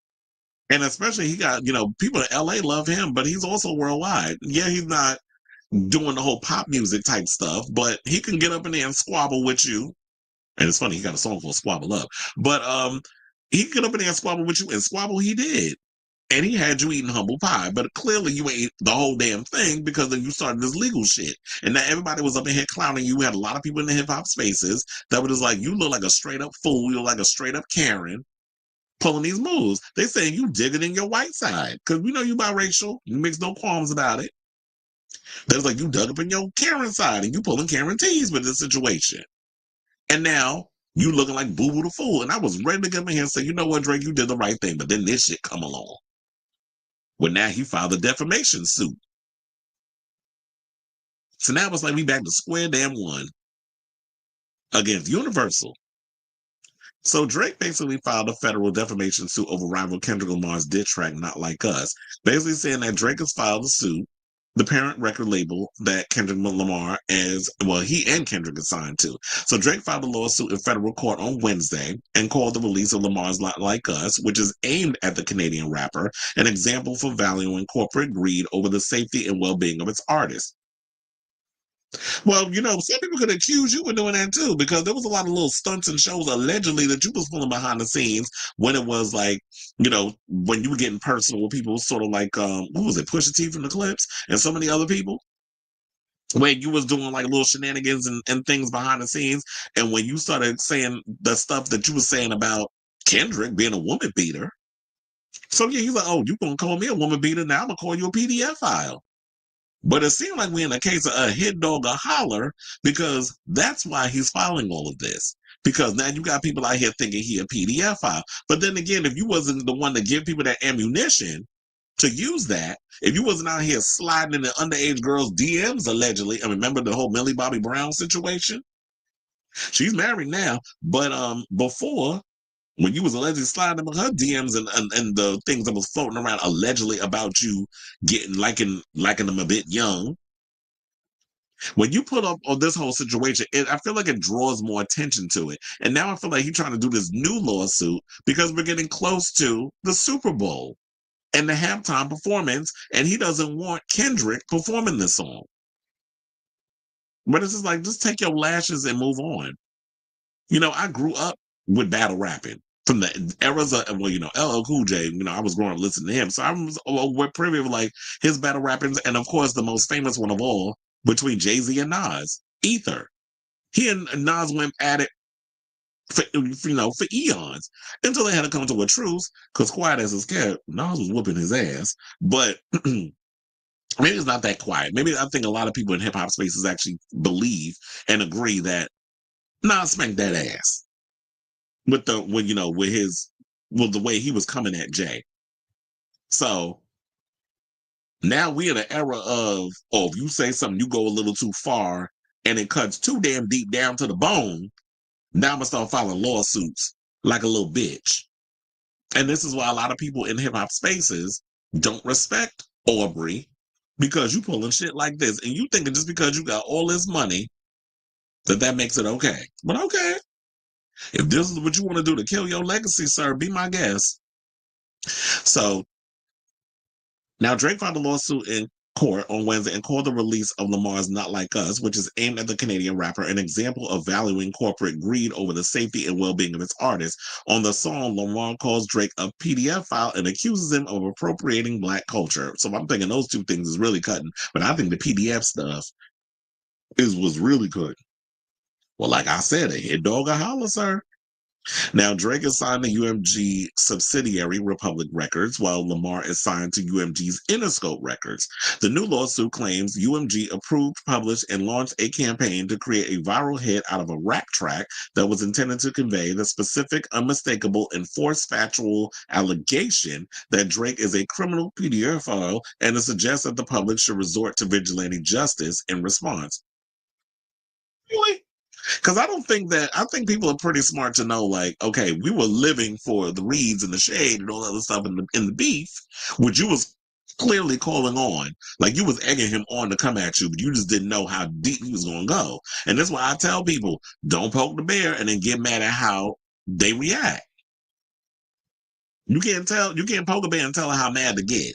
and especially he got people in LA love him, but he's also worldwide. Yeah, he's not doing the whole pop music type stuff, but he can get up in there and squabble with you. And it's funny, he got a song called "Squabble Up," but he can get up in there and squabble with you, and squabble he did. And he had you eating humble pie, but clearly you ate the whole damn thing because then you started this legal shit. And now everybody was up in here clowning you. We had a lot of people in the hip hop spaces that were just like, you look like a straight up fool. You look like a straight up Karen pulling these moves. They saying you digging in your white side because we know you biracial. You makes no qualms about it. There's like you dug up in your Karen side and you pulling Karen tees with this situation. And now you looking like Boo Boo the Fool. And I was ready to come in here and say, you know what, Drake, you did the right thing. But then this shit come along. Well, now he filed a defamation suit. So now it's like we back to square damn one against Universal. So Drake basically filed a federal defamation suit over rival Kendrick Lamar's diss track, Not Like Us, basically saying that Drake has filed a suit, the parent record label that Kendrick Lamar he and Kendrick is signed to. So Drake filed a lawsuit in federal court on Wednesday and called the release of Lamar's Not Like Us, which is aimed at the Canadian rapper, an example for valuing corporate greed over the safety and well-being of its artists. Well, some people could accuse you of doing that too, because there was a lot of little stunts and shows allegedly that you was pulling behind the scenes when it was like, when you were getting personal with people, sort of like, who was it, Pusha T from the Clips and so many other people, where you was doing like little shenanigans and things behind the scenes. And when you started saying the stuff that you were saying about Kendrick being a woman beater, so yeah, he's like, oh, you gonna call me a woman beater? Now I'm gonna call you a PDF file. But it seemed like we're in a case of a hit dog a holler because that's why he's filing all of this. Because now you got people out here thinking he a PDF file. But then again, if you wasn't the one to give people that ammunition to use that, if you wasn't out here sliding in the underage girls' DMs allegedly, I remember the whole Millie Bobby Brown situation? She's married now. But before, When you was allegedly sliding in her DMs and the things that was floating around allegedly about you getting liking them a bit young. When you put up on this whole situation, I feel like it draws more attention to it. And now I feel like he's trying to do this new lawsuit because we're getting close to the Super Bowl and the halftime performance, and he doesn't want Kendrick performing this song. But it's just like, just take your lashes and move on. You know, I grew up with battle rapping from the eras of, well, you know, LL Cool J. You know, I was growing up listening to him, so I was privy of like his battle rappings, and of course, the most famous one of all between Jay-Z and Nas, Ether. He and Nas went at it for, you know, for eons until they had to come to a truce. Because quiet as it's kept, Nas was whooping his ass, but. Maybe it's not that quiet. Maybe I think a lot of people in hip hop spaces actually believe and agree that Nas spanked that ass with the way he was coming at Jay. So now we're in an era of, oh, if you say something, you go a little too far and it cuts too damn deep down to the bone. Now I'm gonna start filing lawsuits like a little bitch. And this is why a lot of people in hip hop spaces don't respect Aubrey, because you pulling shit like this and you thinking just because you got all this money that makes it okay. But okay, if this is what you want to do to kill your legacy, sir, be my guest. So now Drake filed a lawsuit in court on Wednesday and called the release of Lamar's Not Like Us, which is aimed at the Canadian rapper, an example of valuing corporate greed over the safety and well-being of its artists. On the song, Lamar calls Drake a PDF file and accuses him of appropriating Black culture. So I'm thinking those two things is really cutting, but I think the PDF stuff was really good. Well, like I said, a hit dog a holler, sir. Now, Drake is signed to UMG subsidiary Republic Records, while Lamar is signed to UMG's Interscope Records. The new lawsuit claims UMG approved, published, and launched a campaign to create a viral hit out of a rap track that was intended to convey the specific, unmistakable, and force-factual allegation that Drake is a criminal pedophile, and to suggest that the public should resort to vigilante justice in response. Really? Because I think people are pretty smart to know, like, okay, we were living for the reeds and the shade and all that other stuff in the beef, which you was clearly calling on. Like, you was egging him on to come at you, but you just didn't know how deep he was going to go. And that's why I tell people, don't poke the bear and then get mad at how they react. You can't poke a bear and tell her how mad to get.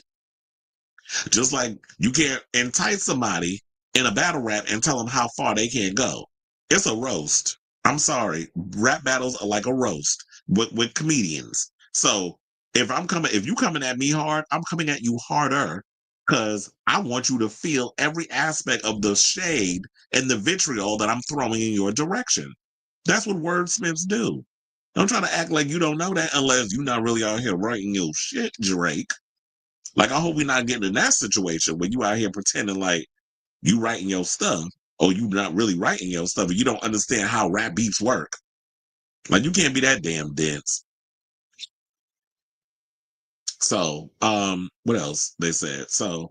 Just like you can't entice somebody in a battle rap and tell them how far they can go. It's a roast. I'm sorry. Rap battles are like a roast with comedians. So if you coming at me hard, I'm coming at you harder because I want you to feel every aspect of the shade and the vitriol that I'm throwing in your direction. That's what wordsmiths do. Don't try to act like you don't know that unless you're not really out here writing your shit, Drake. Like, I hope we're not getting in that situation where you out here pretending like you writing your stuff, or you not really writing your stuff, and you don't understand how rap beats work. Like, you can't be that damn dense. So, what else they said? So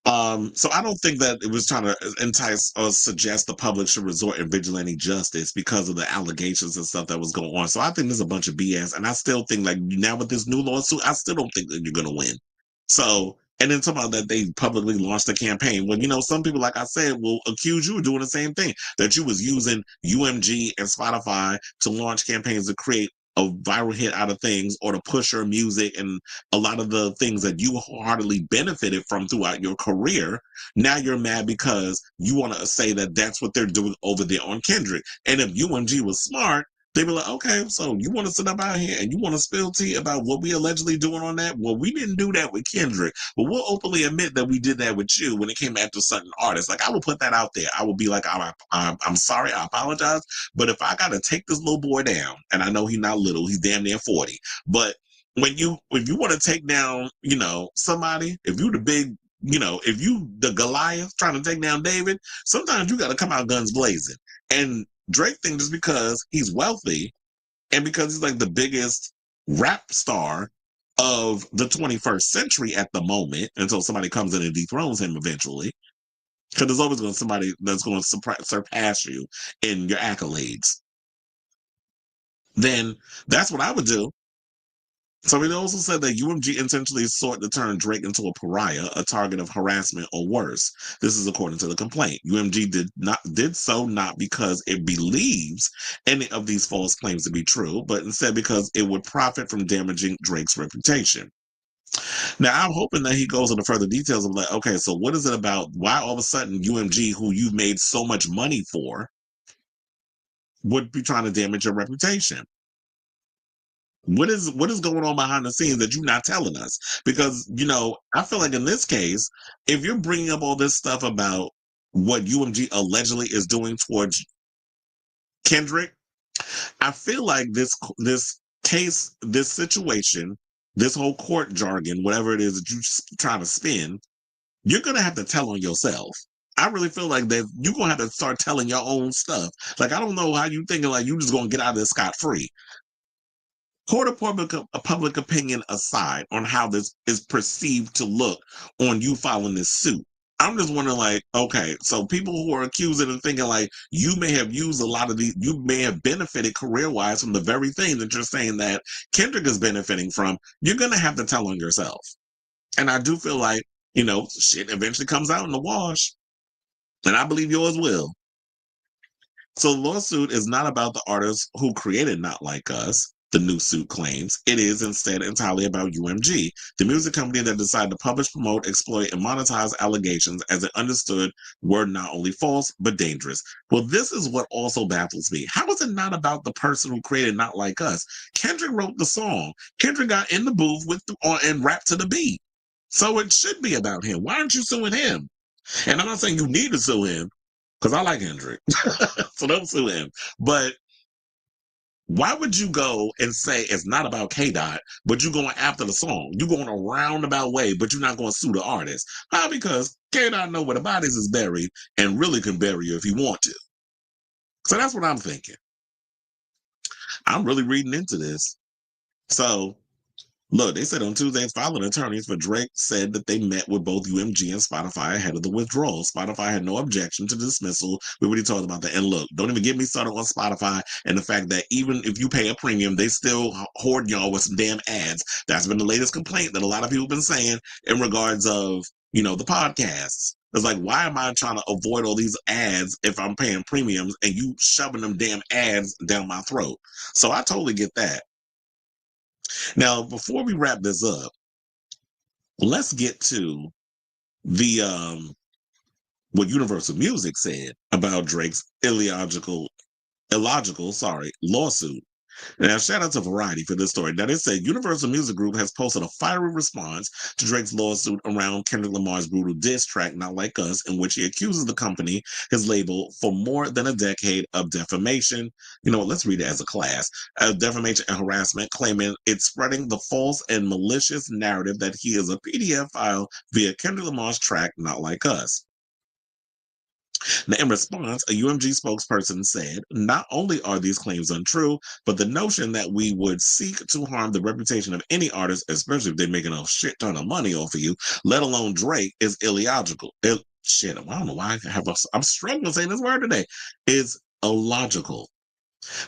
I don't think that it was trying to entice or suggest the public should resort in vigilante justice because of the allegations and stuff that was going on. So I think there's a bunch of BS, and I still think, like, now with this new lawsuit, I still don't think that you're gonna win. So, and then talking about that they publicly launched a campaign. Well, you know, some people, like I said, will accuse you of doing the same thing, that you was using UMG and Spotify to launch campaigns to create a viral hit out of things, or to push your music and a lot of the things that you wholeheartedly benefited from throughout your career. Now you're mad because you want to say that that's what they're doing over there on Kendrick. And if UMG was smart, they were like, okay, so you want to sit up out here and you want to spill tea about what we allegedly doing on that? Well, we didn't do that with Kendrick, but we'll openly admit that we did that with you when it came after certain artists. Like, I will put that out there. I will be like, I'm sorry, I apologize. But if I got to take this little boy down, and I know he's not little, he's damn near 40. But if you want to take down, you know, somebody, if you the big, you know, if you the Goliath trying to take down David, sometimes you got to come out guns blazing. And Drake thinks just because he's wealthy and because he's like the biggest rap star of the 21st century at the moment, until somebody comes in and dethrones him eventually, because there's always going to be somebody that's going to surpass you in your accolades. then that's what I would do. So it also said that UMG intentionally sought to turn Drake into a pariah, a target of harassment or worse. This is according to the complaint. UMG did so not because it believes any of these false claims to be true, but instead because it would profit from damaging Drake's reputation. Now I'm hoping that he goes into further details of like, okay, so what is it about? Why all of a sudden UMG, who you've made so much money for, would be trying to damage your reputation? What is going on behind the scenes that you're not telling us? Because I feel like in this case, if you're bringing up all this stuff about what UMG allegedly is doing towards Kendrick, I feel like this case, this situation, this whole court jargon, whatever it is that you trying to spin, you're gonna have to tell on yourself. I really feel like that you're gonna have to start telling your own stuff. Like I don't know how you thinking like you just gonna get out of this scot free. Court of public opinion aside on how this is perceived to look on you filing this suit. I'm just wondering, like, okay, so people who are accusing and thinking like you may have used a lot of these, you may have benefited career-wise from the very thing that you're saying that Kendrick is benefiting from, you're gonna have to tell on yourself. And I do feel like, shit eventually comes out in the wash. And I believe yours will. So the lawsuit is not about the artists who created Not Like Us, the new suit claims. It is instead entirely about UMG, the music company that decided to publish, promote, exploit, and monetize allegations as it understood were not only false, but dangerous. Well, this is what also baffles me. How is it not about the person who created Not Like Us? Kendrick wrote the song. Kendrick got in the booth and rapped to the beat. So it should be about him. Why aren't you suing him? And I'm not saying you need to sue him, because I like Kendrick. So don't sue him. But why would you go and say it's not about K Dot, but you're going after the song? You're going a roundabout way, but you're not going to sue the artist. How? Because K Dot know where the bodies is buried and really can bury you if you want to. So that's what I'm thinking. I'm really reading into this. So look, they said on Tuesday, filing attorneys for Drake said that they met with both UMG and Spotify ahead of the withdrawal. Spotify had no objection to dismissal. We already talked about that. And look, don't even get me started on Spotify and the fact that even if you pay a premium, they still hoard y'all with some damn ads. That's been the latest complaint that a lot of people have been saying in regards of, the podcasts. It's like, why am I trying to avoid all these ads if I'm paying premiums and you shoving them damn ads down my throat? So I totally get that. Now, before we wrap this up, let's get to the what Universal Music said about Drake's illogical lawsuit. Now, shout out to Variety for this story. Now, they said Universal Music Group has posted a fiery response to Drake's lawsuit around Kendrick Lamar's brutal diss track, Not Like Us, in which he accuses the company, his label, for more than a decade of defamation. You know what? Let's read it as a class. Defamation and harassment, claiming it's spreading the false and malicious narrative that he is a PDF file via Kendrick Lamar's track, Not Like Us. Now, in response, a UMG spokesperson said, not only are these claims untrue, but the notion that we would seek to harm the reputation of any artist, especially if they're making a shit ton of money off of you, let alone Drake, is illogical. Shit, I don't know why I'm struggling saying this word today. Is illogical.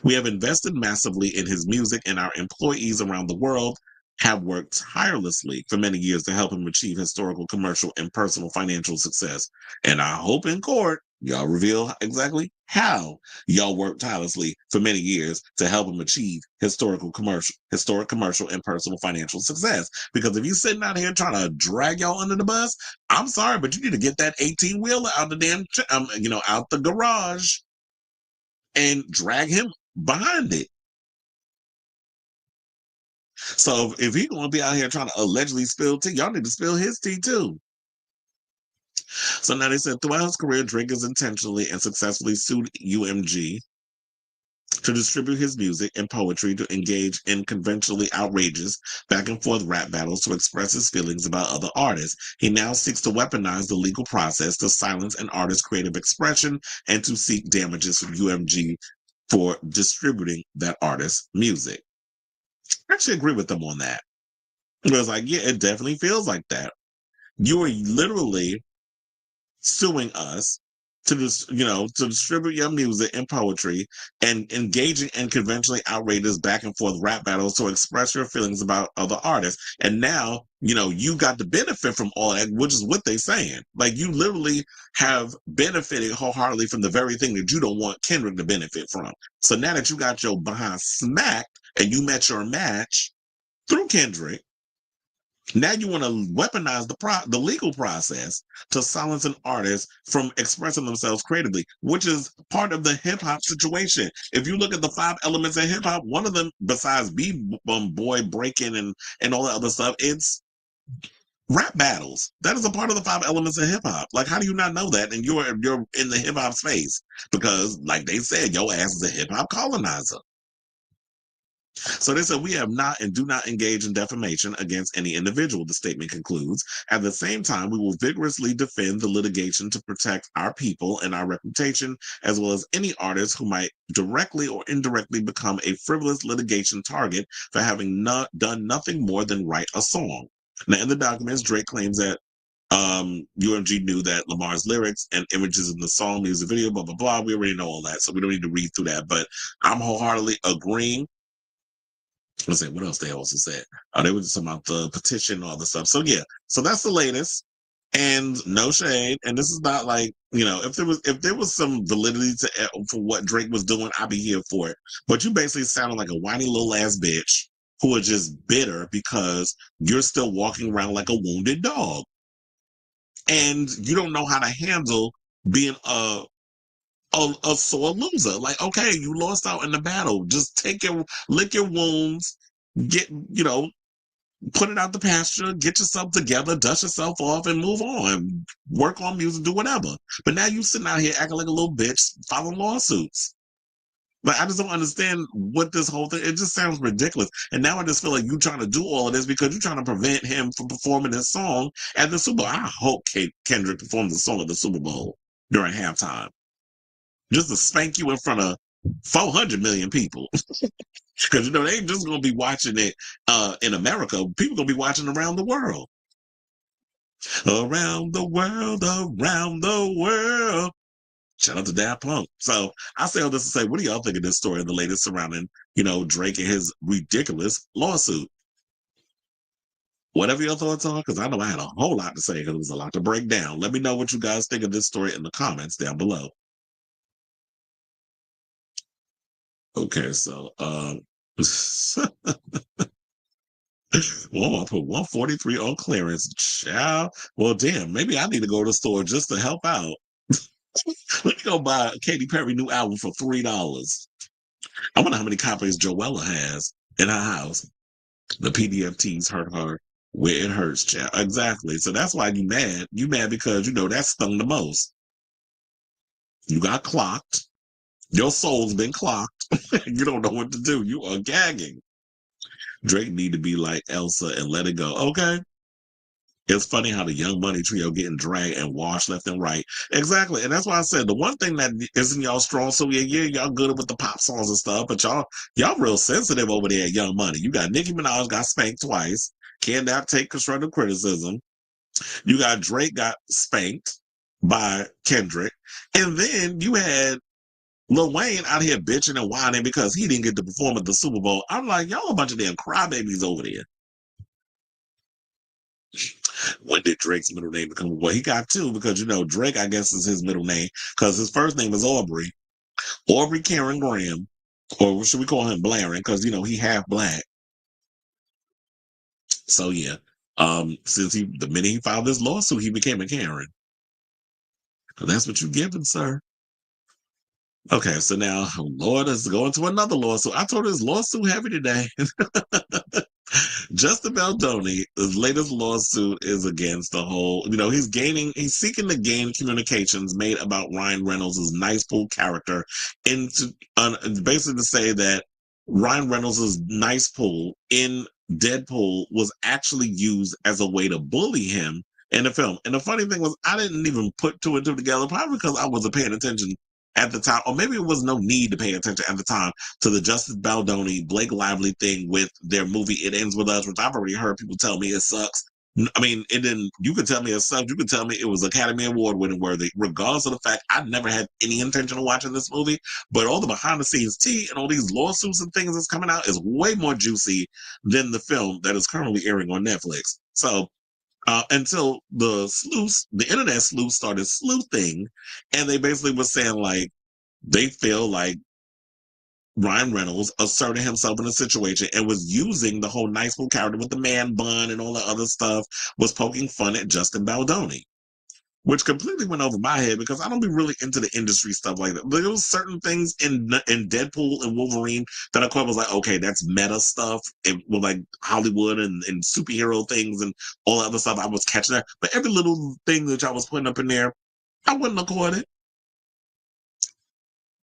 We have invested massively in his music, and our employees around the world have worked tirelessly for many years to help him achieve historical, commercial, and personal financial success. And I hope in court, y'all reveal exactly how y'all worked tirelessly for many years to help him achieve historic commercial, and personal financial success. Because if he's sitting out here trying to drag y'all under the bus, I'm sorry, but you need to get that 18-wheeler out the damn, out the garage and drag him behind it. So if he's going to be out here trying to allegedly spill tea, y'all need to spill his tea too. So now they said throughout his career, Drake has intentionally and successfully sued UMG to distribute his music and poetry, to engage in conventionally outrageous back and forth rap battles, to express his feelings about other artists. He now seeks to weaponize the legal process to silence an artist's creative expression and to seek damages from UMG for distributing that artist's music. I actually agree with them on that. It was like, yeah, it definitely feels like that. You are literally suing us to distribute your music and poetry and engaging in conventionally outrageous back and forth rap battles to express your feelings about other artists. And now, you got the benefit from all that, which is what they're saying. Like, you literally have benefited wholeheartedly from the very thing that you don't want Kendrick to benefit from. So now that you got your behind smacked and you met your match through Kendrick, now you want to weaponize the legal process to silence an artist from expressing themselves creatively, which is part of the hip hop situation. If you look at the 5 elements of hip hop, one of them, besides boy breaking and all that other stuff, it's rap battles. That is a part of the 5 elements of hip hop. Like, how do you not know that? And you're in the hip hop space because, like they said, your ass is a hip hop colonizer. So they said, we have not and do not engage in defamation against any individual, the statement concludes. At the same time, we will vigorously defend the litigation to protect our people and our reputation, as well as any artist who might directly or indirectly become a frivolous litigation target for having done nothing more than write a song. Now, in the documents, Drake claims that UMG knew that Lamar's lyrics and images in the song, music video, blah, blah, blah. We already know all that, so we don't need to read through that. But I'm wholeheartedly agreeing. Let's see what else they also said. They were just talking about the petition and all the stuff. So yeah, so that's the latest. And no shade. And this is not like, if there was some validity for what Drake was doing, I'd be here for it. But you basically sounded like a whiny little ass bitch who are just bitter because you're still walking around like a wounded dog. And you don't know how to handle being a sore loser. Like, okay, you lost out in the battle. Just lick your wounds, put it out the pasture, get yourself together, dust yourself off, and move on. Work on music, do whatever. But now you sitting out here acting like a little bitch, filing lawsuits. But I just don't understand what this whole thing, it just sounds ridiculous. And now I just feel like you're trying to do all of this because you're trying to prevent him from performing his song at the Super Bowl. I hope Kendrick performs the song at the Super Bowl during halftime. Just to spank you in front of 400 million people. Because, they ain't just going to be watching it in America. People going to be watching around the world. Around the world, around the world. Shout out to Daft Punk. So I say all this to say, what do y'all think of this story and the latest surrounding, Drake and his ridiculous lawsuit? Whatever your thoughts are, because I know I had a whole lot to say because it was a lot to break down. Let me know what you guys think of this story in the comments down below. Okay, so well, I put 143 on clearance. Child. Well, damn, maybe I need to go to the store just to help out. Let me go buy a Katy Perry new album for $3. I wonder how many copies Joella has in her house. The PDF teens hurt her where it hurts, child. Exactly. So that's why you mad. You mad because that stung the most. You got clocked. Your soul's been clocked. You don't know what to do. You are gagging. Drake need to be like Elsa and let it go. Okay. It's funny how the Young Money trio getting dragged and washed left and right. Exactly. And that's why I said the one thing that isn't y'all strong. So yeah, y'all good with the pop songs and stuff, but y'all real sensitive over there at Young Money. You got Nicki Minaj got spanked twice. Cannot take constructive criticism. You got Drake got spanked by Kendrick. And then you had Lil Wayne out here bitching and whining because he didn't get to perform at the Super Bowl. I'm like, y'all a bunch of damn crybabies over there. When did Drake's middle name become? Well, he got 2 because, Drake, I guess, is his middle name because his first name is Aubrey. Aubrey Karen Graham, or should we call him Blaren? Because, he half black. So, yeah, since the minute he filed this lawsuit, he became a Karen. That's what you're giving, sir. Okay, so now Lord is going to another lawsuit. I told his lawsuit heavy today. Justin Baldoni, his latest lawsuit is against the whole, he's seeking to gain communications made about Ryan Reynolds' Nicepool character into basically to say that Ryan Reynolds' Nicepool in Deadpool was actually used as a way to bully him in the film. And the funny thing was, I didn't even put 2 and 2 together, probably because I wasn't paying attention at the time, or maybe it was no need to pay attention at the time to the Justin Baldoni, Blake Lively thing with their movie It Ends With Us, which I've already heard people tell me it sucks. I mean, it didn't. You could tell me a sub. You could tell me it was Academy Award winning worthy, regardless of the fact I never had any intention of watching this movie. But all the behind the scenes tea and all these lawsuits and things that's coming out is way more juicy than the film that is currently airing on Netflix. So until the internet sleuth started sleuthing, and they basically were saying like they feel like Ryan Reynolds asserted himself in a situation and was using the whole Nicepool character with the man bun and all the other stuff, was poking fun at Justin Baldoni, which completely went over my head because I don't be really into the industry stuff like that. There was certain things in Deadpool and Wolverine that I caught was like, okay, that's meta stuff. It was like Hollywood and superhero things and all the other stuff. I was catching that. But every little thing that y'all was putting up in there, I wouldn't have caught it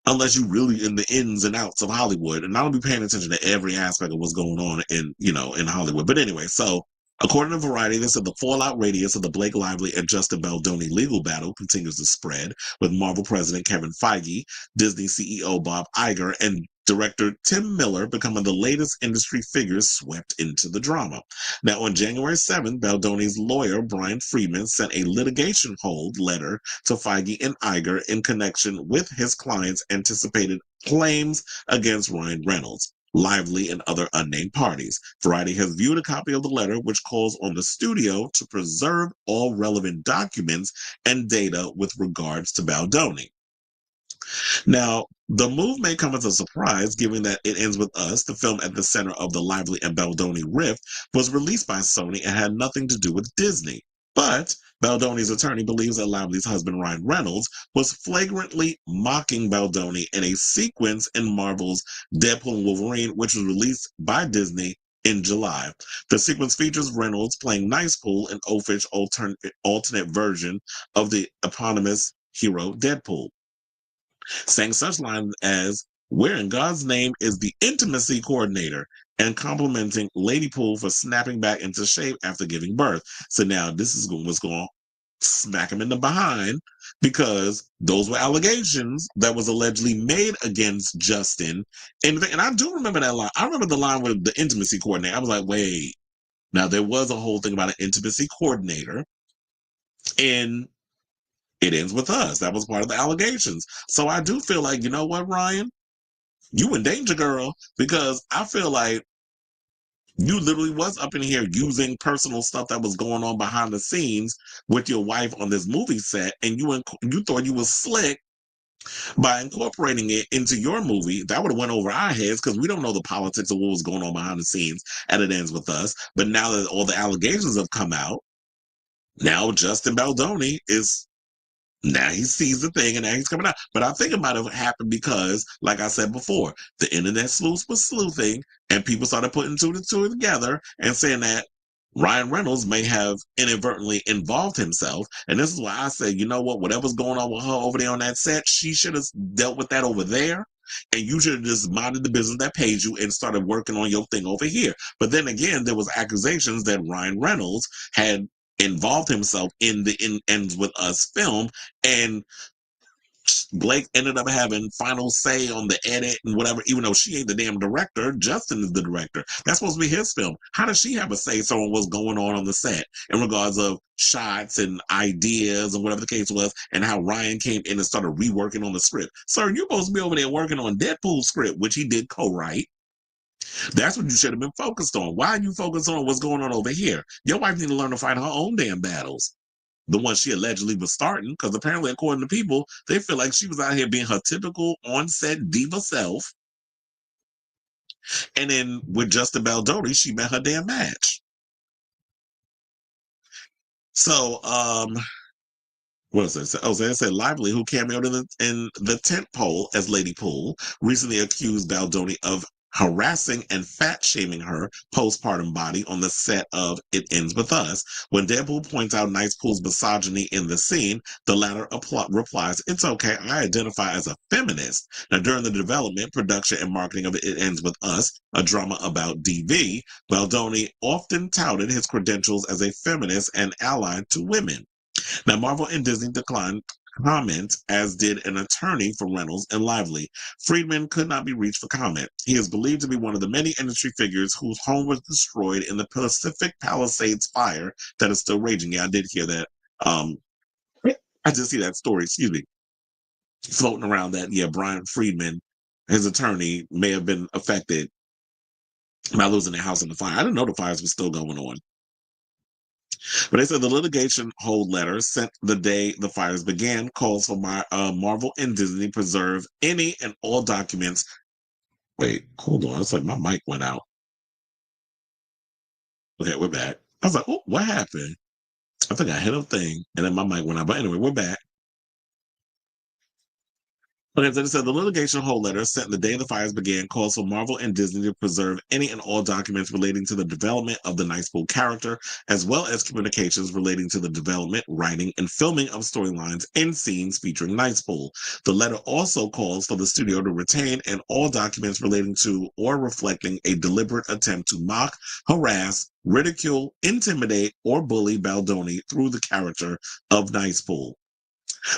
unless you really in the ins and outs of Hollywood. And I don't be paying attention to every aspect of what's going on in Hollywood. But anyway, so according to Variety, they said the fallout radius of the Blake Lively and Justin Baldoni legal battle continues to spread, with Marvel president Kevin Feige, Disney CEO Bob Iger, and director Tim Miller becoming the latest industry figures swept into the drama. Now, on January 7th, Baldoni's lawyer, Brian Friedman, sent a litigation hold letter to Feige and Iger in connection with his client's anticipated claims against Ryan Reynolds, Lively, and other unnamed parties. Variety has viewed a copy of the letter, which calls on the studio to preserve all relevant documents and data with regards to Baldoni. Now, the move may come as a surprise, given that It Ends With Us, the film at the center of the Lively and Baldoni rift, was released by Sony and had nothing to do with Disney. But Baldoni's attorney believes that Lively's husband, Ryan Reynolds, was flagrantly mocking Baldoni in a sequence in Marvel's Deadpool and Wolverine, which was released by Disney in July. The sequence features Reynolds playing Nicepool, an oafish alternate version of the eponymous hero Deadpool, saying such lines as, "Where in God's name is the intimacy coordinator?" and complimenting Lady Pool for snapping back into shape after giving birth. So now this is what's going to smack him in the behind, because those were allegations that was allegedly made against Justin. And I do remember that line. I remember the line with the intimacy coordinator. I was like, wait. Now, there was a whole thing about an intimacy coordinator, and It Ends With Us. That was part of the allegations. So I do feel like, you know what, Ryan? You in danger, girl, because I feel like you literally was up in here using personal stuff that was going on behind the scenes with your wife on this movie set, and you thought you was slick by incorporating it into your movie. That would have went over our heads because we don't know the politics of what was going on behind the scenes, and It Ends With Us. But now that all the allegations have come out, now Justin Baldoni is now he sees the thing and now he's coming out. But I think it might have happened because, like I said before, the internet sleuths was sleuthing and people started putting two and two together and saying that Ryan Reynolds may have inadvertently involved himself. And this is why I say, you know what, whatever's going on with her over there on that set, she should have dealt with that over there. And you should have just minded the business that pays you and started working on your thing over here. But then again, there was accusations that Ryan Reynolds had involved himself in the Ends With Us film, and Blake ended up having final say on the edit and whatever, even though she ain't the damn director. Justin is the director. That's supposed to be his film. How does she have a say so on what's going on the set in regards of shots and ideas and whatever the case was, and how Ryan came in and started reworking on the script? Sir, you're supposed to be over there working on Deadpool's script, which he did co-write. That's what you should have been focused on. Why are you focused on what's going on over here? Your wife need to learn to fight her own damn battles. The one she allegedly was starting, because apparently, according to people, they feel like she was out here being her typical on-set diva self. And then with Justin Baldoni, she met her damn match. So, what is it? Oh, they said Lively, who cameoed in the tent pole as Lady Pool, recently accused Baldoni of harassing and fat shaming her postpartum body on the set of It Ends With Us. When Deadpool points out Nicepool's misogyny in the scene, the latter replies, "It's okay, I identify as a feminist." Now, during the development, production, and marketing of It Ends With Us, a drama about DV, Baldoni often touted his credentials as a feminist and ally to women. Now, Marvel and Disney declined comment, as did an attorney for Reynolds and Lively. Friedman could not be reached for comment. He is believed to be one of the many industry figures whose home was destroyed in the Pacific Palisades fire that is still raging. Yeah, I did hear that. I did see that story, excuse me, floating around that, yeah, Brian Friedman, his attorney, may have been affected by losing their house in the fire. I didn't know the fires were still going on. But they said the litigation hold letter sent the day the fires began calls for Marvel and Disney preserve any and all documents. Wait, hold on. It's like my mic went out. Okay, we're back. I was like, oh, what happened? I think I hit a thing and then my mic went out. But anyway, we're back. Okay, so it said the litigation hold letter sent the day the fires began calls for Marvel and Disney to preserve any and all documents relating to the development of the Nicepool character, as well as communications relating to the development, writing, and filming of storylines and scenes featuring Nicepool. The letter also calls for the studio to retain and all documents relating to or reflecting a deliberate attempt to mock, harass, ridicule, intimidate, or bully Baldoni through the character of Nicepool.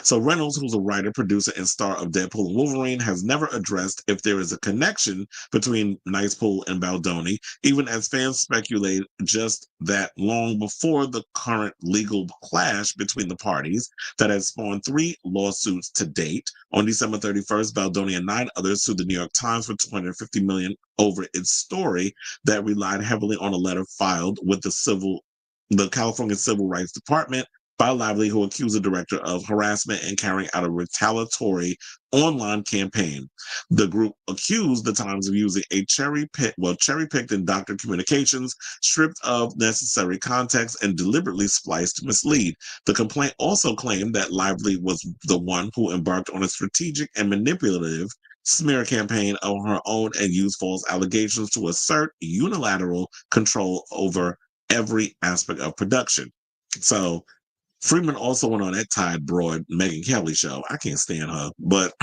So Reynolds, who's a writer, producer, and star of Deadpool and Wolverine, has never addressed if there is a connection between Nicepool and Baldoni, even as fans speculate just that long before the current legal clash between the parties that has spawned 3 lawsuits to date. On December 31st, Baldoni and 9 others sued the New York Times for $250 million over its story that relied heavily on a letter filed with the California Civil Rights Department by Lively, who accused the director of harassment and carrying out a retaliatory online campaign. The group accused the Times of using a cherry-picked and doctored communications, stripped of necessary context, and deliberately spliced to mislead. The complaint also claimed that Lively was the one who embarked on a strategic and manipulative smear campaign of her own and used false allegations to assert unilateral control over every aspect of production. So Friedman also went on that Tide Broad Megyn Kelly show. I can't stand her, but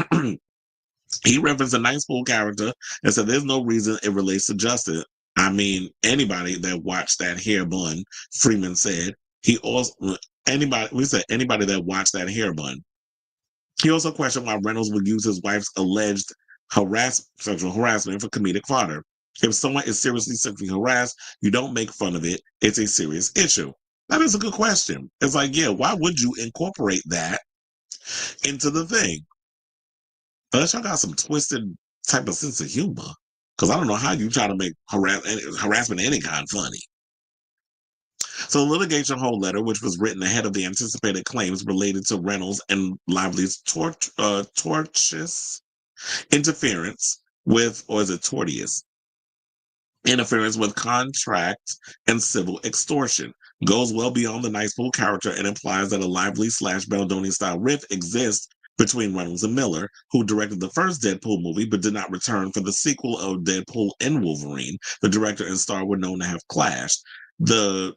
he referenced a Nicepool character and said there's no reason it relates to justice. I mean, anybody that watched that hair bun, Freeman said, anybody that watched that hair bun. He also questioned why Reynolds would use his wife's alleged sexual harassment for comedic fodder. If someone is seriously sexually harassed, you don't make fun of it. It's a serious issue. That is a good question. It's like, yeah, why would you incorporate that into the thing? Unless y'all got some twisted type of sense of humor. Because I don't know how you try to make harassment of any kind funny. So the litigation hold letter, which was written ahead of the anticipated claims related to Reynolds and Lively's tortious interference with, or is it tortious? Interference with contract and civil extortion, goes well beyond the Nicepool character and implies that a Lively / Baldoni style rift exists between Reynolds and Miller, who directed the first Deadpool movie but did not return for the sequel of Deadpool and Wolverine. The director and star were known to have clashed. The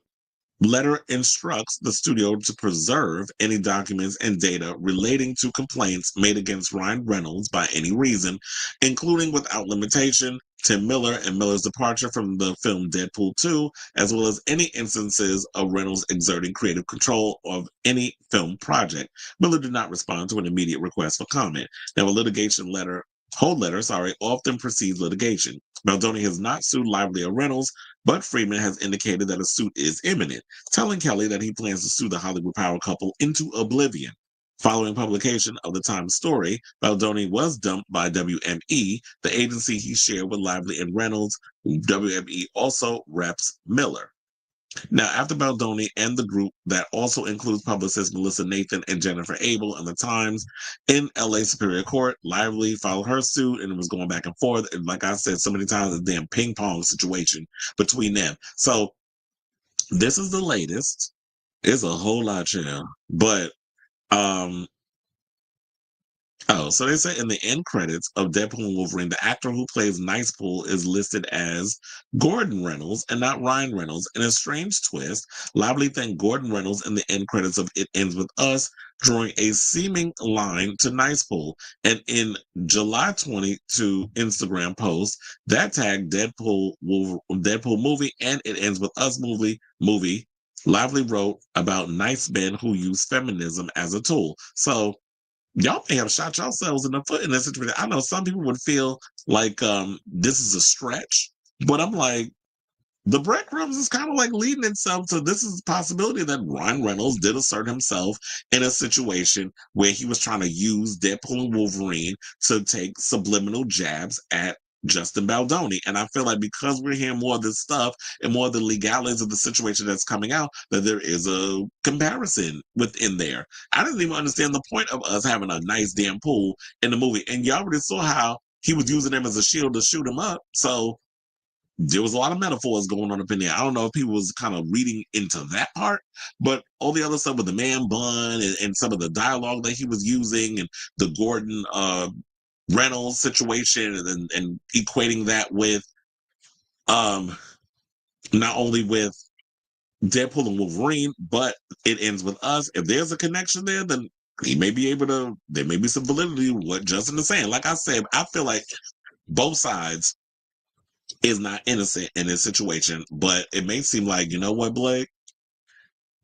letter instructs the studio to preserve any documents and data relating to complaints made against Ryan Reynolds by any reason, including without limitation Tim Miller and Miller's departure from the film Deadpool 2, as well as any instances of Reynolds exerting creative control of any film project. Miller did not respond to an immediate request for comment. Now, a hold letter, often precedes litigation. Baldoni has not sued Lively or Reynolds, but Friedman has indicated that a suit is imminent, telling Kelly that he plans to sue the Hollywood power couple into oblivion. Following publication of the Times story, Baldoni was dumped by WME, the agency he shared with Lively and Reynolds. WME also reps Miller. Now, after Baldoni and the group that also includes publicists Melissa Nathan and Jennifer Abel and the Times in LA Superior Court, Lively filed her suit and it was going back and forth. And like I said so many times, a damn ping pong situation between them. So this is the latest. It's a whole lot, yeah. But so they say in the end credits of Deadpool and Wolverine, the actor who plays Nicepool is listed as Gordon Reynolds and not Ryan Reynolds. In a strange twist, Lively thanked Gordon Reynolds in the end credits of It Ends With Us, drawing a seeming line to Nicepool. And in July 22 Instagram post, that tagged Deadpool movie and It Ends With Us movie. Lively wrote about nice men who use feminism as a tool. So y'all may have shot yourselves in the foot in that situation. I know some people would feel like this is a stretch, but I'm like, the breadcrumbs is kind of like leading itself to this is a possibility that Ryan Reynolds did assert himself in a situation where he was trying to use Deadpool and Wolverine to take subliminal jabs at Justin Baldoni. And I feel like because we're hearing more of this stuff and more of the legalities of the situation that's coming out, that there is a comparison within there. I didn't even understand the point of us having a nice damn pool in the movie. And you already saw how he was using them as a shield to shoot him up. So there was a lot of metaphors going on up in there. I don't know if people was kind of reading into that part, but all the other stuff with the man bun and some of the dialogue that he was using and the Gordon Reynolds situation and equating that with not only with Deadpool and Wolverine, but it ends with us. If there's a connection there, then he may be able to, there may be some validity to what Justin is saying. Like I said, I feel like both sides is not innocent in this situation, but it may seem like, you know what, Blake?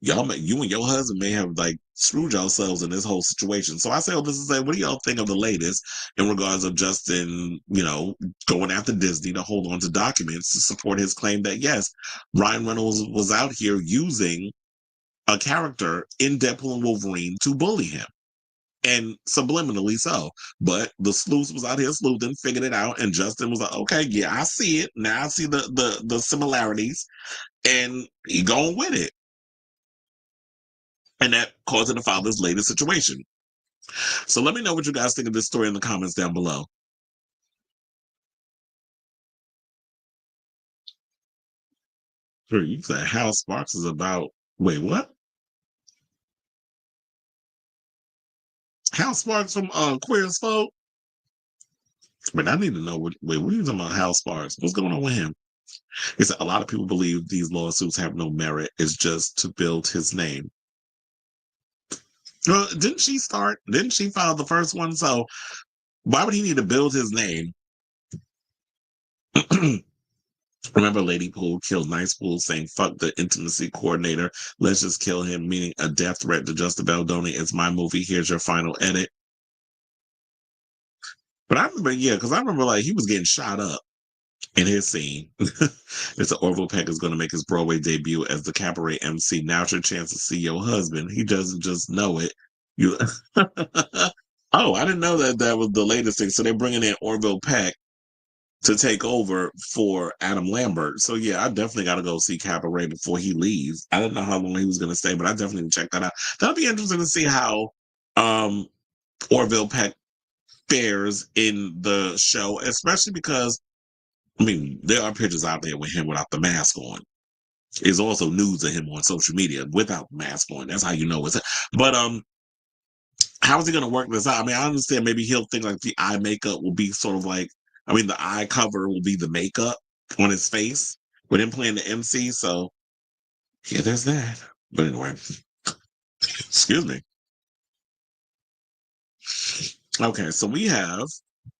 You and your husband may have like screwed yourselves in this whole situation. So I say all this to say, what do y'all think of the latest in regards of Justin, going after Disney to hold on to documents to support his claim that yes, Ryan Reynolds was out here using a character in Deadpool and Wolverine to bully him. And subliminally so. But the sleuth was out here sleuthing, figured it out, and Justin was like, okay, yeah, I see it. Now I see the similarities, and he going with it. And that caused the father's latest situation. So let me know what you guys think of this story in the comments down below. Sure, you said Hal Sparks is about, wait, what? Hal Sparks from Queer as Folk? But I need to know what are you talking about Hal Sparks? What's going on with him? He said a lot of people believe these lawsuits have no merit. It's just to build his name. Well, didn't she start? Didn't she file the first one? So why would he need to build his name? Remember Lady Pool killed Nicepool saying, fuck the intimacy coordinator. Let's just kill him, meaning a death threat to Justin Baldoni. It's my movie. Here's your final edit. But I remember, yeah, because I remember like he was getting shot up in his scene. It's Orville Peck is going to make his Broadway debut as the cabaret MC. Now's your chance to see your husband. He doesn't just know it. You. Oh, I didn't know that was the latest thing. So they're bringing in Orville Peck to take over for Adam Lambert. So yeah, I definitely got to go see Cabaret before he leaves. I don't know how long he was going to stay, but I definitely check that out. That'll be interesting to see how Orville Peck fares in the show, especially because I mean there are pictures out there with him without the mask on. There's also news of him on social media without the mask on. That's how you know it's. But how is he going to work this out? I mean, I understand maybe he'll think like the eye makeup will be sort of like, I mean, the eye cover will be the makeup on his face with him playing the MC. So, yeah, there's that. But anyway, excuse me. Okay, so we have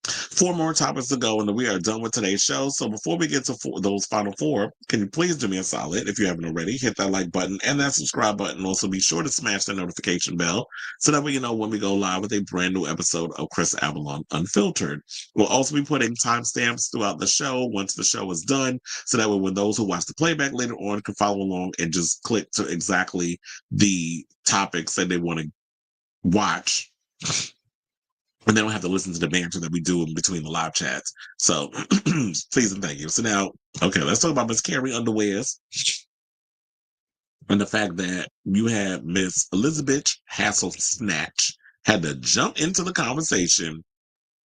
4 more topics to go, and then we are done with today's show. So before we get to those final 4, can you please do me a solid, if you haven't already, hit that like button and that subscribe button. Also, be sure to smash the notification bell so that way you know when we go live with a brand new episode of Chris Avalon Unfiltered. We'll also be putting timestamps throughout the show once the show is done, so that way when those who watch the playback later on can follow along and just click to exactly the topics that they want to watch. And they don't have to listen to the banter that we do in between the live chats. So please and thank you. So now, okay, let's talk about Miss Carrie underwears and the fact that you had Miss Elisabeth Hasselbeck had to jump into the conversation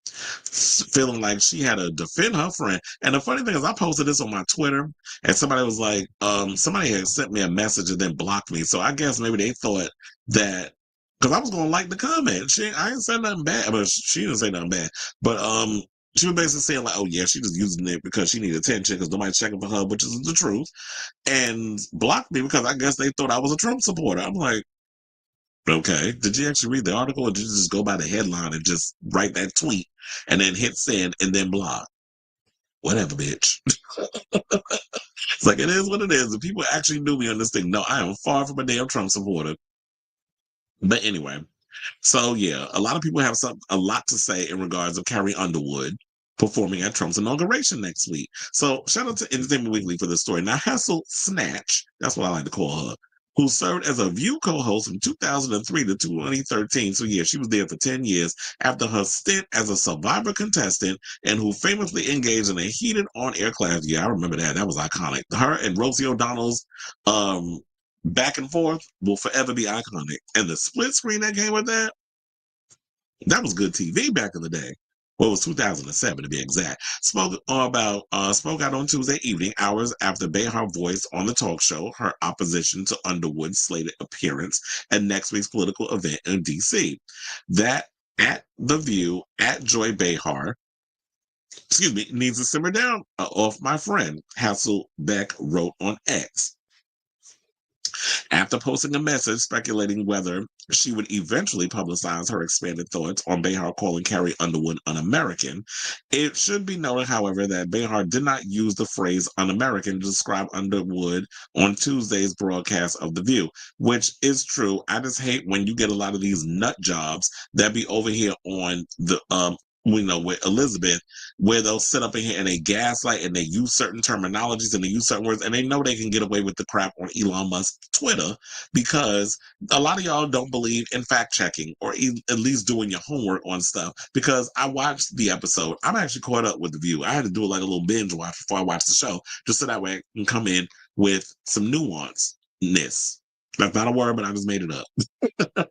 feeling like she had to defend her friend. And the funny thing is I posted this on my Twitter and somebody was like, somebody had sent me a message and then blocked me. So I guess maybe they thought that because I was gonna like the comment. I didn't say nothing bad, but she didn't say nothing bad. But she was basically saying like, oh yeah, she just using it because she needed attention because nobody's checking for her, which is the truth. And blocked me because I guess they thought I was a Trump supporter. I'm like, okay, did you actually read the article or did you just go by the headline and just write that tweet and then hit send and then block? Whatever, bitch. It's like, it is what it is. The people actually knew me on this thing. No, I am far from a damn Trump supporter. But anyway, So yeah, a lot of people have a lot to say in regards of Carrie Underwood performing at Trump's inauguration next week. So shout out to Entertainment Weekly for this story. Now Hessel Snatch, that's what I like to call her, who served as a View co-host from 2003 to 2013. So yeah, she was there for 10 years after her stint as a Survivor contestant, and who famously engaged in a heated on-air clash. Yeah, I remember that. That was iconic. Her and Rosie O'Donnell's um back and forth will forever be iconic. And the split screen that came with that was good TV back in the day. Well, it was 2007 to be exact. Spoke out on Tuesday evening, hours after Behar voiced on the talk show her opposition to Underwood's slated appearance at next week's political event in DC. That at The View, at Joy Behar, needs to simmer down off my friend, Hasselbeck wrote on X. After posting a message speculating whether she would eventually publicize her expanded thoughts on Behar calling Carrie Underwood un-American, it should be noted, however, that Behar did not use the phrase un-American to describe Underwood on Tuesday's broadcast of The View, which is true. I just hate when you get a lot of these nut jobs that be over here on the with Elisabeth, where they'll sit up in here and they gaslight and they use certain terminologies and they use certain words and they know they can get away with the crap on Elon Musk's Twitter because a lot of y'all don't believe in fact checking or at least doing your homework on stuff. Because I watched the episode, I'm actually caught up with The View. I had to do like a little binge watch before I watched the show, just so that way I can come in with some nuance-ness. That's not a word, but I just made it up.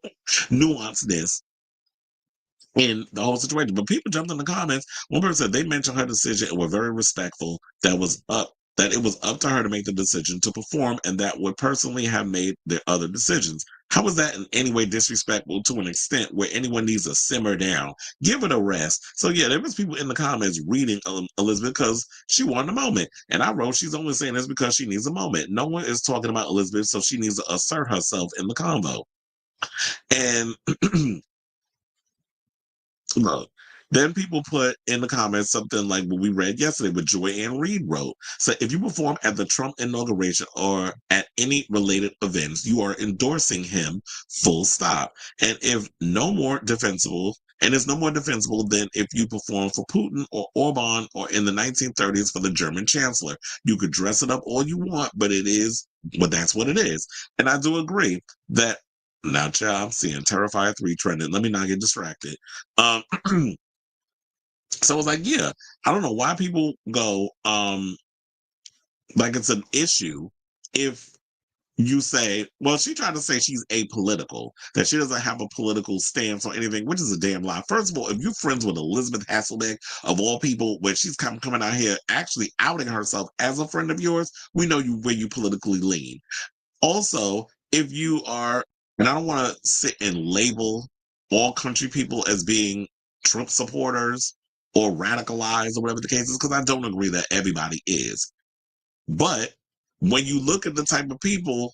Nuance-ness in the whole situation. But people jumped in the comments. One person said they mentioned her decision and were very respectful. That it was up to her to make the decision to perform, and that would personally have made their other decisions. How is that in any way disrespectful to an extent where anyone needs to simmer down? Give it a rest. So yeah, there was people in the comments reading Elisabeth because she wanted a moment. And I wrote, she's only saying this because she needs a moment. No one is talking about Elisabeth, so she needs to assert herself in the convo. And look, then people put in the comments something like what we read yesterday, what Joy Ann Reid wrote. So if you perform at the Trump inauguration or at any related events, you are endorsing him, full stop. And if no more defensible, and it's no more defensible than if you perform for Putin or Orban or in the 1930s for the German chancellor. You could dress it up all you want, but that's what it is. And I do agree that now, child, I'm seeing Terrifier 3 trending. Let me not get distracted. Um, so it's like, yeah, I don't know why people go like it's an issue if you say, well, she tried to say she's apolitical, that she doesn't have a political stance or anything, which is a damn lie. First of all, if you're friends with Elisabeth Hasselbeck, of all people, when she's coming out here actually outing herself as a friend of yours, we know where you politically lean. Also, if you are, and I don't want to sit and label all country people as being Trump supporters or radicalized or whatever the case is, because I don't agree that everybody is. But when you look at the type of people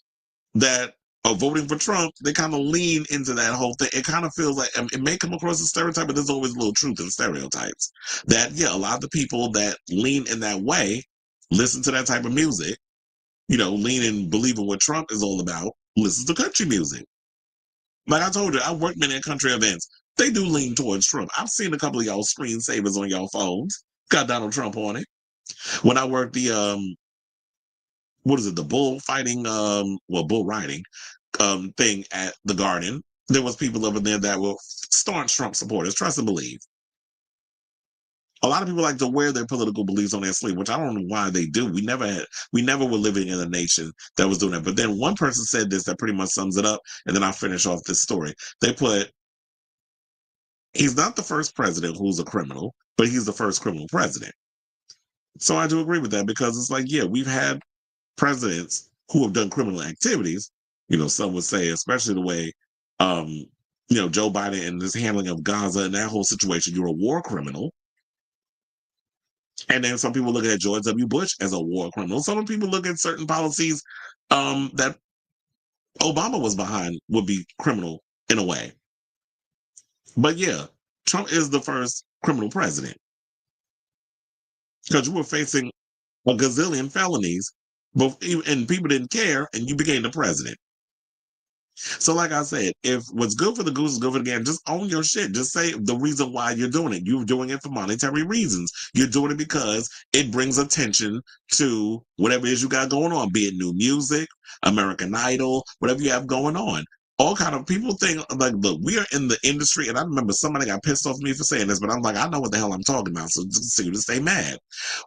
that are voting for Trump, they kind of lean into that whole thing. It kind of feels like it may come across as a stereotype, but there's always a little truth in stereotypes. That, yeah, a lot of the people that lean in that way listen to that type of music, leaning, believing what Trump is all about, listens to country music. Like I told you, I worked many at country events. They do lean towards Trump. I've seen a couple of y'all screensavers on y'all phones. Got Donald Trump on it. When I worked the bullfighting, bull riding thing at the Garden, there was people over there that were staunch Trump supporters, trust and believe. A lot of people like to wear their political beliefs on their sleeve, which I don't know why they do. We never were living in a nation that was doing that. But then one person said this that pretty much sums it up, and then I'll finish off this story. They put, he's not the first president who's a criminal, but he's the first criminal president. So I do agree with that because it's like, yeah, we've had presidents who have done criminal activities. Some would say, especially the way, Joe Biden and his handling of Gaza and that whole situation, you're a war criminal. And then some people look at George W. Bush as a war criminal. Some people look at certain policies that Obama was behind would be criminal in a way. But yeah, Trump is the first criminal president because you were facing a gazillion felonies, and people didn't care, and you became the president. So, like I said, if what's good for the goose is good for the gander, just own your shit. Just say the reason why you're doing it. You're doing it for monetary reasons. You're doing it because it brings attention to whatever it is you got going on, be it new music, American Idol, whatever you have going on. All kind of people think like, look, we are in the industry, and I remember somebody got pissed off at me for saying this, but I'm like, I know what the hell I'm talking about, so just so you to stay mad.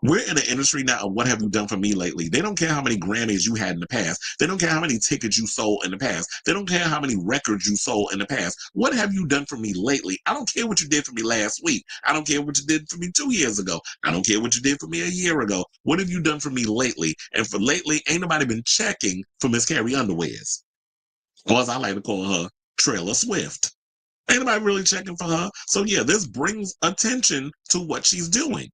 We're in an industry now of what have you done for me lately? They don't care how many Grammys you had in the past. They don't care how many tickets you sold in the past. They don't care how many records you sold in the past. What have you done for me lately? I don't care what you did for me last week. I don't care what you did for me 2 years ago. I don't care what you did for me a year ago. What have you done for me lately? And for lately, ain't nobody been checking for Miss Carrie Underwears. Or as I like to call her, Trailer Swift. Ain't nobody really checking for her. So yeah, this brings attention to what she's doing.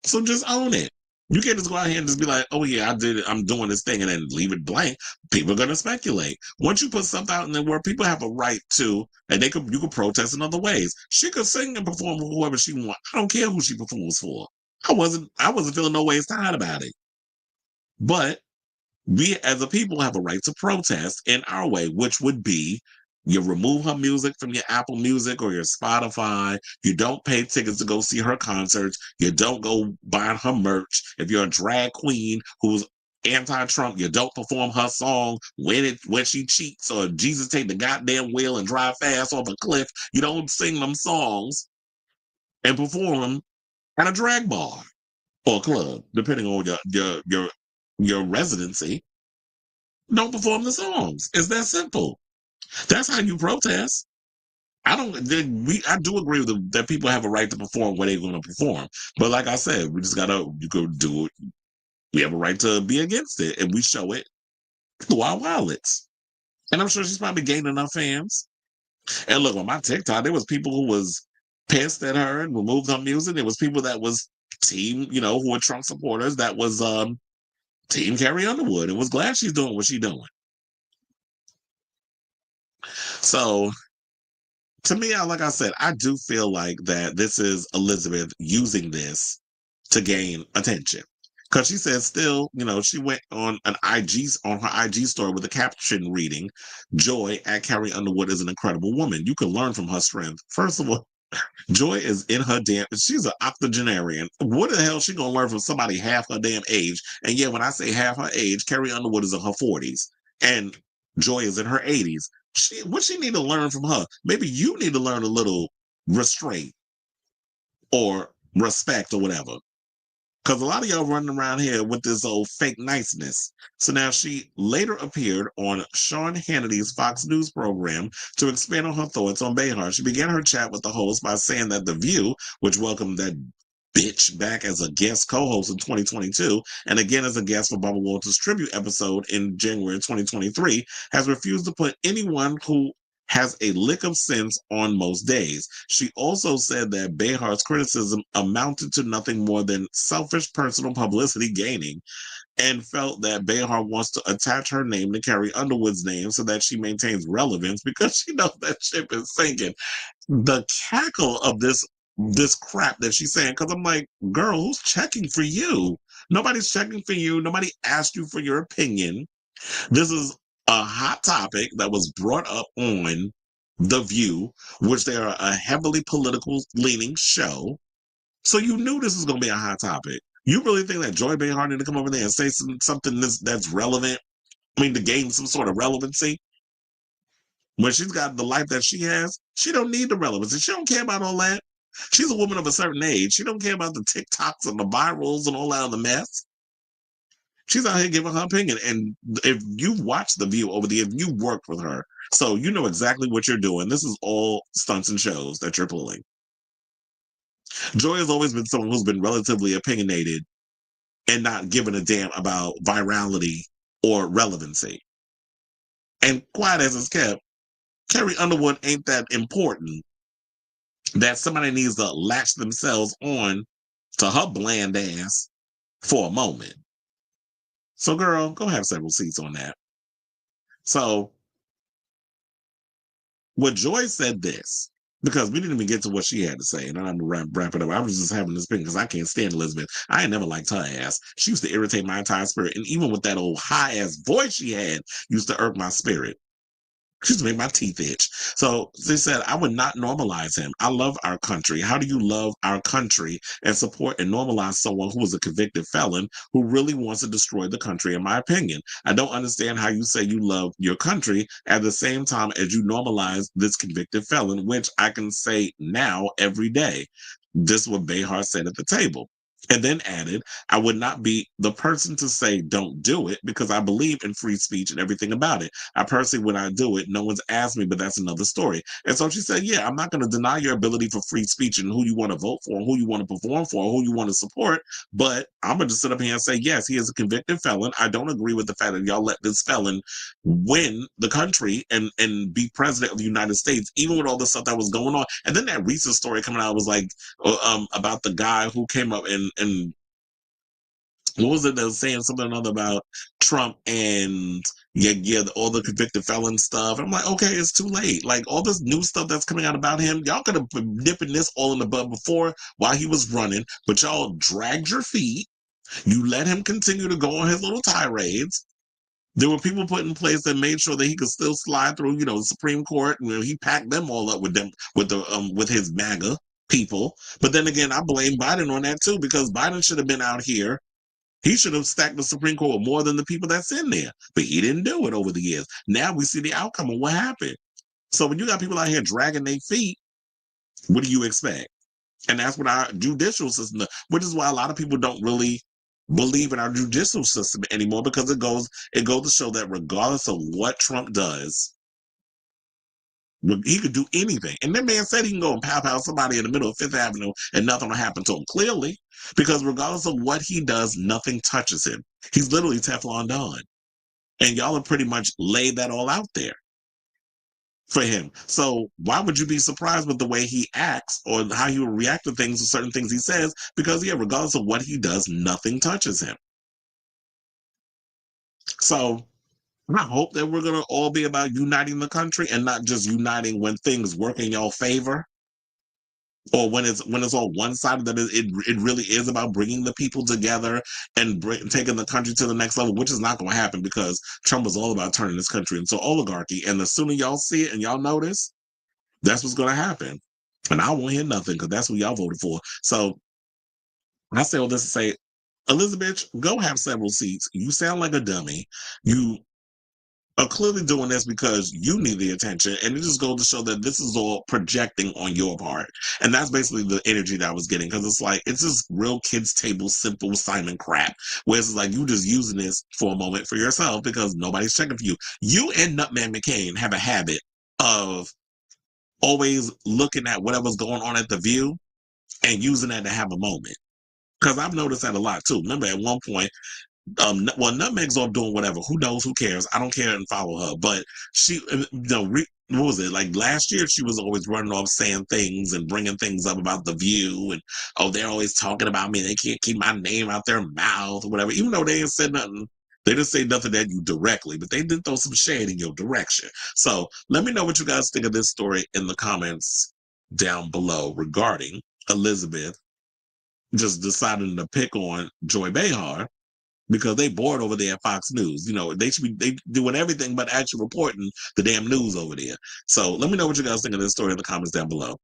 So just own it. You can't just go out here and just be like, oh yeah, I did it. I'm doing this thing and then leave it blank. People are gonna speculate. Once you put something out in the world, people have a right to, and you could protest in other ways. She could sing and perform for whoever she wants. I don't care who she performs for. I wasn't feeling no ways tired about it. But we as a people have a right to protest in our way, which would be you remove her music from your Apple Music or your Spotify. You don't pay tickets to go see her concerts. You don't go buy her merch. If you're a drag queen who's anti-Trump, you don't perform her song when she cheats or Jesus take the goddamn wheel and drive fast off a cliff. You don't sing them songs and perform them at a drag bar or club, depending on your residency. Don't perform the songs. It's that simple. That's how you protest. I do agree with that people have a right to perform where they're going to perform. But like I said, we just gotta you go do it. We have a right to be against it, and we show it through our wallets. And I'm sure she's probably gained enough fans. And look, on my TikTok, there was people who was pissed at her and removed her music. There was people that was team, who were Trump supporters that was team Carrie Underwood and was glad she's doing what she's doing. So to me, like I said, I do feel like that this is Elisabeth using this to gain attention. Because she says still, she went on her IG story with a caption reading, Joy at Carrie Underwood is an incredible woman. You can learn from her strength. First of all, Joy is in her she's an octogenarian. What the hell is she gonna learn from somebody half her damn age? And yeah, when I say half her age, Carrie Underwood is in her 40s. And Joy is in her 80s. What she need to learn from her? Maybe you need to learn a little restraint or respect or whatever. Because a lot of y'all running around here with this old fake niceness. So now she later appeared on Sean Hannity's Fox News program to expand on her thoughts on Behar. She began her chat with the host by saying that The View, which welcomed that bitch back as a guest co-host in 2022 and again as a guest for Barbara Walters' tribute episode in January 2023, has refused to put anyone who has a lick of sense on most days. She also said that Behar's criticism amounted to nothing more than selfish personal publicity gaining and felt that Behar wants to attach her name to Carrie Underwood's name so that she maintains relevance because she knows that ship is sinking. The cackle of this crap that she's saying, because I'm like, girl, who's checking for you? Nobody's checking for you. Nobody asked you for your opinion. This is a hot topic that was brought up on The View, which they are a heavily political leaning show. So you knew this was going to be a hot topic. You really think that Joy Behar need to come over there and say something that's relevant? I mean, to gain some sort of relevancy? When she's got the life that she has, she don't need the relevancy. She don't care about all that. She's a woman of a certain age. She don't care about the TikToks and the virals and all that other mess. She's out here giving her opinion. And if you watch The View over the years, you worked with her. So you know exactly what you're doing. This is all stunts and shows that you're pulling. Joy has always been someone who's been relatively opinionated and not giving a damn about virality or relevancy. And quiet as it's kept, Carrie Underwood ain't that important that somebody needs to latch themselves on to her bland ass for a moment. So, girl, go have several seats on that. So, what Joy said this, because we didn't even get to what she had to say, and I'm going to wrap it up. I was just having this thing because I can't stand Elisabeth. I ain't never liked her ass. She used to irritate my entire spirit. And even with that old high ass voice she had, used to irk my spirit. Excuse me, my teeth itch. So they said, I would not normalize him. I love our country. How do you love our country and support and normalize someone who is a convicted felon who really wants to destroy the country, in my opinion? I don't understand how you say you love your country at the same time as you normalize this convicted felon, which I can say now every day. This is what Behar said at the table. And then added, I would not be the person to say don't do it because I believe in free speech and everything about it. I personally, when I do it, no one's asked me, but that's another story. And so she said, yeah, I'm not going to deny your ability for free speech and who you want to vote for, and who you want to perform for, who you want to support. But I'm going to sit up here and say, yes, he is a convicted felon. I don't agree with the fact that y'all let this felon win the country and be president of the United States, even with all the stuff that was going on. And then that recent story coming out was like, about the guy who came up and what was it that was saying something or another about Trump and yeah, all the convicted felon stuff. I'm like, okay, it's too late. Like all this new stuff that's coming out about him, y'all could have been nipping this all in the bud before while he was running, but y'all dragged your feet. You let him continue to go on his little tirades. There were people put in place that made sure that he could still slide through, the Supreme Court, and he packed them all up with them with his MAGA people. But then again, I blame Biden on that too, because Biden should have been out here. He should have stacked the Supreme Court with more than the people that's in there. But he didn't do it over the years. Now we see the outcome of what happened. So when you got people out here dragging their feet, what do you expect? And that's what our judicial system, which is why a lot of people don't really believe in our judicial system anymore, because it goes to show that regardless of what Trump does, he could do anything. And that man said he can go and pow somebody in the middle of Fifth Avenue and nothing will happen to him. Clearly, because regardless of what he does, nothing touches him. He's literally Teflon Don. And y'all have pretty much laid that all out there for him. So why would you be surprised with the way he acts or how he will react to things or certain things he says? Because yeah, regardless of what he does, nothing touches him. So I hope that we're gonna all be about uniting the country and not just uniting when things work in your favor, or when it's on one side, that it really is about bringing the people together and taking the country to the next level, which is not going to happen because Trump is all about turning this country into oligarchy. And the sooner y'all see it and y'all notice, that's what's going to happen. And I won't hear nothing because that's what y'all voted for. So I say all this to say, Elisabeth, go have several seats. You sound like a dummy. You are clearly doing this because you need the attention, and it just goes to show that this is all projecting on your part. And that's basically the energy that I was getting, because it's like it's just real kids table simple Simon crap, where it's like you just using this for a moment for yourself because nobody's checking for you. You and Nutman McCain have a habit of always looking at whatever's going on at the View and using that to have a moment, because I've noticed that a lot too. Remember at one point, well, Nutmeg's off doing whatever. Who knows? Who cares? I don't care and follow her. But she, what was it? Like last year, she was always running off saying things and bringing things up about the View, and oh, they're always talking about me. They can't keep my name out their mouth or whatever. Even though they ain't said nothing, they didn't say nothing at you directly, but they did throw some shade in your direction. So let me know what you guys think of this story in the comments down below regarding Elisabeth just deciding to pick on Joy Behar, because they bored over there at Fox News. They should be doing everything but actually reporting the damn news over there. So let me know what you guys think of this story in the comments down below.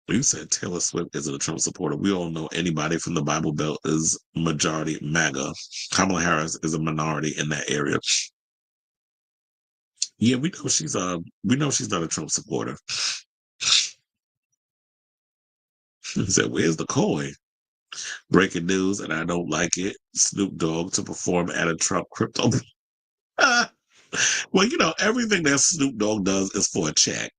You said Taylor Swift isn't a Trump supporter. We all know anybody from the Bible Belt is majority MAGA. Kamala Harris is a minority in that area. Yeah, we know she's not a Trump supporter. He said, "Where's the coin?" Breaking news, and I don't like it. Snoop Dogg to perform at a Trump crypto. Well, everything that Snoop Dogg does is for a check.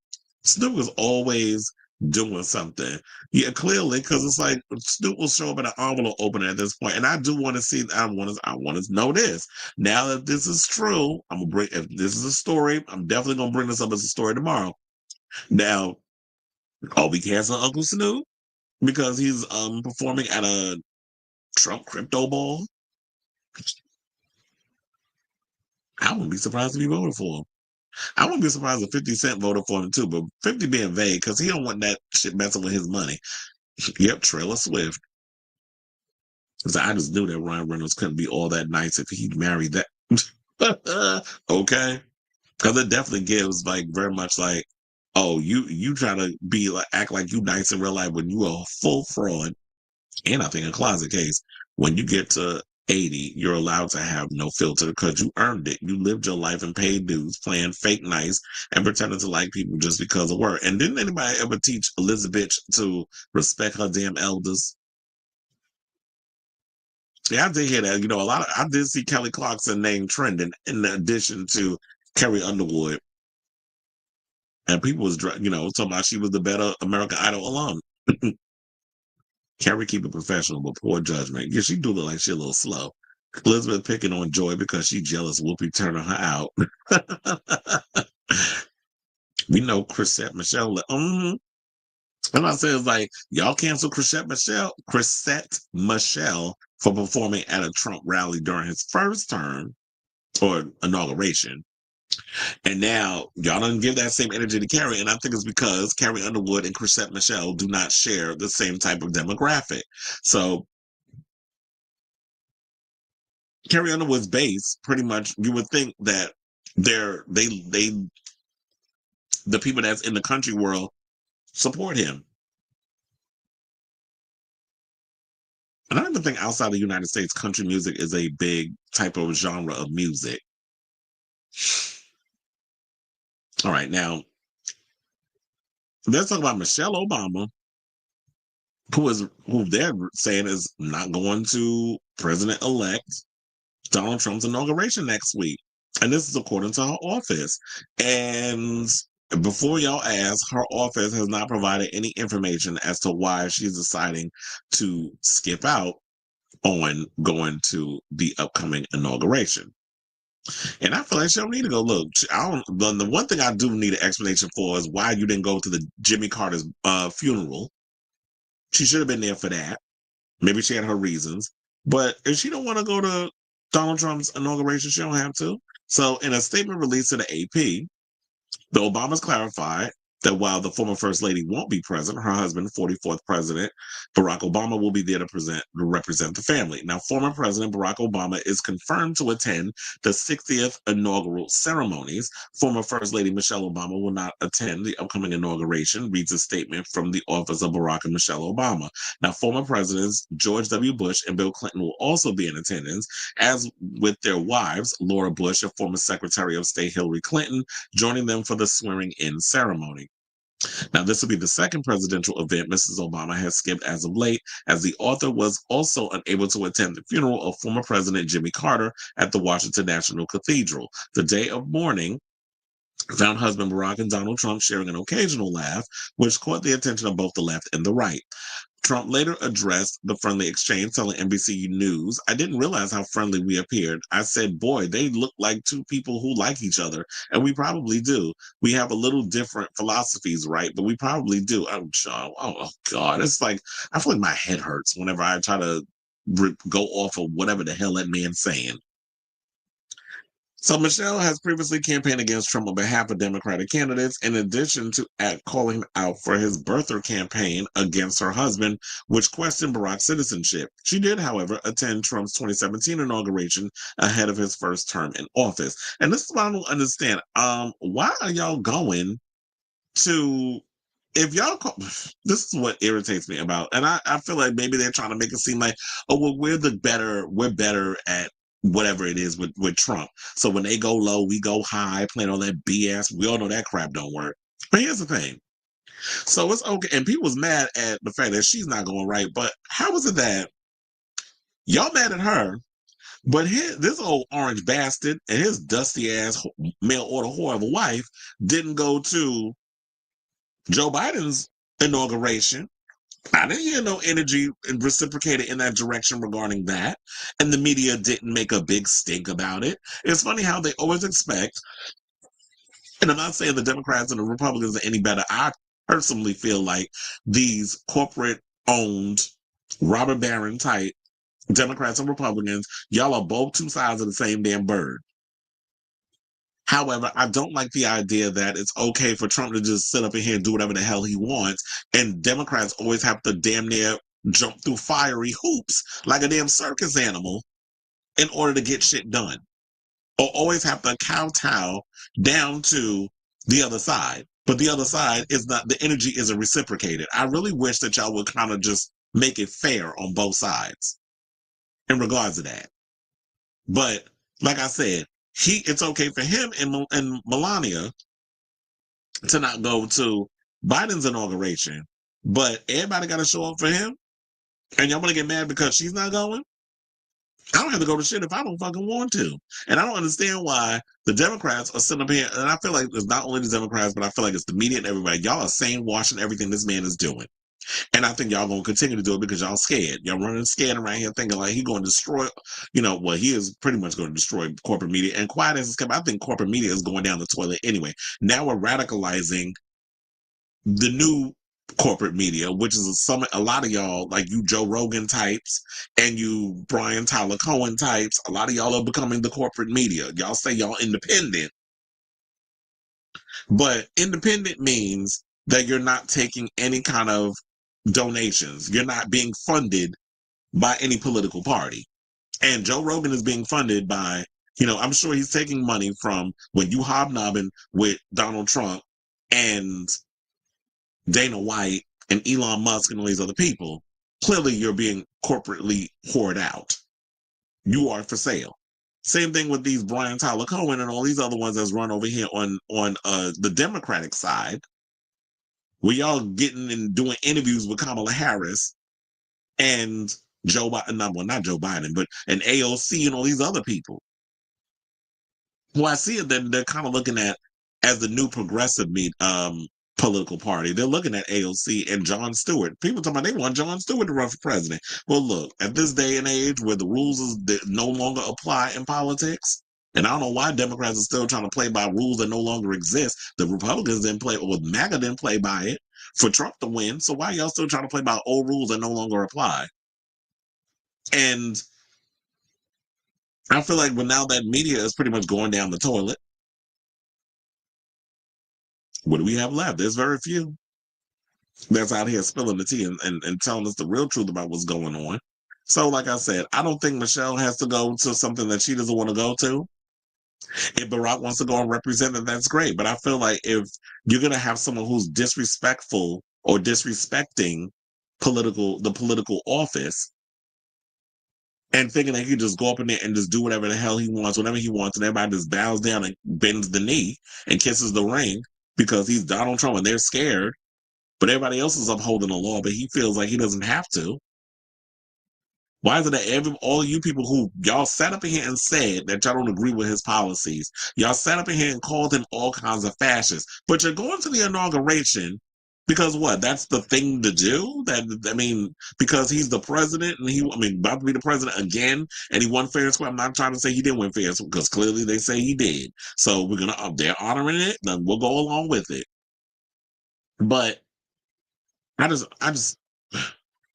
Snoop is always doing something. Yeah, clearly, because it's like Snoop will show up at an envelope opener at this point. And I do want to see, I want to know this. Now that this is true, I'm gonna bring, if this is a story, I'm definitely gonna bring this up as a story tomorrow. Now, are we canceling Uncle Snoop because he's performing at a Trump crypto ball? I wouldn't be surprised if he voted for him. I wouldn't be surprised if 50 Cent voted for him too, but 50 being vague because he don't want that shit messing with his money. Yep, Trailer Swift. Because I just knew that Ryan Reynolds couldn't be all that nice if he'd married that. Okay. Because it definitely gives like very much like, oh, you try to be like act like you nice in real life when you are a full fraud, and I think a closet case. When you get to 80, you're allowed to have no filter because you earned it. You lived your life and paid dues, playing fake nice and pretending to like people just because of work. And didn't anybody ever teach Elizabeth to respect her damn elders? Yeah, I did hear that. You know, I did see Kelly Clarkson name trending in addition to Carrie Underwood. And people was, talking about she was the better American Idol alum. Carrie keep it professional, but poor judgment. Yeah, she do look like she a little slow. Elizabeth picking on Joy because she jealous Whoopi turning her out. We know Chrisette Michelle. And I said, it's like, y'all cancel Chrisette Michelle for performing at a Trump rally during his first term or inauguration. And now y'all don't give that same energy to Carrie. And I think it's because Carrie Underwood and Chrisette Michelle do not share the same type of demographic. So Carrie Underwood's base, pretty much, you would think that they the people that's in the country world support him. And I don't even think outside the United States, country music is a big type of genre of music. All right, now let's talk about Michelle Obama, who they're saying is not going to President-elect Donald Trump's inauguration next week. And this is according to her office. And before y'all ask, her office has not provided any information as to why she's deciding to skip out on going to the upcoming inauguration. And I feel like she don't need to go. Look, the one thing I do need an explanation for is why you didn't go to the Jimmy Carter's funeral. She should have been there for that. Maybe she had her reasons. But if she don't want to go to Donald Trump's inauguration, she don't have to. So in a statement released to the AP, the Obamas clarified that while the former First Lady won't be present, her husband, 44th President Barack Obama, will be there to represent the family. Now, former President Barack Obama is confirmed to attend the 60th inaugural ceremonies. Former First Lady Michelle Obama will not attend the upcoming inauguration, reads a statement from the office of Barack and Michelle Obama. Now, former Presidents George W. Bush and Bill Clinton will also be in attendance, as with their wives, Laura Bush and former Secretary of State Hillary Clinton, joining them for the swearing-in ceremony. Now, this will be the second presidential event Mrs. Obama has skipped as of late, as the author was also unable to attend the funeral of former President Jimmy Carter at the Washington National Cathedral. The day of mourning found husband Barack and Donald Trump sharing an occasional laugh, which caught the attention of both the left and the right. Trump later addressed the friendly exchange, telling NBC News, "I didn't realize how friendly we appeared. I said, boy, they look like two people who like each other, and we probably do. We have a little different philosophies, right? But we probably do." Oh God. It's like, I feel like my head hurts whenever I try to go off of whatever the hell that man's saying. So Michelle has previously campaigned against Trump on behalf of Democratic candidates, in addition to calling out for his birther campaign against her husband, which questioned Barack's citizenship. She did, however, attend Trump's 2017 inauguration ahead of his first term in office. And this is what I don't understand. Why are y'all going to? If y'all, this is what irritates me about, and I feel like maybe they're trying to make it seem like, oh, well, we're better at whatever it is with Trump. So when they go low, we go high, playing all that BS. We all know that crap don't work. But here's the thing. So it's okay. And people was mad at the fact that she's not going right. But how is it that y'all mad at her, but this old orange bastard and his dusty ass mail order whore of a wife didn't go to Joe Biden's inauguration? I didn't hear no energy reciprocated in that direction regarding that. And the media didn't make a big stink about it. It's funny how they always expect, and I'm not saying the Democrats and the Republicans are any better. I personally feel like these corporate owned robber baron type Democrats and Republicans, y'all are both two sides of the same damn bird. However, I don't like the idea that it's okay for Trump to just sit up in here and do whatever the hell he wants, and Democrats always have to damn near jump through fiery hoops like a damn circus animal in order to get shit done, or always have to kowtow down to the other side. But the other side is not, the energy isn't reciprocated. I really wish that y'all would kind of just make it fair on both sides in regards to that. But like I said, it's okay for him and Melania to not go to Biden's inauguration, but everybody got to show up for him. And y'all want to get mad because she's not going? I don't have to go to shit if I don't fucking want to. And I don't understand why the Democrats are sitting up here. And I feel like it's not only the Democrats, but I feel like it's the media and everybody. Y'all are saying, washing everything this man is doing. And I think y'all going to continue to do it because y'all scared. Y'all running scared around here thinking like he's going to destroy, he is pretty much going to destroy corporate media. And quiet as it's kept, I think corporate media is going down the toilet anyway. Now we're radicalizing the new corporate media, which is a lot of y'all, like you Joe Rogan types and you Brian Tyler Cohen types, a lot of y'all are becoming the corporate media. Y'all say y'all independent, but independent means that you're not taking any kind of donations. You're not being funded by any political party. And Joe Rogan is being funded by, I'm sure he's taking money from when you hobnobbing with Donald Trump and Dana White and Elon Musk and all these other people. Clearly you're being corporately hoarded out. You are for sale. Same thing with these Brian Tyler Cohen and all these other ones that's run over here on the Democratic side, where y'all getting and doing interviews with Kamala Harris and Joe Biden, not Joe Biden, but an AOC and all these other people. Who I see it, they're kind of looking at as the new progressive political party. They're looking at AOC and Jon Stewart. People talking about they want Jon Stewart to run for president. Well, look, at this day and age where the rules no longer apply in politics, and I don't know why Democrats are still trying to play by rules that no longer exist. The Republicans didn't play, or MAGA didn't play by it for Trump to win. So why y'all still trying to play by old rules that no longer apply? And I feel like now that media is pretty much going down the toilet, what do we have left? There's very few that's out here spilling the tea and telling us the real truth about what's going on. So, like I said, I don't think Michelle has to go to something that she doesn't want to go to. If Barack wants to go and represent it, that's great. But I feel like if you're going to have someone who's disrespectful or disrespecting the political office, and thinking that he could just go up in there and just do whatever the hell he wants, whenever he wants, and everybody just bows down and bends the knee and kisses the ring because he's Donald Trump and they're scared, but everybody else is upholding the law, but he feels like he doesn't have to. Why is it that all you people who y'all sat up in here and said that y'all don't agree with his policies, y'all sat up in here and called him all kinds of fascists, but you're going to the inauguration because what? That's the thing to do? Because he's the president and about to be the president again and he won fair and square. I'm not trying to say he didn't win fair and square because clearly they say he did. So they're honoring it, then we'll go along with it. But I just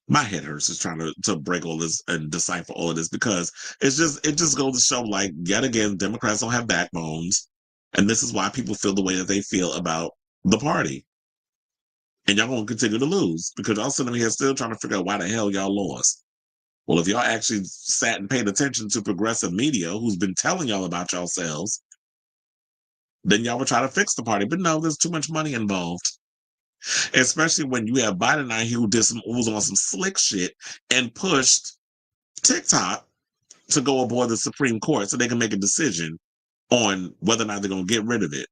my head hurts just trying to break all this and decipher all of this because it just goes to show, like, yet again, Democrats don't have backbones. And this is why people feel the way that they feel about the party. And y'all gonna continue to lose because y'all sitting here still trying to figure out why the hell y'all lost. Well, if y'all actually sat and paid attention to progressive media who's been telling y'all about yourselves, then y'all would try to fix the party. But no, there's too much money involved. Especially when you have Biden out here who was on some slick shit and pushed TikTok to go aboard the Supreme Court so they can make a decision on whether or not they're going to get rid of it.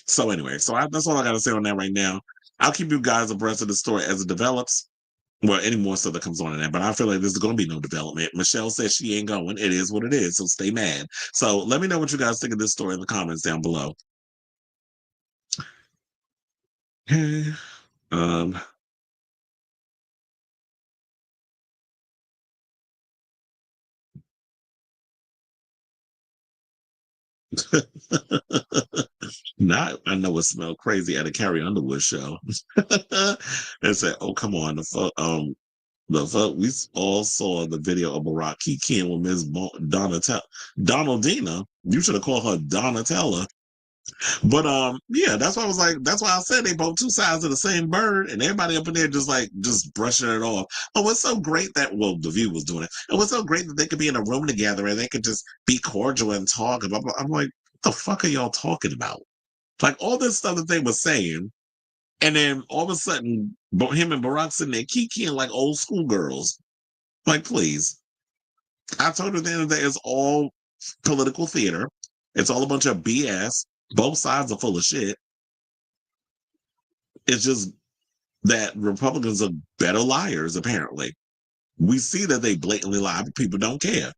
So anyway, that's all I got to say on that right now. I'll keep you guys abreast of the story as it develops. Well, any more stuff that comes on in that, but I feel like there's going to be no development. Michelle says she ain't going. It is what it is, so stay mad. So let me know what you guys think of this story in the comments down below. Not, I know it smelled crazy at a Carrie Underwood show. They said, "Oh, come on, we all saw the video of Barack Kiki with Miss Donaldina. You should have called her Donatella. But yeah, that's why I was like, that's why I said they both two sides of the same bird, and everybody up in there just brushing it off. Oh, it's so great that The View was doing it. It was so great that they could be in a room together and they could just be cordial and talk. And I'm like, what the fuck are y'all talking about? Like all this stuff that they were saying, and then all of a sudden, him and Barack sitting there kikiing like old school girls. Like, please. I told her at the end of the day, it's all political theater. It's all a bunch of BS. Both sides are full of shit. It's just that Republicans are better liars, apparently. We see that they blatantly lie, but people don't care.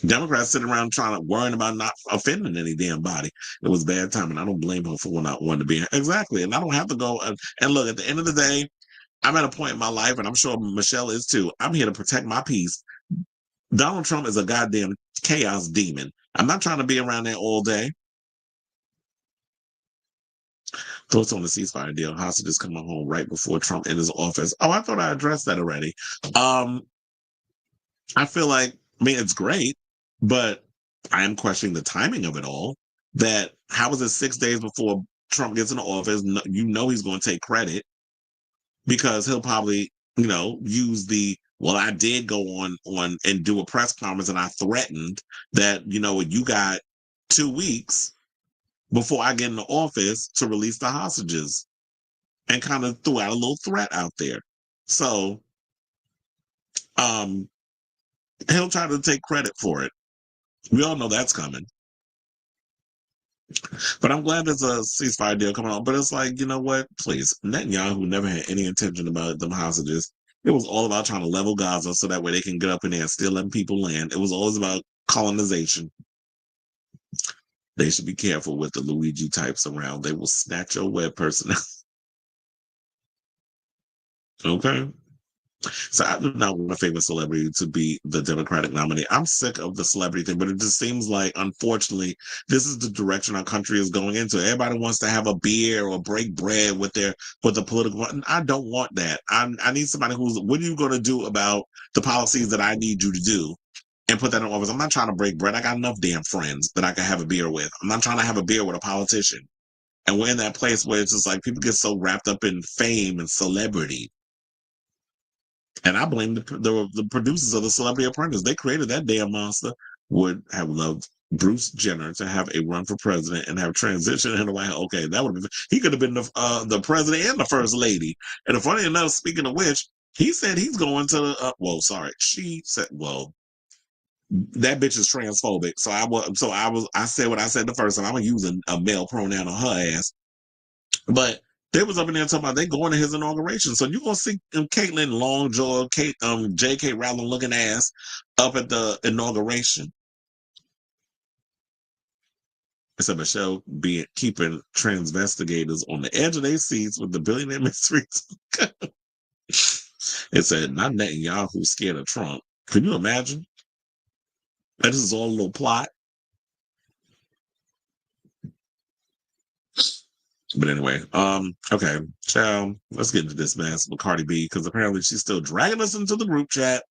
Democrats sitting around worrying about not offending any damn body. It was bad timing. I don't blame her for not wanting to be here. Exactly. And I don't have to go and look, at the end of the day, I'm at a point in my life, and I'm sure Michelle is too. I'm here to protect my peace. Donald Trump is a goddamn chaos demon. I'm not trying to be around there all day. Thoughts on the ceasefire deal? Hostages coming home right before Trump in his office. Oh, I thought I addressed that already. I feel like, it's great, but I am questioning the timing of it all. That how is it 6 days before Trump gets in office? He's going to take credit because he'll probably, use I did go on and do a press conference and I threatened that, you got 2 weeks before I get in the office to release the hostages, and kind of threw out a little threat out there. So he'll try to take credit for it. We all know that's coming. But I'm glad there's a ceasefire deal coming on. But it's like, you know what? Please, Netanyahu never had any intention about them hostages. It was all about trying to level Gaza so that way they can get up in there and still letting people land. It was always about colonization. They should be careful with the Luigi types around. They will snatch your web person. Okay. So I do not want a famous celebrity to be the Democratic nominee. I'm sick of the celebrity thing, but it just seems like, unfortunately, this is the direction our country is going into. Everybody wants to have a beer or break bread with the political. And I don't want that. I need somebody what are you going to do about the policies that I need you to do? And put that in office. I'm not trying to break bread. I got enough damn friends that I can have a beer with. I'm not trying to have a beer with a politician. And we're in that place where it's just like people get so wrapped up in fame and celebrity. And I blame the producers of The Celebrity Apprentice. They created that damn monster. Would have loved Bruce Jenner to have a run for president and have transitioned in the White House. Okay, that would have been. He could have been the president and the first lady. And funny enough, speaking of which, he said he's going to. She said, well, that bitch is transphobic. I said what I said the first time. I'm gonna use a male pronoun on her ass. But they was up in there talking about they going to his inauguration. So you're gonna see Caitlyn Longjaw, J.K. Rowling looking ass up at the inauguration. It said Michelle keeping transvestigators on the edge of their seats with the billionaire mysteries. It said not Netanyahu scared of Trump. Can you imagine? That is all a little plot. But anyway, okay, child, let's get into this mess with Cardi B, because apparently she's still dragging us into the group chat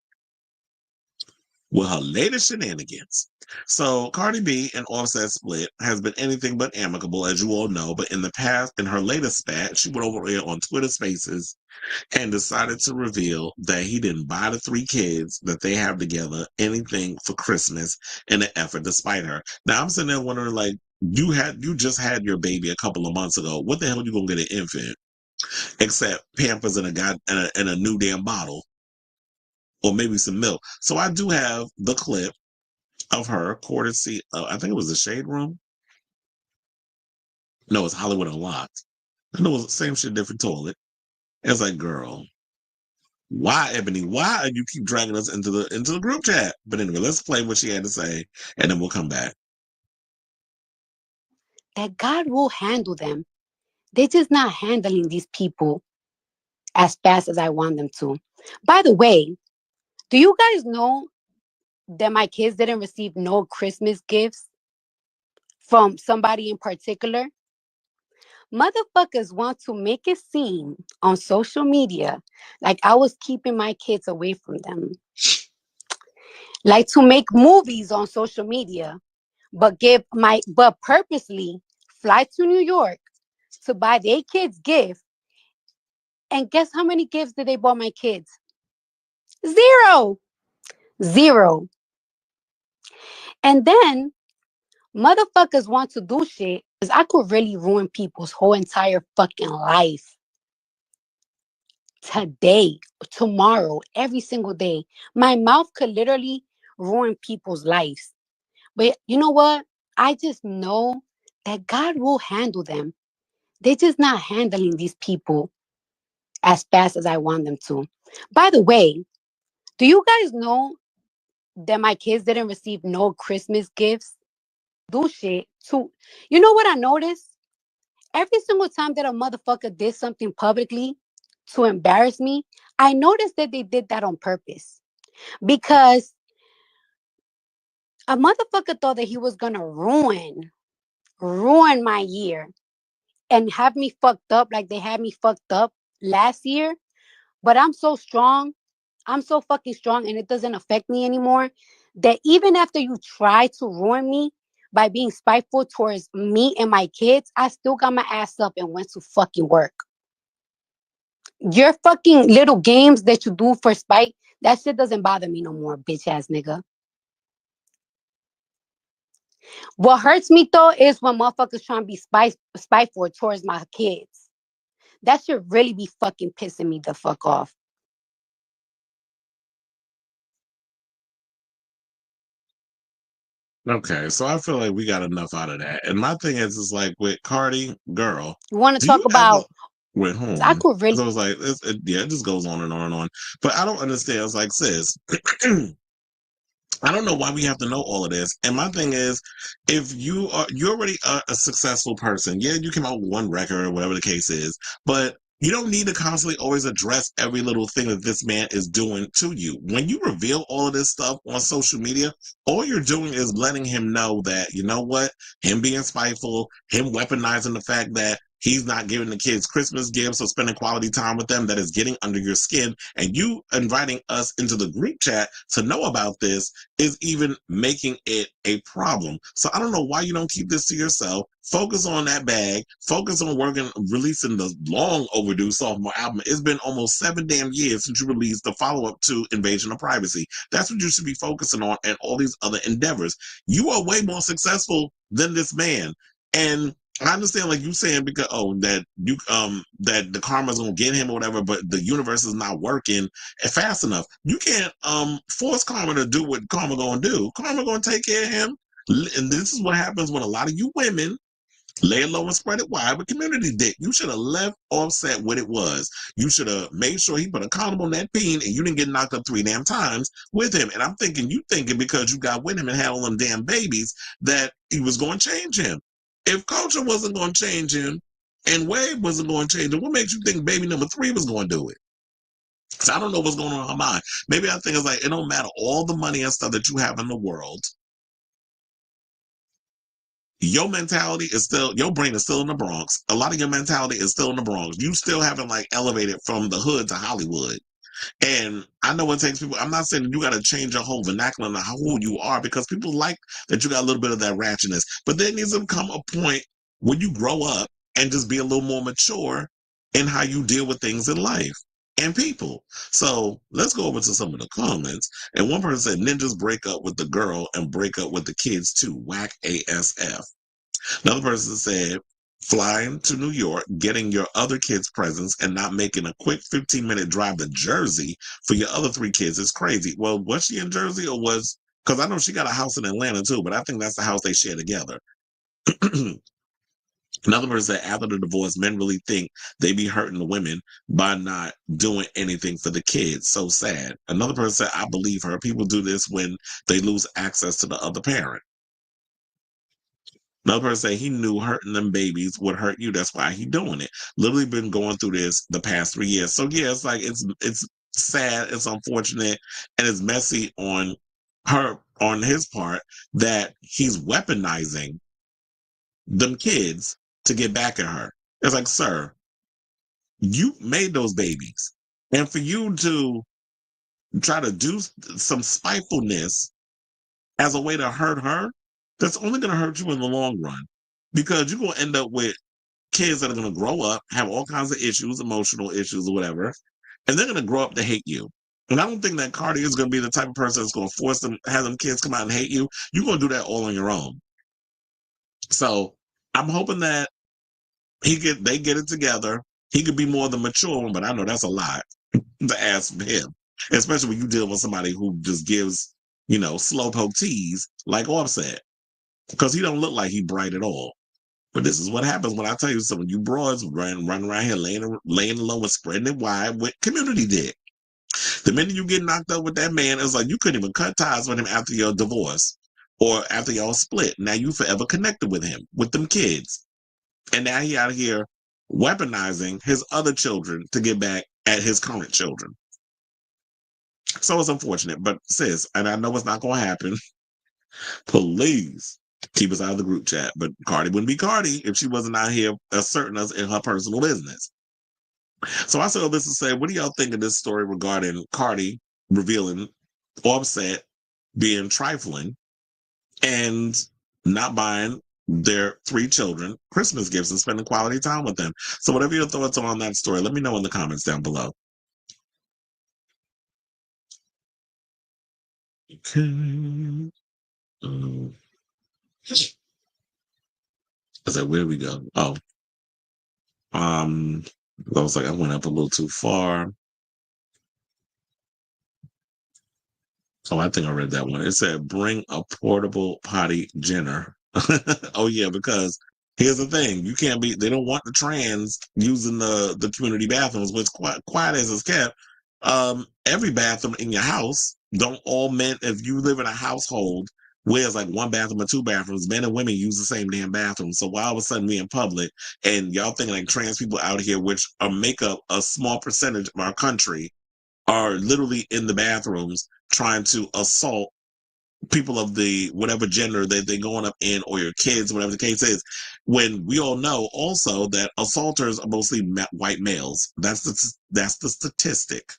with her latest shenanigans. So Cardi B and Offset split has been anything but amicable, as you all know, but in her latest spat, she went over there on Twitter Spaces and decided to reveal that he didn't buy the 3 kids that they have together anything for Christmas in an effort to spite her. Now I'm sitting there wondering, like, you just had your baby a couple of months ago. What the hell are you gonna get an infant? Except Pampers and a new damn bottle, or maybe some milk. So I do have the clip of her courtesy. I think it was the Shade Room. No, it's Hollywood Unlocked. I know it was the same shit, different toilet. It's like, girl, why, Ebony? Why you keep dragging us into the group chat? But anyway, let's play what she had to say, and then we'll come back. That God will handle them. They're just not handling these people as fast as I want them to. By the way, do you guys know that my kids didn't receive no Christmas gifts from somebody in particular? Motherfuckers want to make it seem on social media like I was keeping my kids away from them. Like to make movies on social media but purposely fly to New York to buy their kids gift. And guess how many gifts did they buy my kids? Zero. Zero. And then motherfuckers want to do shit because I could really ruin people's whole entire fucking life. Today, tomorrow, every single day. My mouth could literally ruin people's lives. But you know what? I just know that God will handle them. They're just not handling these people as fast as I want them to. By the way, do you guys know that my kids didn't receive no Christmas gifts? Do shit too. You know what I noticed? Every single time that a motherfucker did something publicly to embarrass me, I noticed that they did that on purpose. Because a motherfucker thought that he was gonna ruin my year and have me fucked up like they had me fucked up last year. But I'm so strong. I'm so fucking strong and it doesn't affect me anymore that even after you try to ruin me by being spiteful towards me and my kids, I still got my ass up and went to fucking work. Your fucking little games that you do for spite, that shit doesn't bother me no more, bitch ass nigga. What hurts me though is when motherfuckers trying to be spiteful towards my kids. That should really be fucking pissing me the fuck off. Okay, so I feel like we got enough out of that. And my thing is like with Cardi, girl, You want to do talk you ever about? with I whom? could really. So it's like, yeah, it just goes on and on and on. But I don't understand. It's like, sis, I don't know why we have to know all of this. And my thing is, if you're already a successful person, yeah, you came out with one record or whatever the case is, but you don't need to constantly always address every little thing that this man is doing to you. When you reveal all of this stuff on social media, all you're doing is letting him know that, you know what, him being spiteful, him weaponizing the fact that he's not giving the kids Christmas gifts or spending quality time with them, that is getting under your skin. And you inviting us into the group chat to know about this is even making it a problem. So I don't know why you don't keep this to yourself. Focus on that bag. Focus on releasing the long overdue sophomore album. It's been almost 7 damn years since you released the follow-up to Invasion of Privacy. That's what you should be focusing on, and all these other endeavors. You are way more successful than this man. And I understand, like you saying, because that the karma's gonna get him or whatever, but the universe is not working fast enough. You can't force karma to do what karma gonna do. Karma gonna take care of him. And this is what happens when a lot of you women lay it low and spread it wide with community dick. You should have left Offset what it was. You should have made sure he put a condom on that peen and you didn't get knocked up 3 damn times with him. And I'm thinking, you thinking because you got with him and had all them damn babies that he was going to change him. If culture wasn't going to change him and Wade wasn't going to change him, what makes you think baby number 3 was going to do it? So I don't know what's going on in her mind. Maybe I think it's like, it don't matter all the money and stuff that you have in the world. Your mentality is still, your brain is still in the Bronx. A lot of your mentality is still in the Bronx. You still haven't like elevated from the hood to Hollywood. And I know it takes people, I'm not saying you got to change your whole vernacular and who you are, because people like that you got a little bit of that ratchetness. But there needs to come a point when you grow up and just be a little more mature in how you deal with things in life and people. So let's go over to some of the comments. And one person said, ninjas break up with the girl and break up with the kids too. Whack ASF. Another person said, flying to New York, getting your other kids' presents, and not making a quick 15-minute drive to Jersey for your other 3 kids is crazy. Well, was she in Jersey or was, because I know she got a house in Atlanta too, but I think that's the house they share together. Another person said, after the divorce, men really think they be hurting the women by not doing anything for the kids. So sad. Another person said, I believe her. People do this when they lose access to the other parent. Another person said he knew hurting them babies would hurt you. That's why he doing it. Literally been going through this the past 3 years. So yeah, it's like it's sad, it's unfortunate, and it's messy on his part that he's weaponizing them kids to get back at her. It's like, sir, you made those babies. And for you to try to do some spitefulness as a way to hurt her, that's only going to hurt you in the long run, because you're going to end up with kids that are going to grow up, have all kinds of issues, emotional issues or whatever, and they're going to grow up to hate you. And I don't think that Cardi is going to be the type of person that's going to force them, have them kids come out and hate you. You're going to do that all on your own. So I'm hoping that they get it together. He could be more the mature one, but I know that's a lot to ask from him, especially when you deal with somebody who just gives, slowpoke tease like Offset, because he don't look like he bright at all. But this is what happens when I tell you something. You broads run around here laying low and spreading it wide with community dick. The minute you get knocked up with that man, it's like you couldn't even cut ties with him after your divorce or after y'all split. Now you forever connected with him, with them kids. And now he out here weaponizing his other children to get back at his current children. So it's unfortunate, but sis, and I know it's not going to happen, please keep us out of the group chat. But Cardi wouldn't be Cardi if she wasn't out here asserting us in her personal business. So I said all this to say, what do y'all think of this story regarding Cardi revealing Offset being trifling and not buying their 3 children Christmas gifts and spending quality time with them? So whatever your thoughts are on that story, let me know in the comments down below. Okay. I said, where do we go? Oh. I was like, I went up a little too far. Oh, I think I read that one. It said, bring a portable potty Jenner. Oh, yeah, because here's the thing. They don't want the trans using the community bathrooms, which quiet as it's kept. Every bathroom in your house, don't all men, if you live in a household where it's like 1 bathroom or 2 bathrooms, men and women use the same damn bathroom. So why all of a sudden we in public and y'all thinking like trans people out here, which make up a small percentage of our country, are literally in the bathrooms trying to assault people of the whatever gender that they're going up in, or your kids, whatever the case is, when we all know also that assaulters are mostly white males. That's the statistic.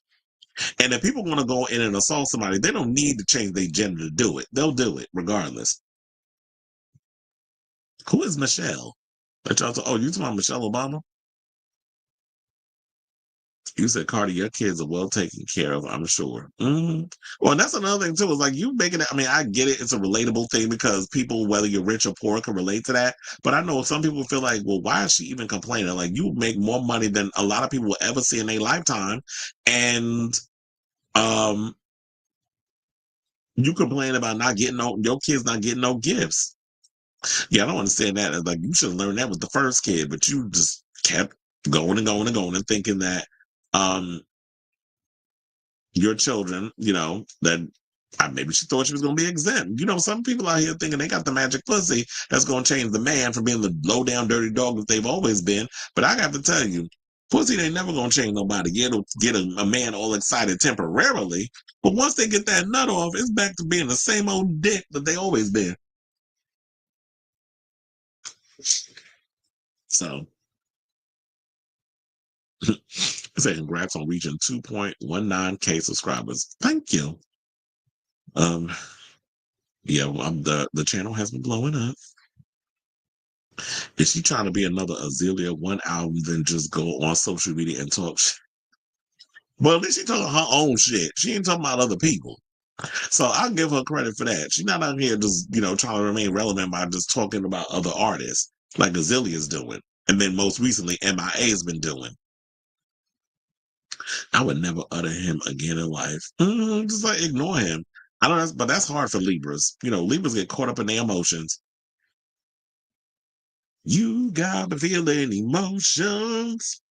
And if people want to go in and assault somebody, they don't need to change their gender to do it. They'll do it regardless. Who is Michelle? You talking about Michelle Obama? You said, Cardi, your kids are well taken care of, I'm sure. Mm-hmm. Well, and that's another thing, too. Is like you making it, I mean, I get it. It's a relatable thing because people, whether you're rich or poor, can relate to that. But I know some people feel like, well, why is she even complaining? Like, you make more money than a lot of people will ever see in their lifetime. And you complain about your kids not getting no gifts. Yeah, I don't understand that. It's like, you should have learned that with the first kid, but you just kept going and going and going and thinking that your children, that maybe she thought she was going to be exempt. Some people out here thinking they got the magic pussy that's going to change the man from being the low down dirty dog that they've always been. But I got to tell you, pussy ain't never going to change nobody. It'll get a man all excited temporarily, but once they get that nut off, it's back to being the same old dick that they always been. So say congrats on reaching 2.19K subscribers. Thank you. Yeah, the channel has been blowing up. Is she trying to be another Azealia One album, then just go on social media and talk shit? Well, at least she talking her own shit. She ain't talking about other people. So I'll give her credit for that. She's not out here just, trying to remain relevant by just talking about other artists like Azalea's doing. And then most recently, MIA has been doing. I would never utter him again in life. Just like ignore him. I don't know, but that's hard for Libras. Libras get caught up in their emotions. You got me feeling emotions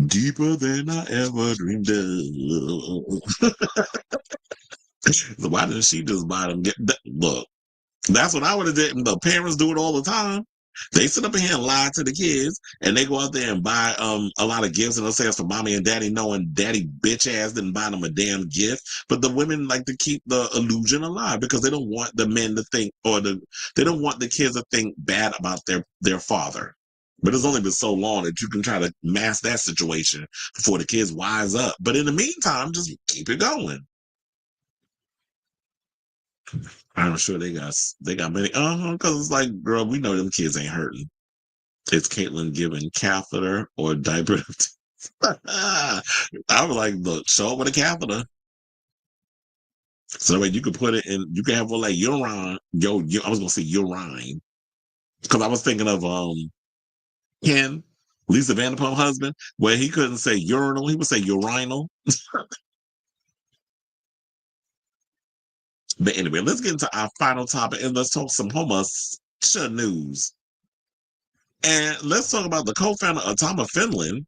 deeper than I ever dreamed of. So why didn't she just buy them? Look, that's what I would have did. The parents do it all the time. They sit up in here and lie to the kids, and they go out there and buy a lot of gifts, and they'll say it's for mommy and daddy, knowing daddy bitch ass didn't buy them a damn gift. But the women like to keep the illusion alive because they don't want the men to think, they don't want the kids to think bad about their father. But it's only been so long that you can try to mask that situation before the kids wise up. But in the meantime, just keep it going. I'm sure they got many. Because it's like, girl, we know them kids ain't hurting. Is Caitlyn giving catheter or diaper? I was like, look, show up with a catheter. So that way you can put it in, you can have one like urine. I was gonna say urine. Because I was thinking of Ken, Lisa Vanderpump husband, where he couldn't say urinal, he would say urinal. But anyway, let's get into our final topic and let's talk some homeless news. And let's talk about the co-founder of Finland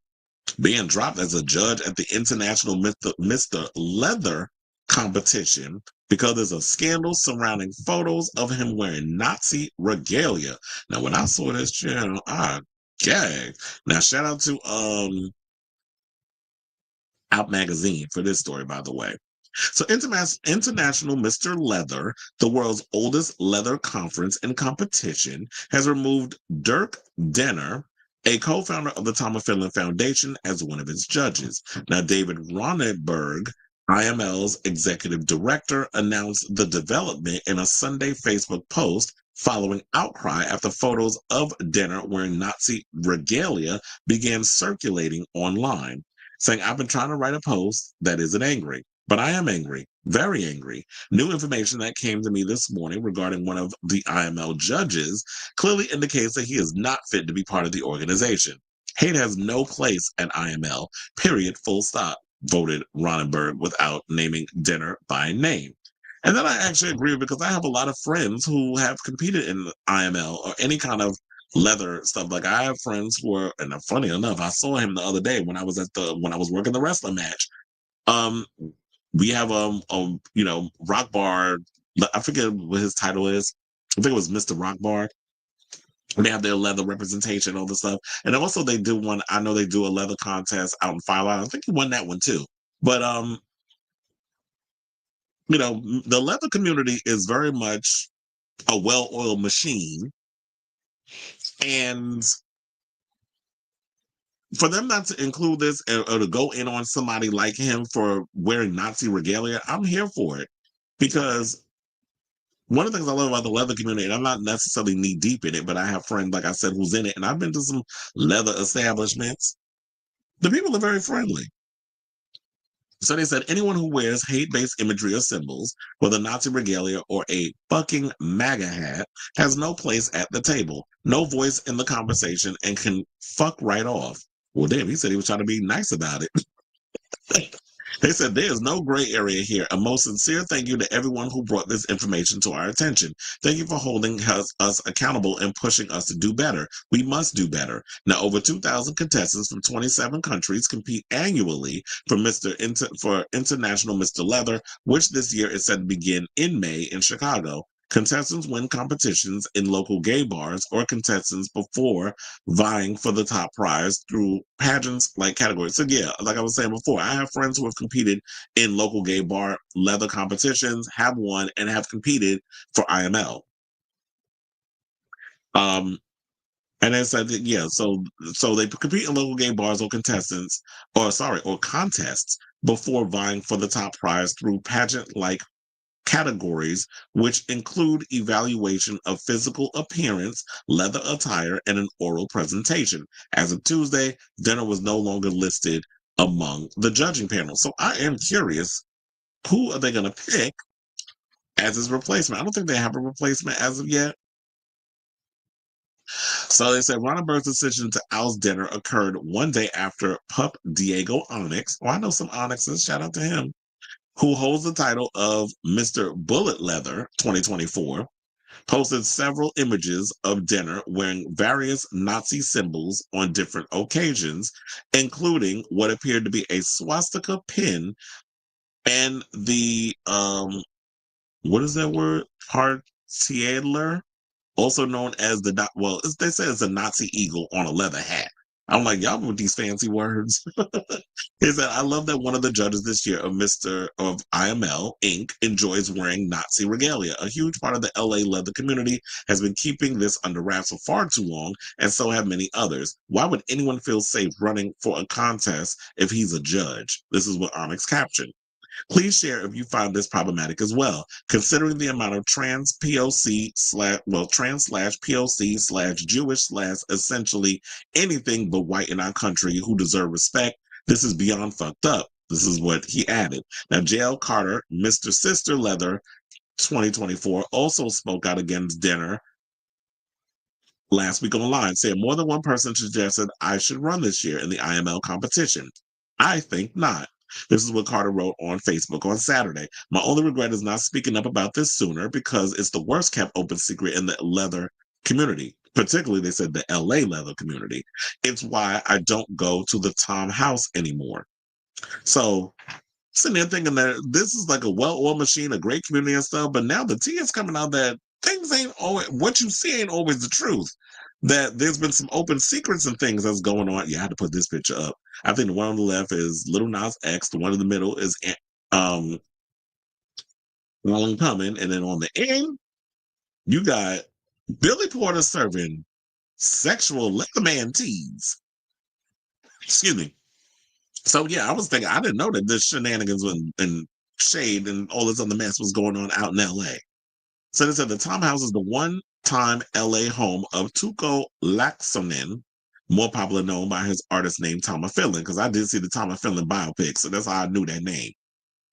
being dropped as a judge at the International Mr. Leather competition because there's a scandal surrounding photos of him wearing Nazi regalia. Now, when I saw this channel, I gagged. Now, shout out to Out Magazine for this story, by the way. So, International Mr. Leather, the world's oldest leather conference and competition, has removed Dirk Denner, a co-founder of the Tom of Finland Foundation, as one of its judges. Now, David Ronneberg, IML's executive director, announced the development in a Sunday Facebook post following outcry after photos of Denner wearing Nazi regalia began circulating online, saying, "I've been trying to write a post that isn't angry, but I am angry, very angry. New information that came to me this morning regarding one of the IML judges clearly indicates that he is not fit to be part of the organization. Hate has no place at IML, period, full stop," voted Ronenberg without naming Denner by name. And then I actually agree because I have a lot of friends who have competed in IML or any kind of leather stuff. Like I have friends who are, and funny enough, I saw him the other day when I was working the wrestling match. Um, we have Rock Bar. I forget what his title is. I think it was Mr. Rock Bar. They have their leather representation, all the stuff, and also they do one. I know they do a leather contest out in Fire Island. I think he won that one too. But the leather community is very much a well-oiled machine, and for them not to include this or to go in on somebody like him for wearing Nazi regalia, I'm here for it because one of the things I love about the leather community, and I'm not necessarily knee deep in it, but I have friends, like I said, who's in it, and I've been to some leather establishments. The people are very friendly. So they said anyone who wears hate-based imagery or symbols, whether Nazi regalia or a fucking MAGA hat, has no place at the table, no voice in the conversation, and can fuck right off. Well, damn, he said he was trying to be nice about it. They said there is no gray area here. A most sincere thank you to everyone who brought this information to our attention. Thank you for holding us accountable and pushing us to do better. We must do better. Now, over 2,000 contestants from 27 countries compete annually for International Mr. Leather, which this year is set to begin in May in Chicago. Contestants win competitions in local gay bars or contestants before vying for the top prize through pageants like categories. So yeah, like I was saying before, I have friends who have competed in local gay bar leather competitions, have won, and have competed for IML. And then said that, yeah, so they compete in local gay bars or contests before vying for the top prize through pageant like categories, which include evaluation of physical appearance, leather attire, and an oral presentation. As of Tuesday, Denner was no longer listed among the judging panel. So I am curious, who are they going to pick as his replacement? I don't think they have a replacement as of yet. So they said Ronenberg's decision to oust Denner occurred one day after pup Diego Onyx, I know some Onyxes, shout out to him, who holds the title of Mr. Bullet Leather 2024, posted several images of Denner wearing various Nazi symbols on different occasions, including what appeared to be a swastika pin and the what is that word? Partiedler, also known as they say it's a Nazi eagle on a leather hat. I'm like, y'all with these fancy words. Is that I love that one of the judges this year of IML Inc. enjoys wearing Nazi regalia. A huge part of the LA leather community has been keeping this under wraps for far too long, and so have many others. Why would anyone feel safe running for a contest if he's a judge? This is what Onyx captioned. Please share if you found this problematic as well, considering the amount of trans POC trans slash POC slash Jewish slash essentially anything but white in our country who deserve respect. This is beyond fucked up. This is what he added. Now, JL Carter, Mr. Sister Leather 2024, also spoke out against dinner last week online, saying more than one person suggested I should run this year in the IML competition. I think not. This is what Carter wrote on Facebook on Saturday. My only regret is not speaking up about this sooner because it's the worst kept open secret in the leather community. Particularly, they said the LA leather community. It's why I don't go to the Tom House anymore. So, sitting there thinking that this is like a well-oiled machine, a great community and stuff, but now the tea is coming out that things ain't always, what you see ain't always the truth. That there's been some open secrets and things that's going on. Yeah, I had to put this picture up. I think the one on the left is Little Nas X. The one in the middle is Long Coming. And then on the end, you got Billy Porter serving sexual Leatherman teas. Excuse me. So yeah, I was thinking, I didn't know that this shenanigans and shade and all this other mess was going on out in LA. So they said the Tom House is the one-time LA home of Tuco Laaksonen, more popular known by his artist name Tom Finland, because I did see the Tom Finland biopic, so that's how I knew that name.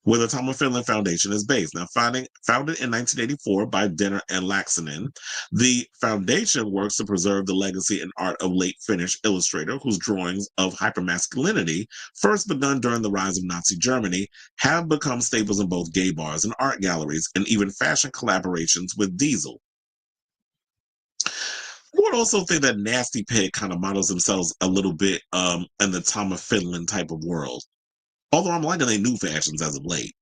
Where the Tom Finland Foundation is based. Now, founded in 1984 by Denner and Laaksonen, the foundation works to preserve the legacy and art of late Finnish illustrator whose drawings of hypermasculinity, first begun during the rise of Nazi Germany, have become staples in both gay bars and art galleries, and even fashion collaborations with Diesel. I would also think that Nasty Pig kind of models themselves a little bit in the Tom of Finland type of world. Although I'm liking their new fashions as of late.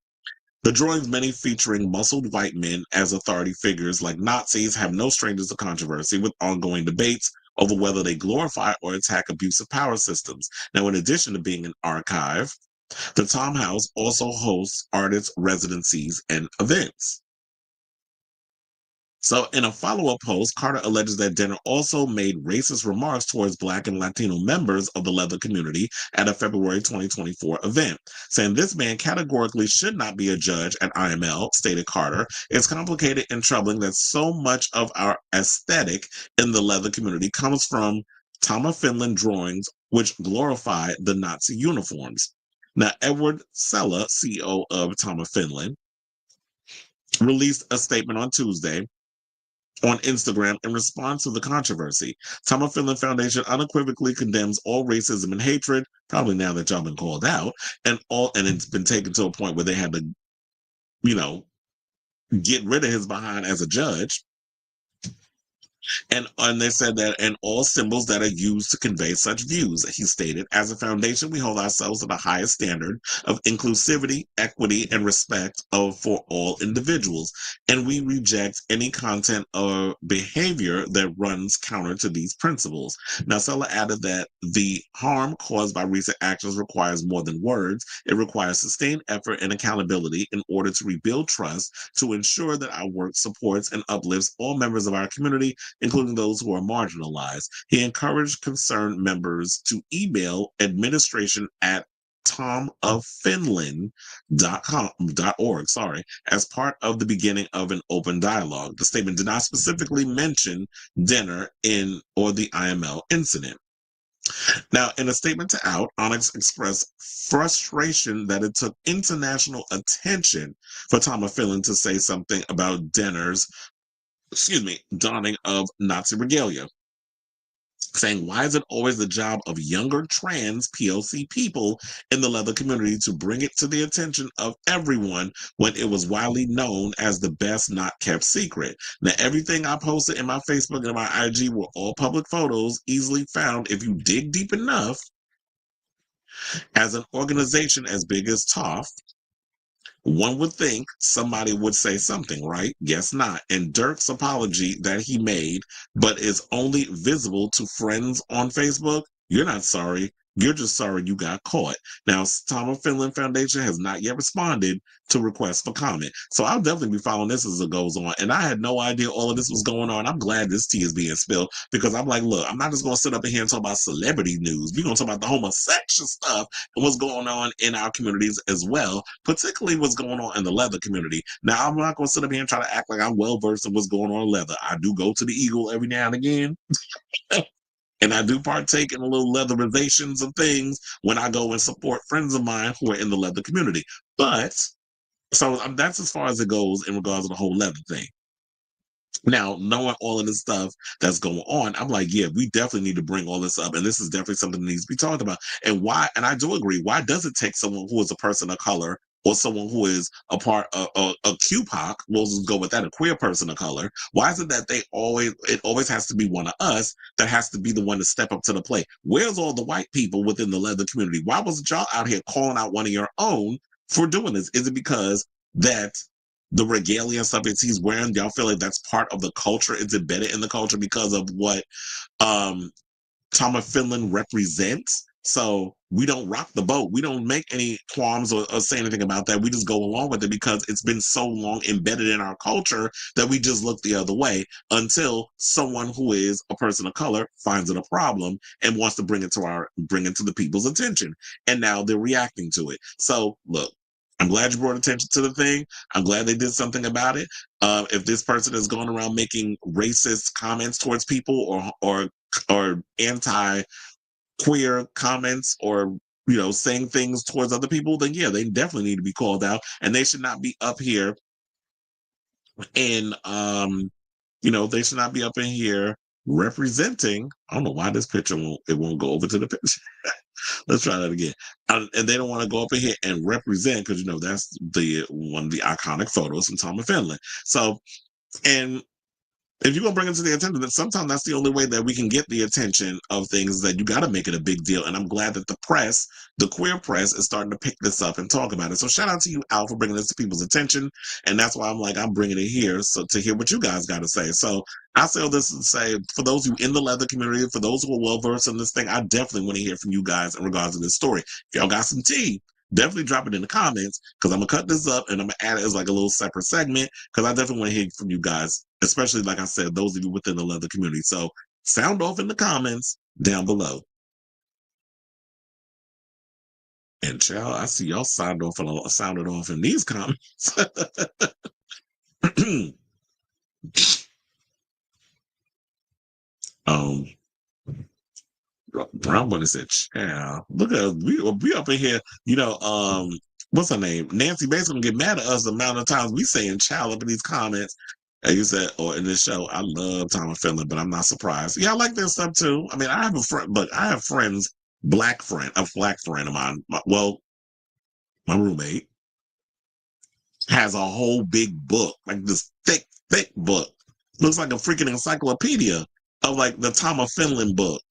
The drawings, many featuring muscled white men as authority figures like Nazis, have no strangers to controversy, with ongoing debates over whether they glorify or attack abusive power systems. Now, in addition to being an archive, the Tom House also hosts artist residencies and events. So in a follow-up post, Carter alleges that Denner also made racist remarks towards Black and Latino members of the leather community at a February 2024 event, saying this man categorically should not be a judge at IML, stated Carter. It's complicated and troubling that so much of our aesthetic in the leather community comes from Tom of Finland drawings, which glorify the Nazi uniforms. Now, Edward Sella, CEO of Tom of Finland, released a statement on Tuesday on Instagram in response to the controversy. Tom of Finland Foundation unequivocally condemns all racism and hatred, probably now that y'all been called out, and it's been taken to a point where they had to, get rid of his behind as a judge. And they said that, and all symbols that are used to convey such views, he stated, as a foundation, we hold ourselves to the highest standard of inclusivity, equity, and respect for all individuals. And we reject any content or behavior that runs counter to these principles. Now, Sella added that the harm caused by recent actions requires more than words. It requires sustained effort and accountability in order to rebuild trust, to ensure that our work supports and uplifts all members of our community, including those who are marginalized. He encouraged concerned members to email administration at tomoffinland.org, as part of the beginning of an open dialogue. The statement did not specifically mention Denner or the IML incident. Now, in a statement to Out, Onyx expressed frustration that it took international attention for Tom of Finland to say something about Denner's donning of Nazi regalia, saying, why is it always the job of younger trans POC people in the leather community to bring it to the attention of everyone when it was widely known as the best not kept secret? Now, everything I posted in my Facebook and my IG were all public photos, easily found if you dig deep enough. As an organization as big as TOF, one would think somebody would say something, right? Guess not. And Dirk's apology that he made, but is only visible to friends on Facebook, you're not sorry, You're just sorry you got caught. Now, Tom Finland Foundation has not yet responded to requests for comment. So I'll definitely be following this as it goes on. And I had no idea all of this was going on. I'm glad this tea is being spilled because I'm like, look, I'm not just going to sit up in here and talk about celebrity news. We're going to talk about the homosexual stuff and what's going on in our communities as well, particularly what's going on in the leather community. Now, I'm not going to sit up here and try to act like I'm well versed in what's going on in leather. I do go to the Eagle every now and again. And I do partake in the little leatherizations of things when I go and support friends of mine who are in the leather community. But so that's as far as it goes in regards to the whole leather thing. Now, knowing all of this stuff that's going on, I'm like, yeah, we definitely need to bring all this up. And this is definitely something that needs to be talked about. And why, and I do agree, why does it take someone who is a person of color or someone who is a part of a QPOC, we'll just go with that, a queer person of color? Why is it that it always has to be one of us that has to be the one to step up to the plate? Where's all the white people within the leather community? Why wasn't y'all out here calling out one of your own for doing this? Is it because that the regalia and stuff he's wearing, y'all feel like that's part of the culture? It's embedded in the culture because of what Tom of Finland represents? So we don't rock the boat. We don't make any qualms or say anything about that. We just go along with it because it's been so long embedded in our culture that we just look the other way until someone who is a person of color finds it a problem and wants to bring it to the people's attention. And now they're reacting to it. So look, I'm glad you brought attention to the thing. I'm glad they did something about it. If this person is going around making racist comments towards people or anti-queer comments or saying things towards other people, then yeah, they definitely need to be called out, and they should not be up here and they should not be up in here representing. I don't know why this picture won't go over to the picture. Let's try that again. And they don't want to go up in here and represent because that's one of the iconic photos from Tom of Finland. So, and if you're gonna bring it to the attention, then sometimes that's the only way that we can get the attention of things, is that you got to make it a big deal. And I'm glad that the press, the queer press, is starting to pick this up and talk about it. So shout out to you, Al, for bringing this to people's attention. And that's why I'm bringing it here, so to hear what you guys got to say. So I say all this and say, for those who in the leather community, for those who are well versed in this thing, I definitely want to hear from you guys in regards to this story. If y'all got some tea, definitely drop it in the comments, because I'm gonna cut this up and I'm gonna add it as like a little separate segment, because I definitely want to hear from you guys, especially like I said, those of you within the leather community. So sound off in the comments down below. And child, I see y'all sounded off in these comments. um Brown Bunny said, "Child, look at us. We up in here. What's her name? Nancy Bates gonna get mad at us the amount of times we saying child up in these comments." And you said, or in this show, I love Tom and Finland, but I'm not surprised. Yeah, I like their stuff too. I mean, I have a friend, but I have friends, a black friend of mine. My roommate has a whole big book, like this thick, thick book. Looks like a freaking encyclopedia of like the Tom of Finland book,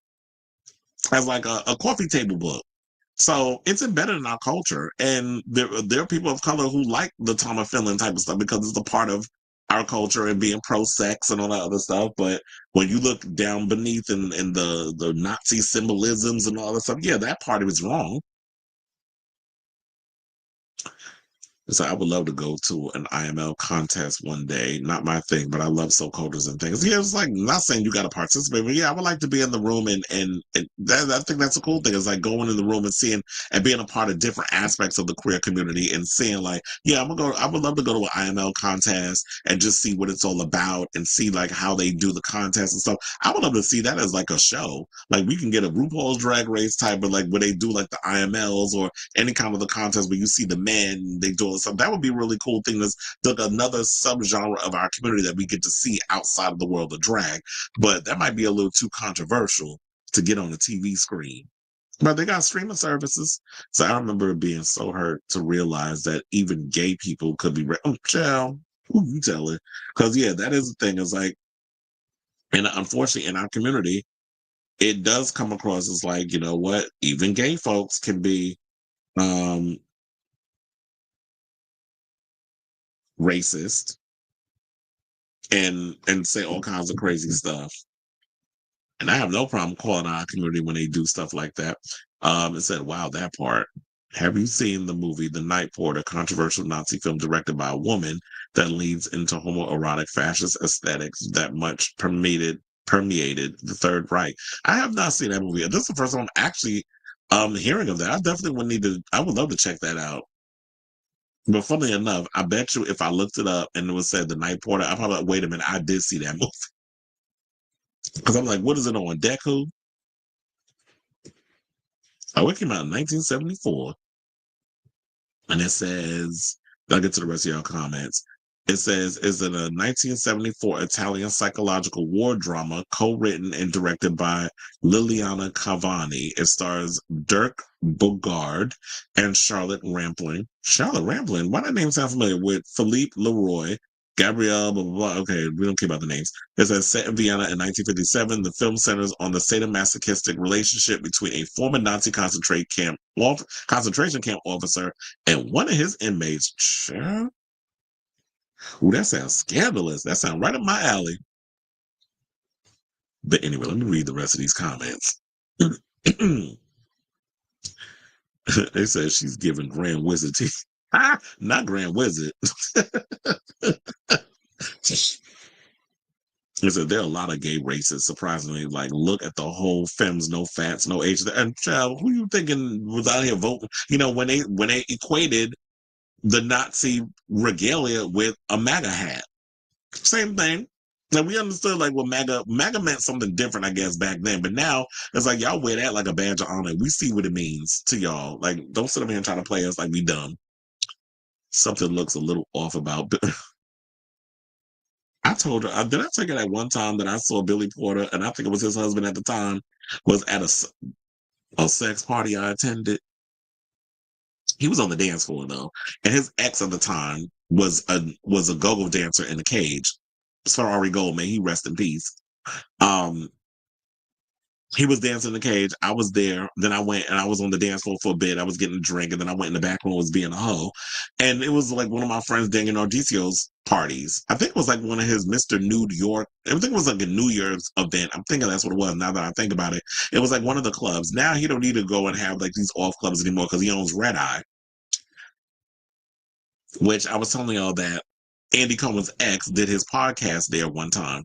as like a coffee table book. So it's embedded in our culture, and there are people of color who like the Tom of Finland type of stuff because it's a part of our culture and being pro-sex and all that other stuff. But when you look down beneath in the Nazi symbolisms and all that stuff, yeah, that part of it's wrong. So I would love to go to an IML contest one day. Not my thing, but I love so coders and things. Yeah, it's like, not saying you got to participate, but yeah, I would like to be in the room and I think that's a cool thing. It's like going in the room and seeing and being a part of different aspects of the queer community and seeing like, yeah, I would love to go to an IML contest and just see what it's all about and see like how they do the contest and stuff. I would love to see that as like a show. Like we can get a RuPaul's Drag Race type of like where they do like the IMLs or any kind of the contest where you see the men, they do something. That would be a really cool thing. That's like another subgenre of our community that we get to see outside of the world of drag. But that might be a little too controversial to get on the TV screen. But they got streaming services. So I remember being so hurt to realize that even gay people could be, oh, child, who you telling? Because, yeah, that is the thing. Is like, and unfortunately, in our community, it does come across as like, you know what, even gay folks can be racist and say all kinds of crazy stuff. And I have no problem calling our community when they do stuff like that. It said, wow, that part. Have you seen the movie The Night Porter, controversial Nazi film directed by a woman that leads into homoerotic fascist aesthetics that much permeated the Third Reich? I have not seen that movie. This is the first time I'm actually hearing of that. I definitely would need to, I would love to check that out. But funnily enough, I bet you if I looked it up and it was said The Night Porter, I probably like, wait a minute, I did see that movie. Because I'm like, what is it on Deku? Oh, it came out in 1974. And it says, I'll get to the rest of your comments. It says, is it a 1974 Italian psychological war drama co-written and directed by Liliana Cavani? It stars Dirk Bogarde and Charlotte Rampling. Charlotte Rampling? Why that name sound familiar? With Philippe Leroy, Gabrielle, blah, blah, blah. Okay, we don't care about the names. It says, set in Vienna in 1957, the film centers on the sadomasochistic relationship between a former Nazi concentration camp officer and one of his inmates. Sure. Ooh, that sounds scandalous. That sounds right up my alley. But anyway, let me read the rest of these comments. They said she's giving Grand Wizard teeth. Not Grand Wizard. It said there are a lot of gay races, surprisingly. Like, look at the whole femmes, no fats, no age. And child, who you thinking was out here voting? You know, when they equated the Nazi regalia with a MAGA hat. Same thing. Now we understood like what MAGA meant something different, I guess, back then. But now it's like y'all wear that like a badge of honor. We see what it means to y'all. Like, don't sit up here and try to play us like we dumb. Something looks a little off about. I told her, did I tell you that one time that I saw Billy Porter, and I think it was his husband at the time, was at a sex party I attended. He was on the dance floor though, and his ex at the time was a go-go dancer in the cage. Ferrari Goldman, he rest in peace. He was dancing in the cage. I was there. Then I went and I was on the dance floor for a bit. I was getting a drink, and then I went in the back room, was being a hoe. And it was like one of my friends Daniel Nardicio's parties. I think it was like one of his Mr. New York. I think it was like a New Year's event. I'm thinking that's what it was now that I think about it. It was like one of the clubs. Now he don't need to go and have like these off clubs anymore because he owns Red Eye. Which I was telling y'all that Andy Cohen's ex did his podcast there one time.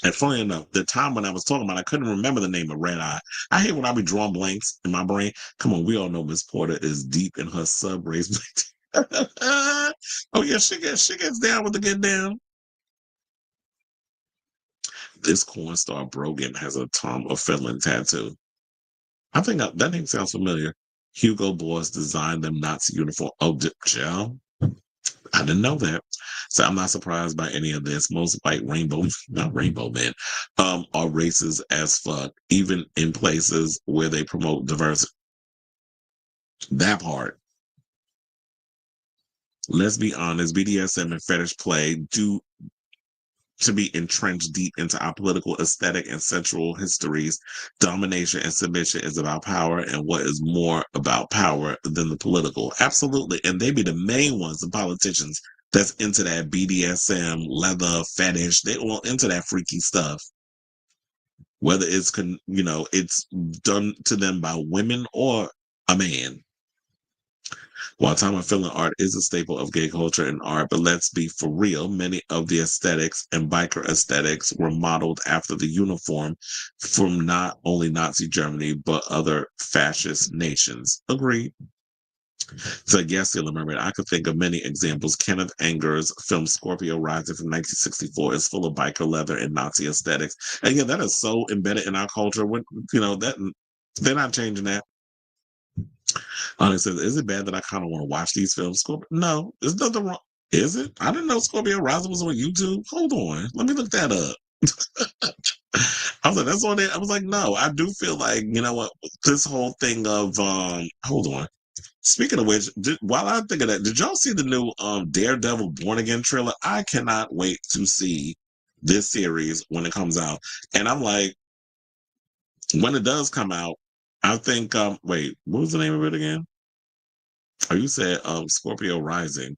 And funny enough, the time when I was talking about, I couldn't remember the name of Red Eye. I hate when I be drawing blanks in my brain. Come on, we all know Miss Porter is deep in her sub race. Oh yeah, she gets down with the get down. This corn star Brogan has a Tom of Finland tattoo. I think that name sounds familiar. Hugo Boss designed them Nazi uniform. Oh, Joe. I didn't know that. So I'm not surprised by any of this. Most white not rainbow men, are racist as fuck, even in places where they promote diversity. That part. Let's be honest, BDSM and fetish play do to be entrenched deep into our political aesthetic and sexual histories. Domination and submission is about power, and what is more about power than the political? Absolutely. And they be the main ones, the politicians that's into that BDSM, leather, fetish. They all into that freaky stuff. Whether it's, it's done to them by women or a man. While time of feeling art is a staple of gay culture and art, but let's be for real, many of the aesthetics and biker aesthetics were modeled after the uniform from not only Nazi Germany, but other fascist nations. Agreed. So yes, Lamar, I could think of many examples. Kenneth Anger's film Scorpio Rising from 1964 is full of biker leather and Nazi aesthetics. And yeah, that is so embedded in our culture. When, that they're not changing that. Onyx says, is it bad that I kind of want to watch these films? Scorpio? No, there's nothing wrong. Is it? I didn't know Scorpio Rising was on YouTube. Hold on. Let me look that up. I was like, that's on there. I was like, no, I do feel like, you know what, this whole thing of hold on. Speaking of which, while I think of that, did y'all see the new Daredevil Born Again trailer? I cannot wait to see this series when it comes out. And I'm like, when it does come out, I think wait, what was the name of it again? Oh, you said Scorpio Rising.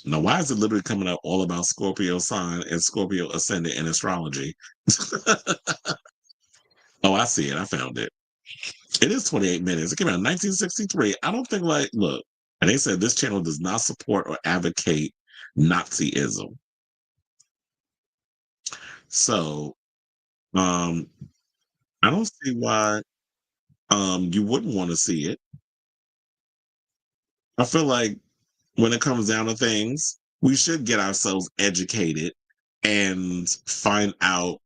Now, why is it literally coming up all about Scorpio sign and Scorpio ascendant in astrology? Oh, I see it. I found it. It is 28 minutes. It came out in 1963. I don't think look, and they said this channel does not support or advocate Nazism. So, um, I don't see why you wouldn't want to see it. I feel like when it comes down to things, we should get ourselves educated and find out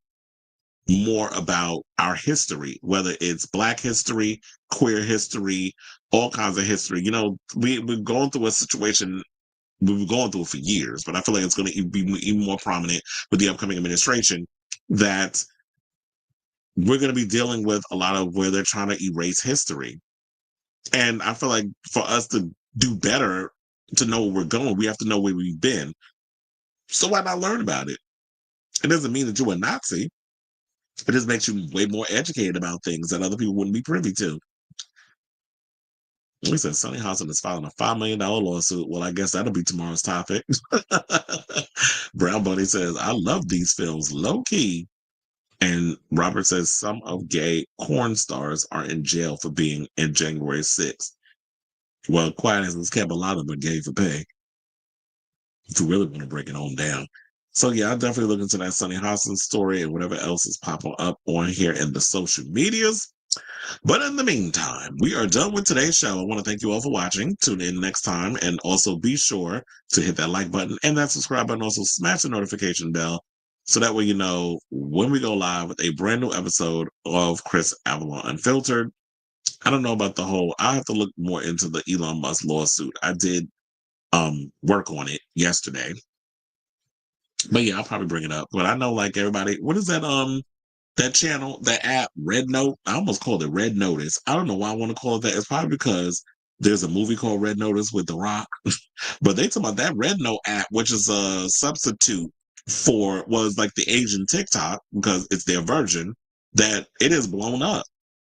more about our history, whether it's Black history, queer history, all kinds of history. You know, we're going through a situation, we've been going through it for years, but I feel like it's going to be even more prominent with the upcoming administration, that we're going to be dealing with a lot of where they're trying to erase history. And I feel like for us to do better, to know where we're going, we have to know where we've been. So why not learn about it? It doesn't mean that you're a Nazi. It just makes you way more educated about things that other people wouldn't be privy to. He said Sonny Hudson is filing a $5 million lawsuit. Well, I guess that'll be tomorrow's topic. Brown Bunny says, I love these films, low key. And Robert says some of gay corn stars are in jail for being in January 6th. Well, quiet as it's kept, a lot of them are gay for pay. If you really want to break it on down. So yeah, I'll definitely look into that Sonny Hudson story and whatever else is popping up on here in the social medias. But in the meantime, we are done with today's show. I want to thank you all for watching. Tune in next time, and also be sure to hit that like button and that subscribe button. Also smash the notification bell so that way you know when we go live with a brand new episode of Chris Avalon Unfiltered. I don't know about the whole, I have to look more into the Elon Musk lawsuit. I did work on it yesterday. But yeah, I'll probably bring it up. But I know like everybody, what is that channel, that app, Red Note? I almost called it Red Notice. I don't know why I want to call it that. It's probably because there's a movie called Red Notice with The Rock. But they talk about that Red Note app, which is a substitute for, was like the Asian TikTok, because it's their version, that it is blown up.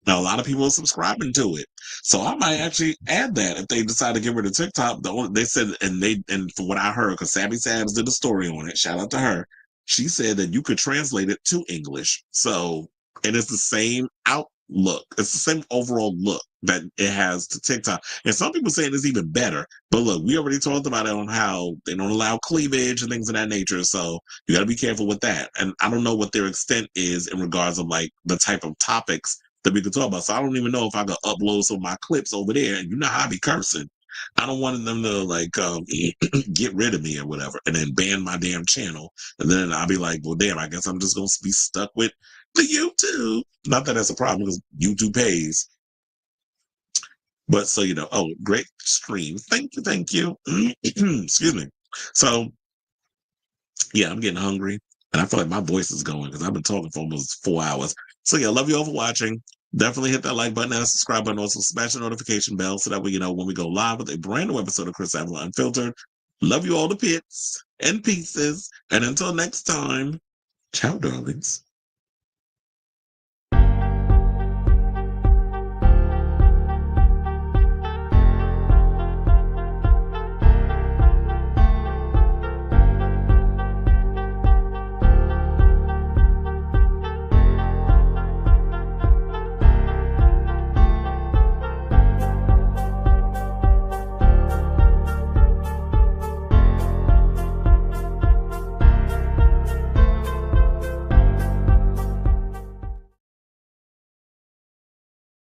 Now, a lot of people are subscribing to it. So I might actually add that if they decide to get rid of TikTok. They said, and from what I heard, because Sabby Sabs did a story on it, shout out to her. She said that you could translate it to English. So, and it's the same outlook. It's the same overall look that it has to TikTok. And some people saying it's even better. But look, we already talked about it on how they don't allow cleavage and things of that nature. So you got to be careful with that. And I don't know what their extent is in regards of like the type of topics that we could talk about. So I don't even know if I could upload some of my clips over there. And you know how I be cursing. I don't want them to like get rid of me or whatever and then ban my damn channel. And then I'll be like, well, damn, I guess I'm just going to be stuck with the YouTube. Not that that's a problem because YouTube pays. But so, you know, oh, great stream. Thank you. Thank you. Excuse me. So, yeah, I'm getting hungry. And I feel like my voice is going because I've been talking for almost 4 hours. So, yeah, love you all for watching. Definitely hit that like button and subscribe button. Also, smash the notification bell so that way you know when we go live with a brand new episode of Chris Avalon Unfiltered. Love you all to bits and pieces. And until next time, ciao, darlings.